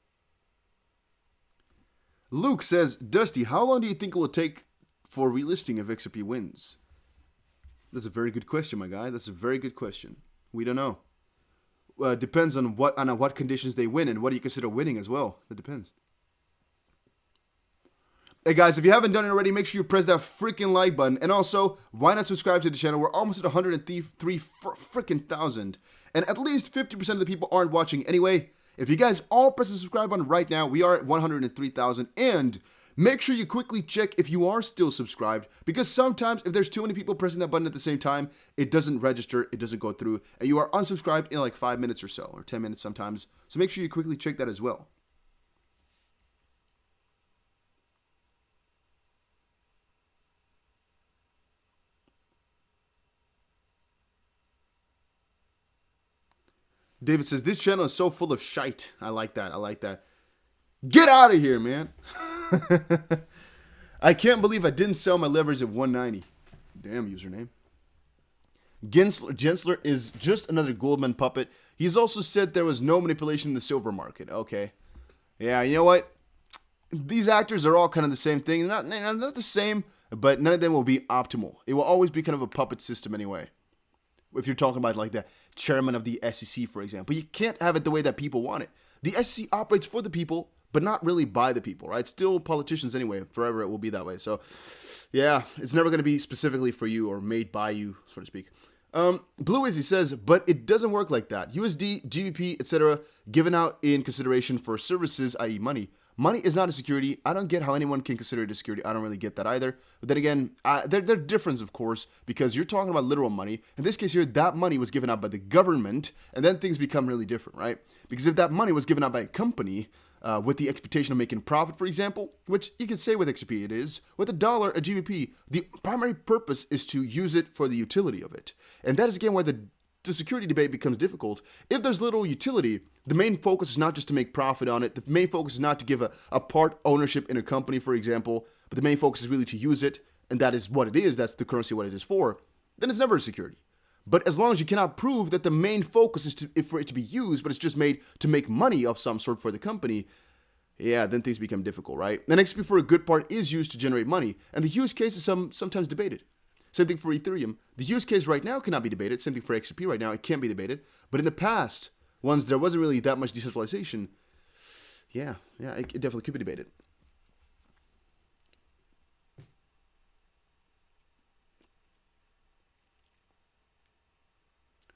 Luke says, Dusty, how long do you think it will take for relisting if XRP wins? That's a very good question, my guy. That's a very good question. We don't know. It depends on what conditions they win and what do you consider winning as well. It depends. Hey guys, if you haven't done it already, make sure you press that freaking like button. And also, why not subscribe to the channel? We're almost at 103 freaking thousand. And at least 50% of the people aren't watching anyway. If you guys all press the subscribe button right now, we are at 103,000. And make sure you quickly check if you are still subscribed. Because sometimes if there's too many people pressing that button at the same time, it doesn't register, it doesn't go through. And you are unsubscribed in like 5 minutes or so, or 10 minutes sometimes. So make sure you quickly check that as well. David says, this channel is so full of shite. I like that. I like that. Get out of here, man. I can't believe I didn't sell my leverage at 190. Damn username. Gensler is just another Goldman puppet. He's also said there was no manipulation in the silver market. Okay. Yeah, you know what? These actors are all kind of the same thing. Not the same, but none of them will be optimal. It will always be kind of a puppet system anyway. If you're talking about like the chairman of the SEC, for example, you can't have it the way that people want it. The SEC operates for the people, but not really by the people, right? Still politicians anyway. Forever it will be that way. So, yeah, it's never going to be specifically for you or made by you, so to speak. Blue Izzy says, but it doesn't work like that. USD, GBP, etc., given out in consideration for services, i.e. money. Money is not a security. I don't get how anyone can consider it a security. I don't really get that either. But then again, there are differences, of course, because you're talking about literal money. In this case here, that money was given out by the government, and then things become really different, right? Because if that money was given out by a company with the expectation of making profit, for example, which you can say with XRP it is, with a dollar, a GBP, the primary purpose is to use it for the utility of it. And that is, again, where the security debate becomes difficult. If there's little utility, the main focus is not just to make profit on it. The main focus is not to give a part ownership in a company, for example, but the main focus is really to use it, and that is what it is. That's the currency, what it is for. Then it's never a security. But as long as you cannot prove that the main focus is for it to be used, but it's just made to make money of some sort for the company, yeah, then things become difficult, right? And XP for a good part is used to generate money, and the use case is sometimes debated. Same thing for Ethereum. The use case right now cannot be debated. Same thing for XRP right now. It can't be debated. But in the past, once there wasn't really that much decentralization, yeah, it definitely could be debated.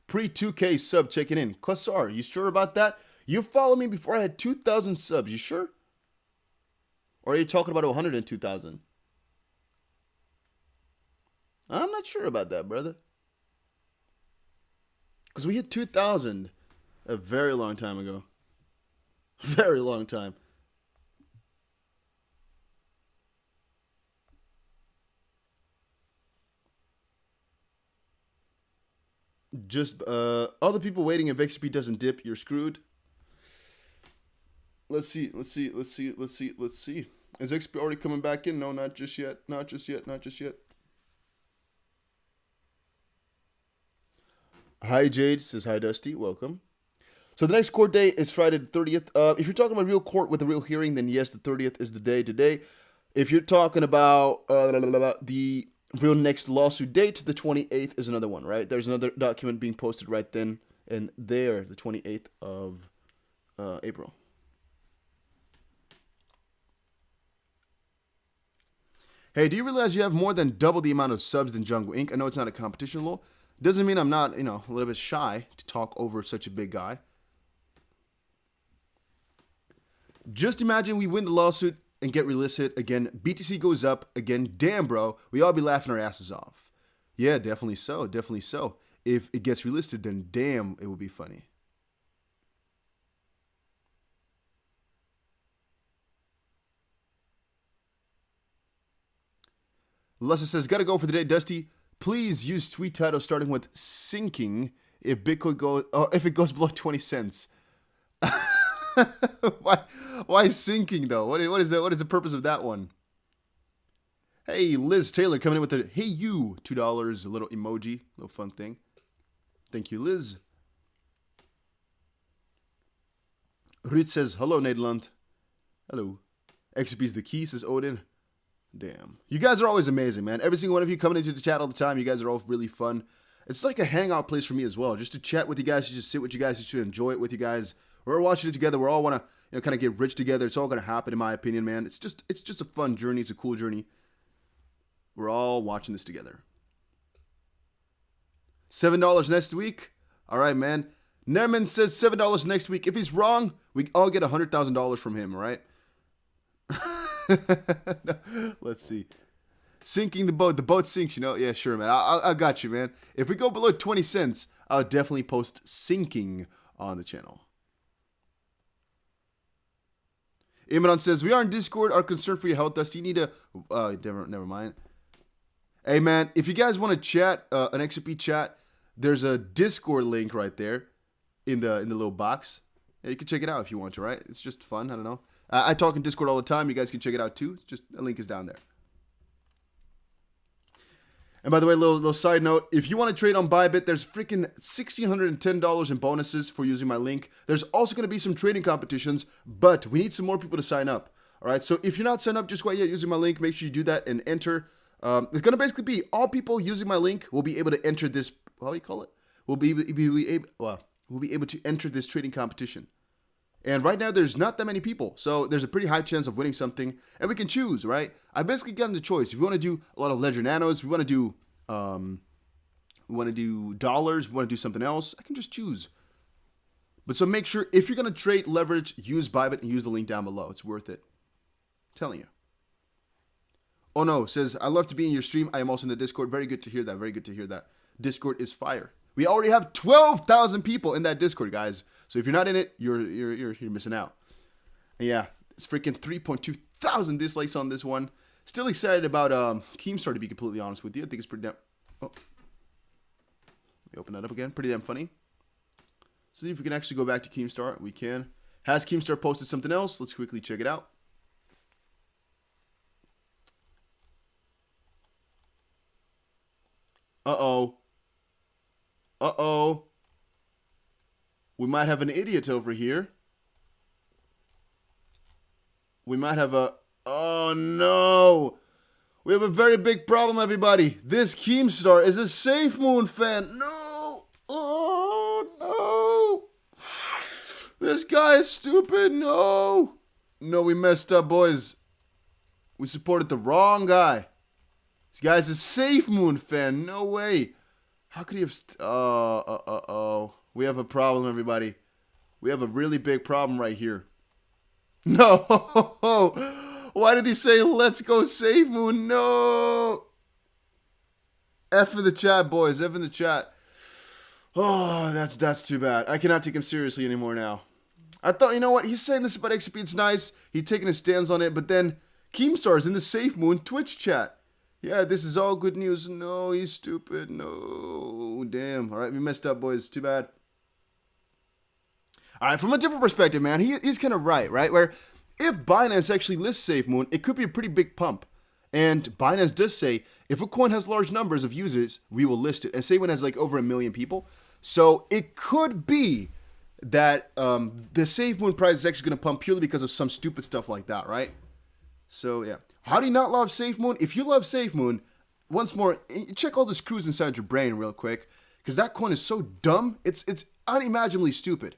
Pre-2K sub checking in. Qassar, you sure about that? You followed me before I had 2,000 subs. You sure? Or are you talking about 102,000? I'm not sure about that, brother. Because we hit 2,000 a very long time ago. Very long time. Just other people waiting. If XP doesn't dip, you're screwed. Let's see. Is XP already coming back in? No, not just yet. Not just yet. Hi Jade, says hi Dusty, welcome. So the next court date is Friday the 30th. If you're talking about real court with a real hearing, then yes, the 30th is the day today. If you're talking about the real next lawsuit date, the 28th is another one, right? There's another document being posted right then and there, the 28th of April. Hey, do you realize you have more than double the amount of subs than Jungle Inc? I know it's not a competition law. Doesn't mean I'm not, a little bit shy to talk over such a big guy. Just imagine we win the lawsuit and get relisted again. BTC goes up again. Damn, bro. We all be laughing our asses off. Yeah, definitely so. If it gets relisted, then damn, it will be funny. Lessa says, gotta go for the day, Dusty. Please use tweet title starting with sinking if Bitcoin goes, or if it goes below 20 cents. Why sinking though? What is that? What is the purpose of that one? Hey, Liz Taylor coming in with a hey you $2, a little emoji, little fun thing. Thank you, Liz. Ruth says hello, Nederland. Hello. XP's the key, says Odin. Damn. You guys are always amazing, man. Every single one of you coming into the chat all the time. You guys are all really fun. It's like a hangout place for me as well. Just to chat with you guys, to just sit with you guys, just to enjoy it with you guys. We're watching it together. We all want to, kind of get rich together. It's all going to happen, in my opinion, man. It's just a fun journey. It's a cool journey. We're all watching this together. $7 next week. All right, man. Nerman says $7 next week. If he's wrong, we all get $100,000 from him, all right? Let's see. Sinking the boat sinks, Yeah, sure, man. I got you, man. If we go below 20 cents, I'll definitely post sinking on the channel. Imran says, we are in Discord, are concerned for your health, Dusty. You need to, never mind. Hey, man, if you guys want to chat, an XP chat, there's a Discord link right there in the little box. Yeah, you can check it out if you want to, right? It's just fun. I don't know. I talk in Discord all the time. You guys can check it out too. Just a link is down there. And by the way, little side note, if you want to trade on Bybit, there's freaking $1,610 in bonuses for using my link. There's also going to be some trading competitions, but we need some more people to sign up. All right, so if you're not signed up just quite yet using my link, make sure you do that and enter. It's going to basically be all people using my link will be able to enter this, how do you call it? We'll be able to enter this trading competition. And right now, there's not that many people. So there's a pretty high chance of winning something. And we can choose, right? I basically got the choice. If we want to do a lot of Ledger Nanos, we want to do dollars, we want to do something else, I can just choose. But so make sure, if you're going to trade leverage, use Bybit and use the link down below. It's worth it. I'm telling you. Oh no, says, I love to be in your stream. I am also in the Discord. Very good to hear that. Discord is fire. We already have 12,000 people in that Discord, guys. So if you're not in it, you're missing out. And yeah, it's freaking 3.2 thousand dislikes on this one. Still excited about Keemstar, to be completely honest with you. I think it's pretty damn... Oh. Let me open that up again. Pretty damn funny. See if we can actually go back to Keemstar. We can. Has Keemstar posted something else? Let's quickly check it out. Uh-oh. Uh-oh. We might have an idiot over here. We might have a... Oh, no. We have a very big problem, everybody. This Keemstar is a Safe Moon fan. No. Oh, no. This guy is stupid. No. No, we messed up, boys. We supported the wrong guy. This guy's a Safe Moon fan. No way. How could he have? Oh. We have a problem, everybody. We have a really big problem right here. No. Why did he say, let's go save Moon? No. F in the chat, boys. F in the chat. Oh, that's too bad. I cannot take him seriously anymore now. I thought, you know what? He's saying this about XP. It's nice. He's taking his stands on it. But then Keemstar's in the Safe Moon Twitch chat. Yeah, this is all good news. No, he's stupid. No. Damn. All right, we messed up, boys. Too bad. All right, from a different perspective, man, he's kind of right? Where if Binance actually lists Safe Moon, it could be a pretty big pump. And Binance does say, if a coin has large numbers of users, we will list it. And Safe Moon has like over 1 million people. So it could be that the Safe Moon price is actually going to pump purely because of some stupid stuff like that, right? So, yeah. How do you not love Safe Moon? If you love Safe Moon, once more, check all the screws inside your brain real quick. Because that coin is so dumb, it's unimaginably stupid.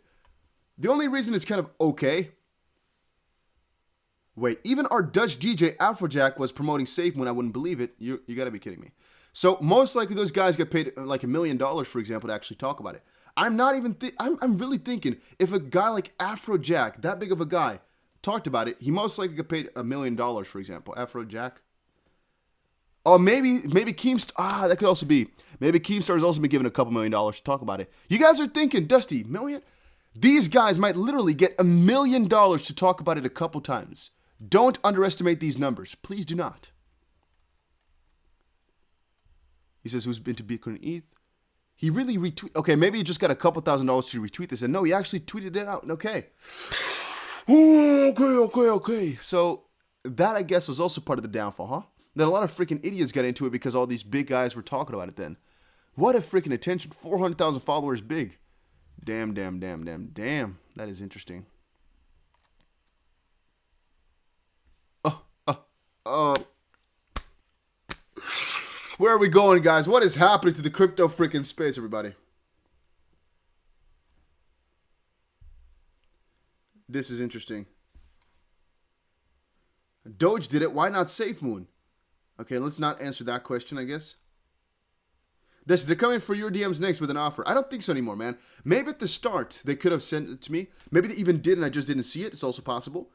The only reason it's kind of okay... Wait, even our Dutch DJ Afrojack was promoting Safe Moon. I wouldn't believe it. You gotta be kidding me. So most likely those guys get paid like $1 million, for example, to actually talk about it. I'm not even. I'm really thinking if a guy like Afrojack, that big of a guy, talked about it, he most likely get paid $1 million, for example. Afrojack. Oh, maybe Keemstar. That could also be. Maybe Keemstar has also been given a couple $1 million to talk about it. You guys are thinking, Dusty, million? These guys might literally get $1 million to talk about it a couple times. Don't underestimate these numbers. Please do not. He says, who's been to Bitcoin ETH? He really retweet. Okay, maybe he just got a couple $1,000s to retweet this. And no, he actually tweeted it out. Okay. Okay. So that, I guess, was also part of the downfall, huh? That a lot of freaking idiots got into it because all these big guys were talking about it then. What a freaking attention. 400,000 followers big. Damn. That is interesting. Where are we going, guys? What is happening to the crypto freaking space, everybody? This is interesting. Doge did it. Why not Safe Moon? Okay, let's not answer that question, I guess. They're coming for your DMs next with an offer. I don't think so anymore, man. Maybe at the start, they could have sent it to me. Maybe they even did and I just didn't see it. It's also possible.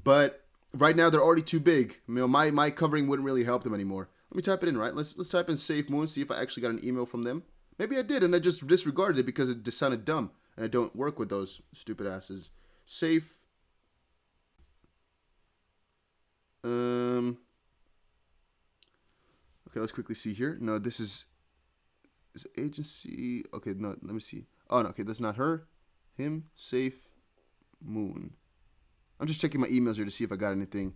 But right now, they're already too big. You know, my covering wouldn't really help them anymore. Let me type it in, right? Let's type in Safe Moon, see if I actually got an email from them. Maybe I did, and I just disregarded it because it just sounded dumb. And I don't work with those stupid asses. Safe. Okay, let's quickly see here. No, this is agency. Okay, no, let me see. Oh, no, okay, that's not her. Him, Safe Moon. I'm just checking my emails here to see if I got anything.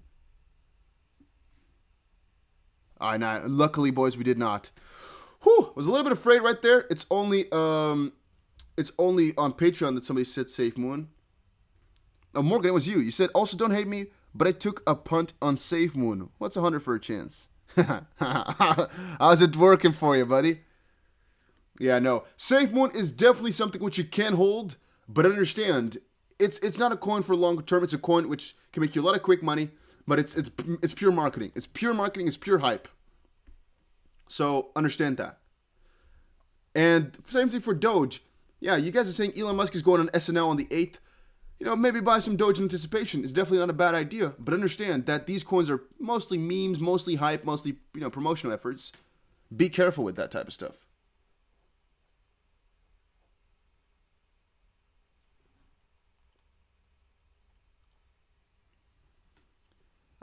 Nah, luckily, boys, we did not. Whew, was a little bit afraid right there. It's only on Patreon that somebody said Safe Moon. Oh, Morgan, it was you. You said, also don't hate me, but I took a punt on Safe Moon. What's 100 for a chance? How's it working for you, buddy? Yeah, no. Safe Moon is definitely something which you can hold, but understand, it's not a coin for long term. It's a coin which can make you a lot of quick money, but it's pure marketing. It's pure marketing. It's pure hype. So understand that. And same thing for Doge. Yeah, you guys are saying Elon Musk is going on SNL on the 8th. You know, maybe buy some Doge in anticipation. It's definitely not a bad idea. But understand that these coins are mostly memes, mostly hype, mostly, promotional efforts. Be careful with that type of stuff.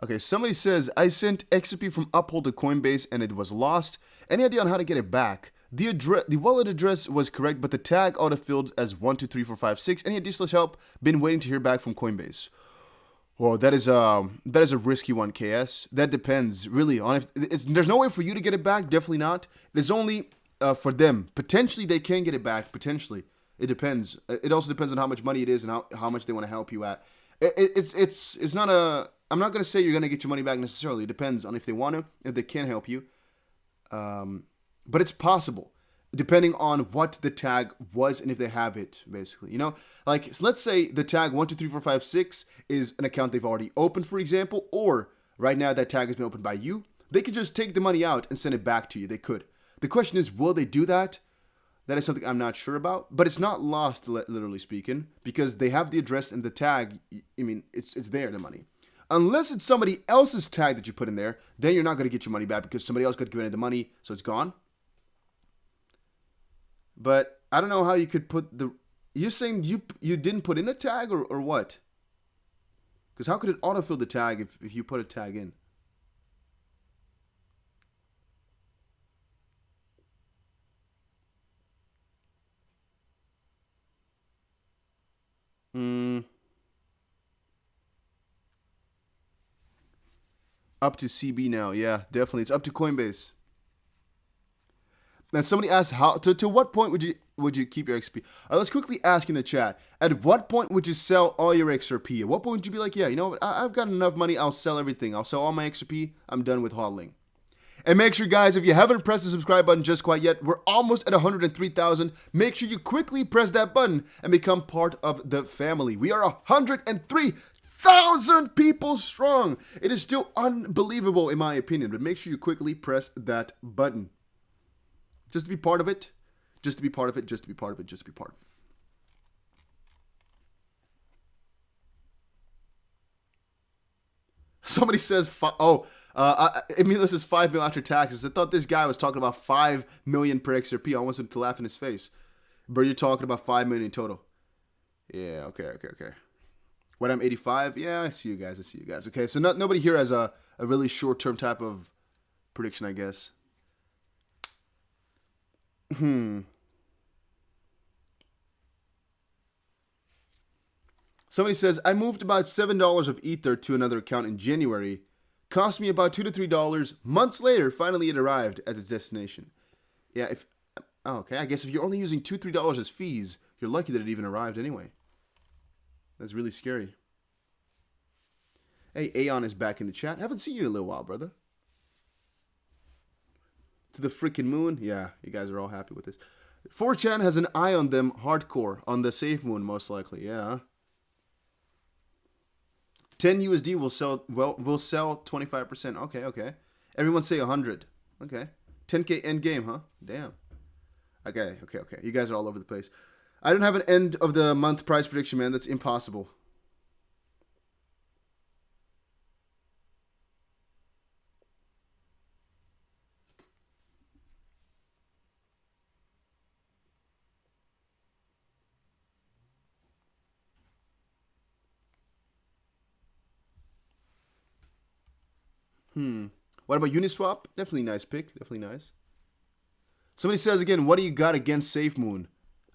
Okay, somebody says, I sent XRP from Uphold to Coinbase and it was lost. Any idea on how to get it back? The wallet address was correct, but the tag autofilled as 123456. Any additional help? Been waiting to hear back from Coinbase. Well, that is a risky one, KS. That depends really on if there's no way for you to get it back. Definitely not. It is only for them. Potentially they can get it back. Potentially, it depends. It also depends on how much money it is and how much they want to help you at. It's not a. I'm not going to say you're going to get your money back necessarily. It depends on if they want to, if they can help you. But it's possible, depending on what the tag was and if they have it, basically. So let's say the tag 123456 is an account they've already opened, for example, or right now that tag has been opened by you. They could just take the money out and send it back to you. They could. The question is, will they do that? That is something I'm not sure about, but it's not lost, literally speaking, because they have the address and the tag. I mean, it's there, the money. Unless it's somebody else's tag that you put in there, then you're not going to get your money back because somebody else got given the money, so it's gone. But I don't know how you could put the... You're saying you didn't put in a tag or what? Because how could it autofill the tag if you put a tag in? Up to CB now. Yeah, definitely. It's up to Coinbase. Now, somebody asked how to what point would you keep your XRP? Let's quickly ask in the chat. At what point would you sell all your XRP? At what point would you be like, yeah, you know what? I've got enough money. I'll sell everything. I'll sell all my XRP. I'm done with hodling. And make sure, guys, if you haven't pressed the subscribe button just quite yet, we're almost at 103,000. Make sure you quickly press that button and become part of the family. We are 103,000 people strong. It is still unbelievable, in my opinion, but make sure you quickly press that button. Just to be part of it. Just to be part of it. Just to be part of it. Just to be part of it. Somebody says, Emilio says 5 mil after taxes. I thought this guy was talking about 5 million per XRP. I almost wanted to laugh in his face. But you're talking about 5 million in total. Yeah, okay. When I'm 85, yeah, I see you guys. Okay, so nobody here has a really short-term type of prediction, I guess. Somebody says, I moved about $7 of Ether to another account in January. Cost me about $2 to $3. Months later, finally it arrived at its destination. Yeah, okay, I guess if you're only using $2 to $3 as fees, you're lucky that it even arrived anyway. That's really scary. Hey, Aeon is back in the chat. Haven't seen you in a little while, brother. To the freaking moon. Yeah, you guys are all happy with this. 4chan has an eye on them hardcore on the safe moon, most likely. Yeah. 10 USD will sell 25%. Okay. Everyone say 100. Okay. 10K end game, huh? Damn. Okay. You guys are all over the place. I don't have an end of the month price prediction, man. That's impossible. What about Uniswap? Definitely nice pick. Definitely nice. Somebody says again, what do you got against SafeMoon?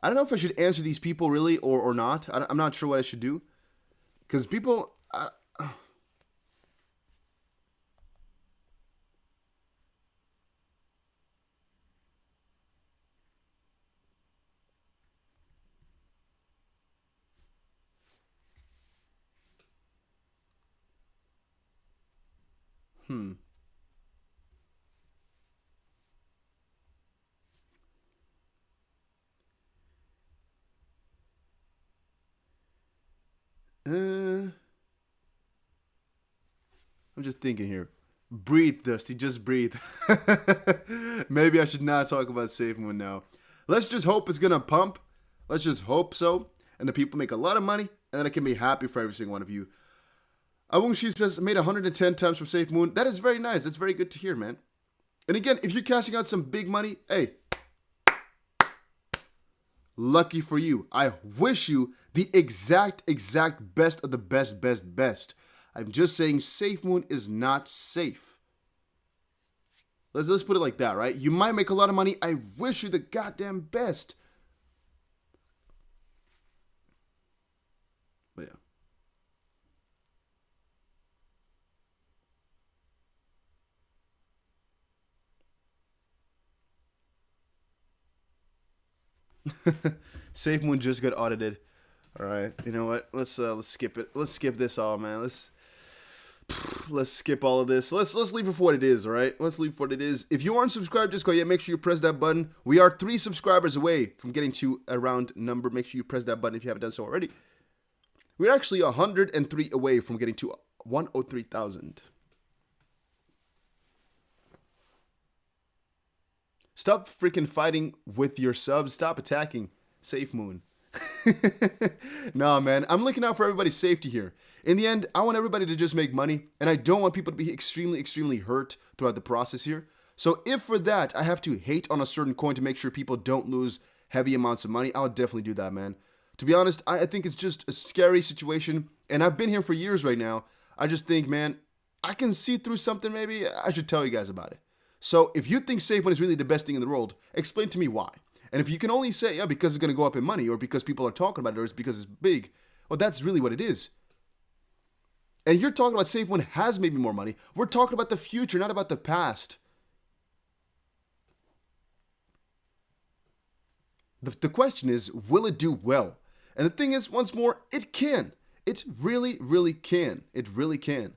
I don't know if I should answer these people really or not. I'm not sure what I should do. Because people... I'm just thinking here. Breathe, Dusty. Just breathe. Maybe I should not talk about SafeMoon now. Let's just hope it's going to pump. Let's just hope so. And the people make a lot of money. And then I can be happy for every single one of you. Awungshi says, made 110 times from SafeMoon. That is very nice. That's very good to hear, man. And again, if you're cashing out some big money, hey, lucky for you. I wish you the exact best of the best. I'm just saying SafeMoon is not safe. Let's put it like that, right? You might make a lot of money. I wish you the goddamn best. But yeah. SafeMoon just got audited. All right, you know what? Let's skip it. Let's skip this all, man. Let's skip all of this. Let's leave it for what it is, all right? Let's leave it for what it is. If you aren't subscribed, just go ahead. Make sure you press that button. We are 3 subscribers away from getting to a round number. Make sure you press that button if you haven't done so already. We're actually 103 away from getting to 103,000. Stop freaking fighting with your subs. Stop attacking SafeMoon. Nah, man, I'm looking out for everybody's safety here. In the end, I want everybody to just make money, and I don't want people to be extremely, extremely hurt throughout the process here. So if for that, I have to hate on a certain coin to make sure people don't lose heavy amounts of money, I'll definitely do that, man. To be honest, I think it's just a scary situation, and I've been here for years right now. I just think, man, I can see through something maybe. I should tell you guys about it. So if you think SafeMoon is really the best thing in the world, explain to me why. And if you can only say, yeah, because it's going to go up in money, or because people are talking about it, or it's because it's big, well, that's really what it is. And you're talking about SafeMoon has maybe more money. We're talking about the future, not about the past. The question is, will it do well? And the thing is, once more, it can. It really, really can. It really can.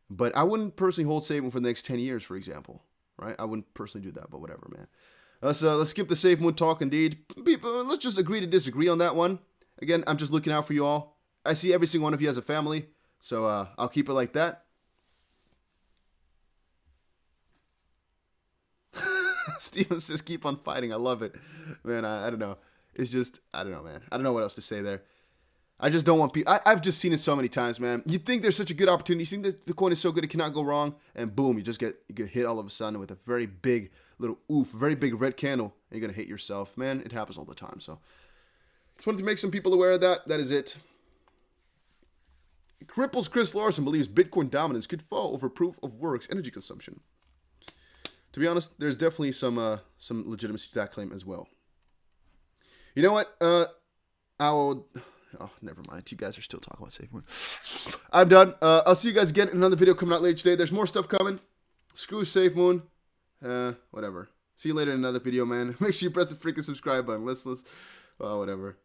But I wouldn't personally hold SafeMoon for the next 10 years, for example. Right? I wouldn't personally do that, but whatever, man. Let's skip the SafeMoon talk, indeed. People, let's just agree to disagree on that one. Again, I'm just looking out for you all. I see every single one of you as a family, so I'll keep it like that. Steven says, keep on fighting. I love it. Man, I don't know. It's just, I don't know, man. I don't know what else to say there. I just don't want people. I've just seen it so many times, man. You think there's such a good opportunity. You think that the coin is so good it cannot go wrong. And boom, you get hit all of a sudden with a very big little oof, very big red candle. And you're going to hit yourself. Man, it happens all the time. So just wanted to make some people aware of that. That is it. Cripples Chris Larson believes Bitcoin dominance could fall over proof of work's energy consumption. To be honest, there's definitely some legitimacy to that claim as well. You know what? Oh, never mind. You guys are still talking about SafeMoon. I'm done. I'll see you guys again in another video coming out later today. There's more stuff coming. Screw SafeMoon. Whatever. See you later in another video, man. Make sure you press the freaking subscribe button. Let's whatever.